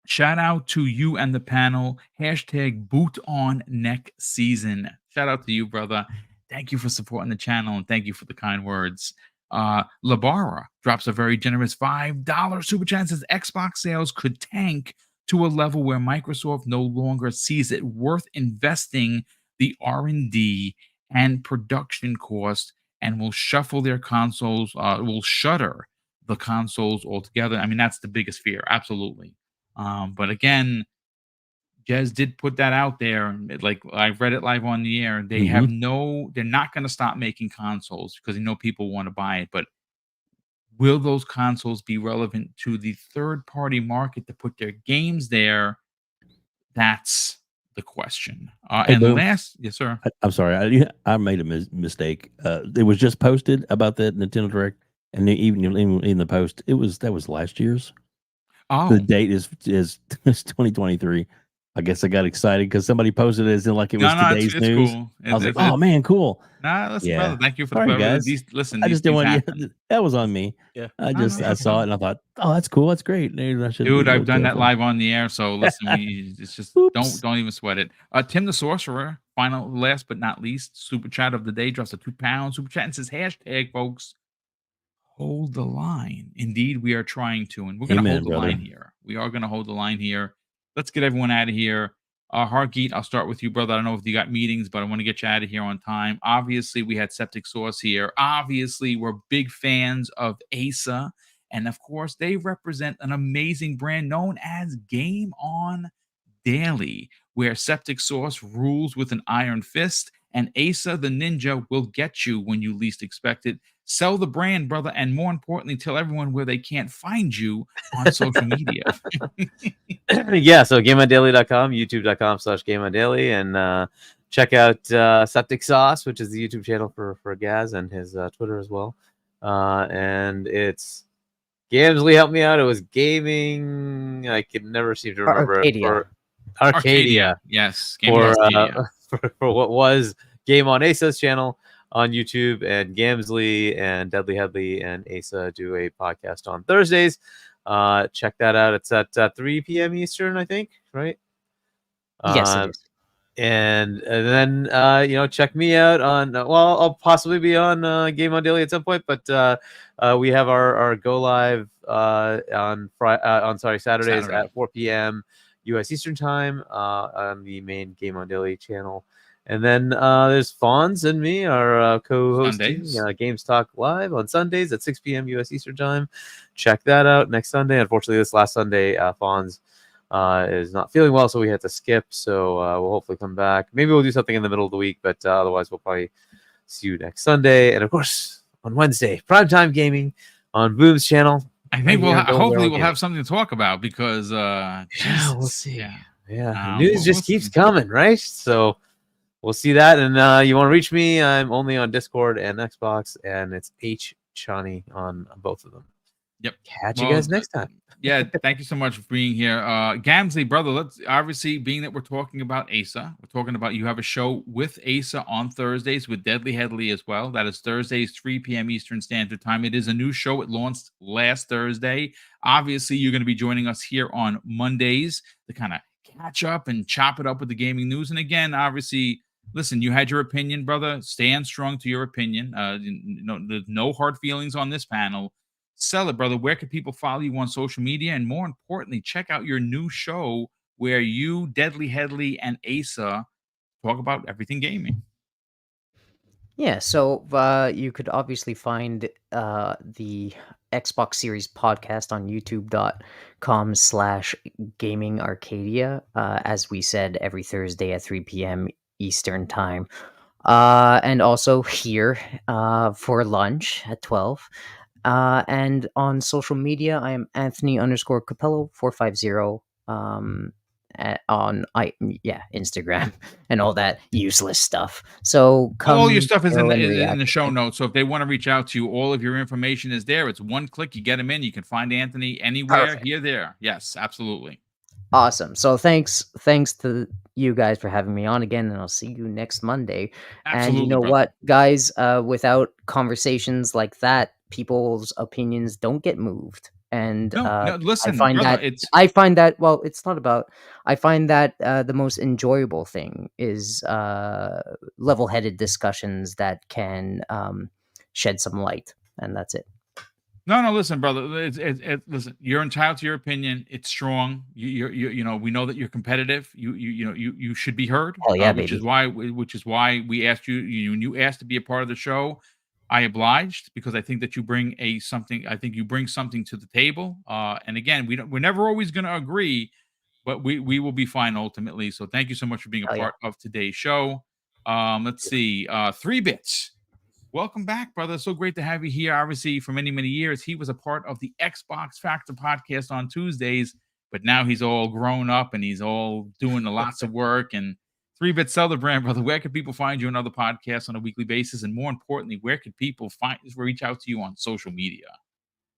A: shout out to you and the panel. Hashtag boot on next season. Shout out to you, brother. Thank you for supporting the channel, and thank you for the kind words. Labara drops a very generous $5 super chat and says Xbox sales could tank to a level where Microsoft no longer sees it worth investing the R&D and production cost and will shuffle their consoles, will shutter the consoles altogether. I mean, that's the biggest fear. Absolutely. But again, Jez did put that out there. Like I've read it live on the air. They have they're not going to stop making consoles because they know people want to buy it. But will those consoles be relevant to the third party market to put their games there? That's the question.
B: Hey,
A: And
B: Boom.
A: last, yes, sir.
B: I'm sorry, I made a mistake. It was just posted about that Nintendo Direct, and even in the post, that was last year's.
A: Oh,
B: The date is 2023. I guess I got excited because somebody posted it as in like it was
A: no,
B: today's
A: it's
B: news.
A: cool.
B: I was like, oh man, cool.
A: Nah, listen,
B: Yeah.
A: brother. Thank you for the
B: Sorry,
A: clarity.
B: guys.
A: Listen,
B: I
A: these
B: just didn't
A: things
B: want
A: happen.
B: that was on me.
F: Yeah.
B: I
A: No,
B: I saw it and I thought, oh, that's cool. That's great. Maybe I should
A: Dude,
B: be a
A: I've
B: little
A: done that
B: careful.
A: live on the air. So listen, it's just
B: Oops.
A: don't even sweat it. Tim the Sorcerer, last but not least, super chat of the day, drops a £2 super chat and says hashtag folks, hold the line. Indeed, we are trying to, and we're going to
B: Amen,
A: hold the
B: brother.
A: line here. We are going to hold the line here. Let's get everyone out of here. Hargeet, I'll start with you, brother. I don't know if you got meetings, but I want to get you out of here on time. Obviously, we had Septic Sauce here. Obviously, we're big fans of Asa. And of course, they represent an amazing brand known as Game On Daily, where Septic Sauce rules with an iron fist, and Asa the Ninja will get you when you least expect it. Sell the brand, brother, and more importantly, tell everyone where they can't find you on social media.
D: Yeah, so gameondaily.com, youtube.com/gameondaily, and check out Septic Sauce, which is the YouTube channel for Gaz, and his Twitter as well. And it's Gamsley helped me out. It was gaming. I can never seem to remember it.
C: Arcadia.
D: Arcadia.
A: Yes. Gaming Arcadia.
D: For what was Game on Asa's channel on YouTube, and Gamsley and Deadly Headley and Asa do a podcast on Thursdays. Check that out. It's at 3 p.m. Eastern, I think, right?
C: Yes, it is.
D: And then check me out on I'll possibly be on Game on Daily at some point, but we have our go live on Saturdays at 4 p.m. US Eastern time on the main Game on Daily channel. And then there's Fonz and me are co-hosting Games Talk Live on Sundays at 6 p.m. US Eastern time. Check that out next Sunday. Unfortunately, this last Sunday, Fonz is not feeling well, so we had to skip. So we'll hopefully come back. Maybe we'll do something in the middle of the week, but otherwise we'll probably see you next Sunday. And of course, on Wednesday, primetime gaming on Boom's channel.
A: I think hopefully we'll have something to talk about because
D: we'll see.
A: Yeah.
D: News just keeps coming, right? So we'll see that. And you want to reach me? I'm only on Discord and Xbox, and it's H Chani on both of them.
A: Yep.
D: Catch you guys next time.
A: Yeah, thank you so much for being here. Gamsley, brother, let's obviously, being that we're talking about Asa, we're talking about you have a show with Asa on Thursdays with Deadly Headley as well. That is Thursdays, 3 p.m. Eastern Standard Time. It is a new show. It launched last Thursday. Obviously, you're going to be joining us here on Mondays to kind of catch up and chop it up with the gaming news. And again, obviously, listen, you had your opinion, brother. Stand strong to your opinion. There's no hard feelings on this panel. Sell it, brother. Where can people follow you on social media? And more importantly, check out your new show where you, Deadly Headley, and Asa talk about everything gaming.
C: Yeah, so you could obviously find the Xbox Series podcast on youtube.com/gaming Arcadia. As we said, every Thursday at 3 p.m. Eastern time. And also here for lunch at 12. And on social media, I am Anthony_Capello 450 on Instagram and all that useless stuff. So
A: all your stuff is in
C: react.
A: the show notes. So if they want to reach out to you, all of your information is there. It's one click. You get them in. You can find Anthony anywhere.
C: Perfect.
A: Here, there. Yes, absolutely.
C: Awesome. So thanks to you guys for having me on again, and I'll see you next Monday.
A: Absolutely,
C: and you know
A: brother.
C: what, guys? Without conversations like that, people's opinions don't get moved. And
A: no, listen,
C: I find
A: brother,
C: that well, it's not about. I find that the most enjoyable thing is level-headed discussions that can shed some light. and that's it.
A: No, listen, brother. Listen, you're entitled to your opinion. It's strong. You know, we know that you're competitive. You should be heard.
C: Hell yeah,
A: Which is
C: baby.
A: why we asked you. You asked to be a part of the show. I obliged because I think that you bring something. I think you bring something to the table. And again, we're never always going to agree, but we will be fine ultimately. So thank you so much for being a
C: Hell yeah.
A: part of today's show. Let's see. 3-Bits. Welcome back, brother. So great to have you here. Obviously, for many, many years, he was a part of the Xbox Factor podcast on Tuesdays, but now he's all grown up and he's all doing lots of work. And 3-Bit Brand, brother, where can people find you on other podcasts on a weekly basis? And more importantly, where can people reach out to you on social media?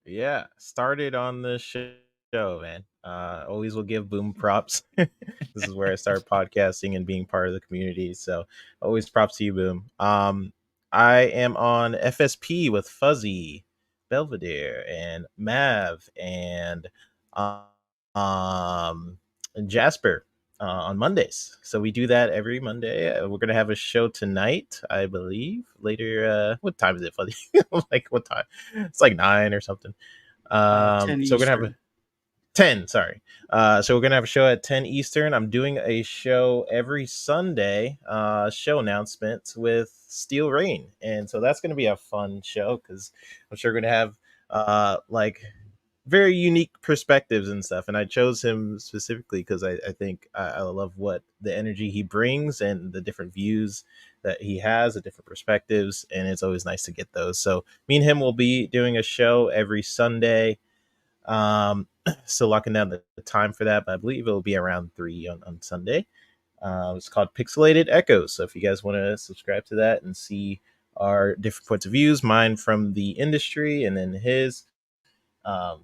F: Yeah, started on the show, man. Always will give Boom props. This is where I started podcasting and being part of the community. So always props to you, Boom. I am on FSP with Fuzzy, Belvedere, and Mav, and um Jasper on Mondays. So we do that every Monday. We're gonna have a show tonight, I believe. Later, what time is it, Fuzzy? Like what time? It's like 9 or something.
E: 10
F: So we're gonna have
E: Eastern.
F: 10, sorry. So we're gonna have a show at 10 Eastern. I'm doing a show every Sunday, show announcements with Steel Rain, and so that's gonna be a fun show because I'm sure we're gonna have like very unique perspectives and stuff. And I chose him specifically because I think I love what the energy he brings and the different views that he has, the different perspectives, and it's always nice to get those. So me and him will be doing a show every Sunday. Still locking down the time for that, but I believe it'll be around 3 on Sunday. It's called Pixelated Echoes. So if you guys want to subscribe to that and see our different points of views, mine from the industry and then his,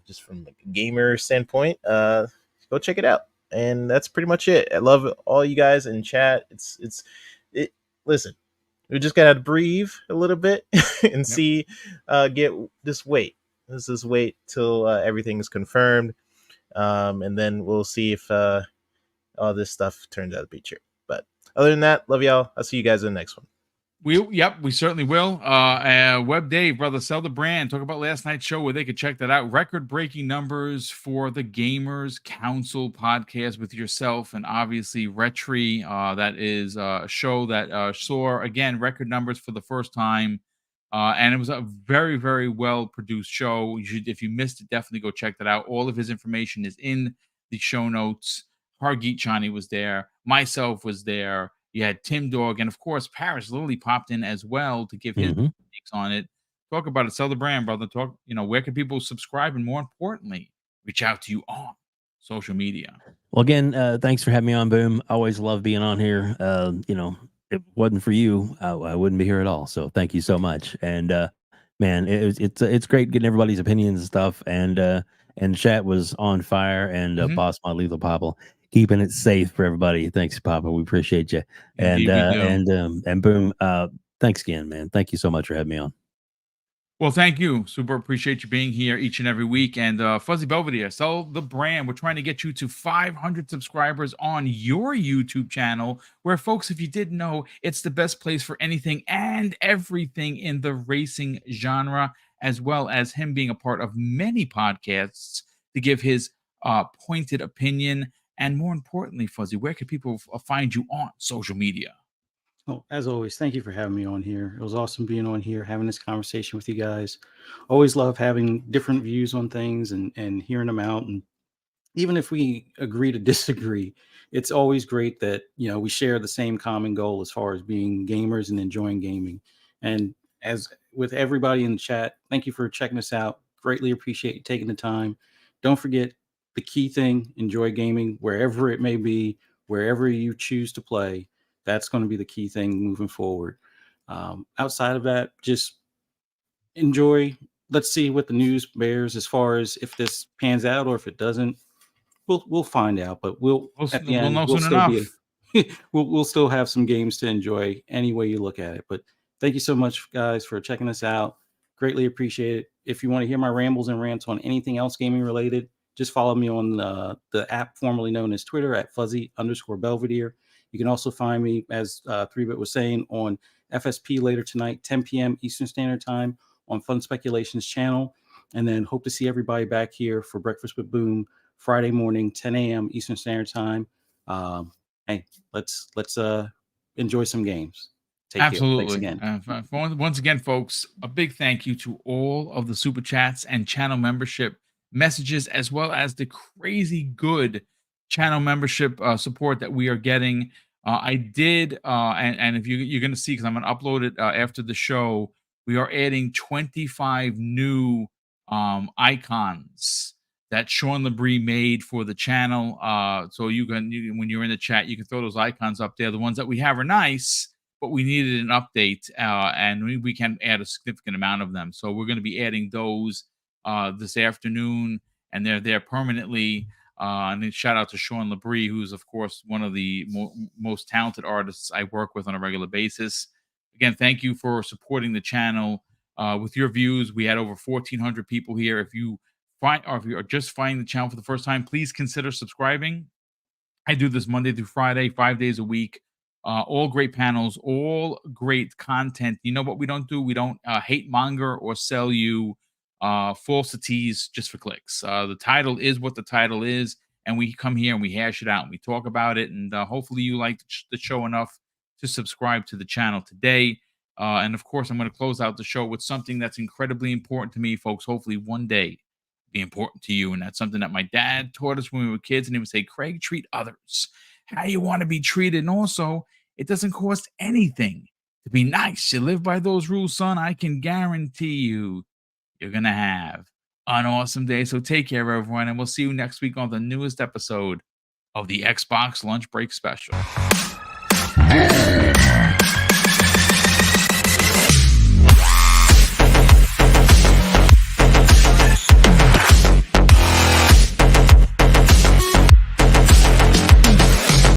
F: just from like a gamer standpoint, go check it out. And that's pretty much it. I love all you guys in chat. It. Listen, we just gotta breathe a little bit and see. Let's just wait till everything is confirmed, and then we'll see if all this stuff turns out to be true. But other than that, love y'all. I'll see you guys in the next one.
A: We certainly will. Web Dave, brother, sell the brand. Talk about last night's show where they could check that out. Record-breaking numbers for the Gamers Council podcast with yourself and obviously Retri. That is a show that saw again record numbers for the first time, and it was a very, very well produced show. If you missed it, definitely go check that out. All of his information is in the show notes. Hargeet Chani was there. Myself was there. You had Tim Dog, and of course, Paris Lily popped in as well to give his takes on it. Talk about it. Sell the brand, brother. Talk, where can people subscribe? And more importantly, reach out to you on social media.
B: Well, again, thanks for having me on, Boom. I always love being on here. If it wasn't for you, I wouldn't be here at all. So thank you so much. And man, it's great getting everybody's opinions and stuff. And chat was on fire. And Boss My Lethal Popple keeping it safe for everybody. Thanks, Papa. We appreciate you.
A: Indeed,
B: And Boom. Thanks again, man. Thank you so much for having me on.
A: Well, thank you. Super appreciate you being here each and every week. And Fuzzy Belvedere, sell the brand. We're trying to get you to 500 subscribers on your YouTube channel, where, folks, if you didn't know, it's the best place for anything and everything in the racing genre, as well as him being a part of many podcasts to give his pointed opinion. And more importantly, Fuzzy, where can people find you on social media?
E: Oh, as always, thank you for having me on here. It was awesome being on here, having this conversation with you guys. Always love having different views on things and hearing them out. And even if we agree to disagree, it's always great that, we share the same common goal as far as being gamers and enjoying gaming. And as with everybody in the chat, thank you for checking us out. Greatly appreciate you taking the time. Don't forget the key thing, enjoy gaming wherever it may be, wherever you choose to play. That's going to be the key thing moving forward. Outside of that, just enjoy. Let's see what the news bears as far as if this pans out or if it doesn't. We'll find out, but at the end
A: know
E: we'll
A: soon
E: still
A: enough.
E: we'll still have some games to enjoy any way you look at it. But thank you so much, guys, for checking us out. Greatly appreciate it. If you want to hear my rambles and rants on anything else gaming related, just follow me on the app formerly known as Twitter at Fuzzy_Belvedere. You can also find me, as 3-Bit was saying, on FSP later tonight, 10 p.m. Eastern Standard Time, on Fun Speculations channel. And then hope to see everybody back here for Breakfast with Boom Friday morning, 10 a.m. Eastern Standard Time. Hey, let's enjoy some games. Take care. Thanks
A: Absolutely.
E: again.
A: Once again, folks, a big thank you to all of the super chats and channel membership messages, as well as the crazy good channel membership support that we are getting. I did, and if you're going to see, because I'm going to upload it after the show, we are adding 25 new icons that Sean Labrie made for the channel. So you can, when you're in the chat, you can throw those icons up there. The ones that we have are nice, but we needed an update, and we can add a significant amount of them. So we're going to be adding those this afternoon, and they're there permanently. And then shout out to Sean Labrie, who's, of course, one of the most talented artists I work with on a regular basis. Again, thank you for supporting the channel with your views. We had over 1,400 people here. If you are just finding the channel for the first time, please consider subscribing. I do this Monday through Friday, 5 days a week. All great panels, all great content. You know what we don't do? We don't hate monger or sell you falsities just for clicks. The title is what the title is, and we come here and we hash it out and we talk about it. And hopefully you like the show enough to subscribe to the channel today. And of course, I'm going to close out the show with something that's incredibly important to me, folks. Hopefully one day be important to you. And that's something that my dad taught us when we were kids. And he would say, Craig, treat others how you want to be treated. And also, it doesn't cost anything to be nice. You live by those rules, son. I can guarantee you're going to have an awesome day. So take care, everyone. And we'll see you next week on the newest episode of the Xbox Lunch Break Special.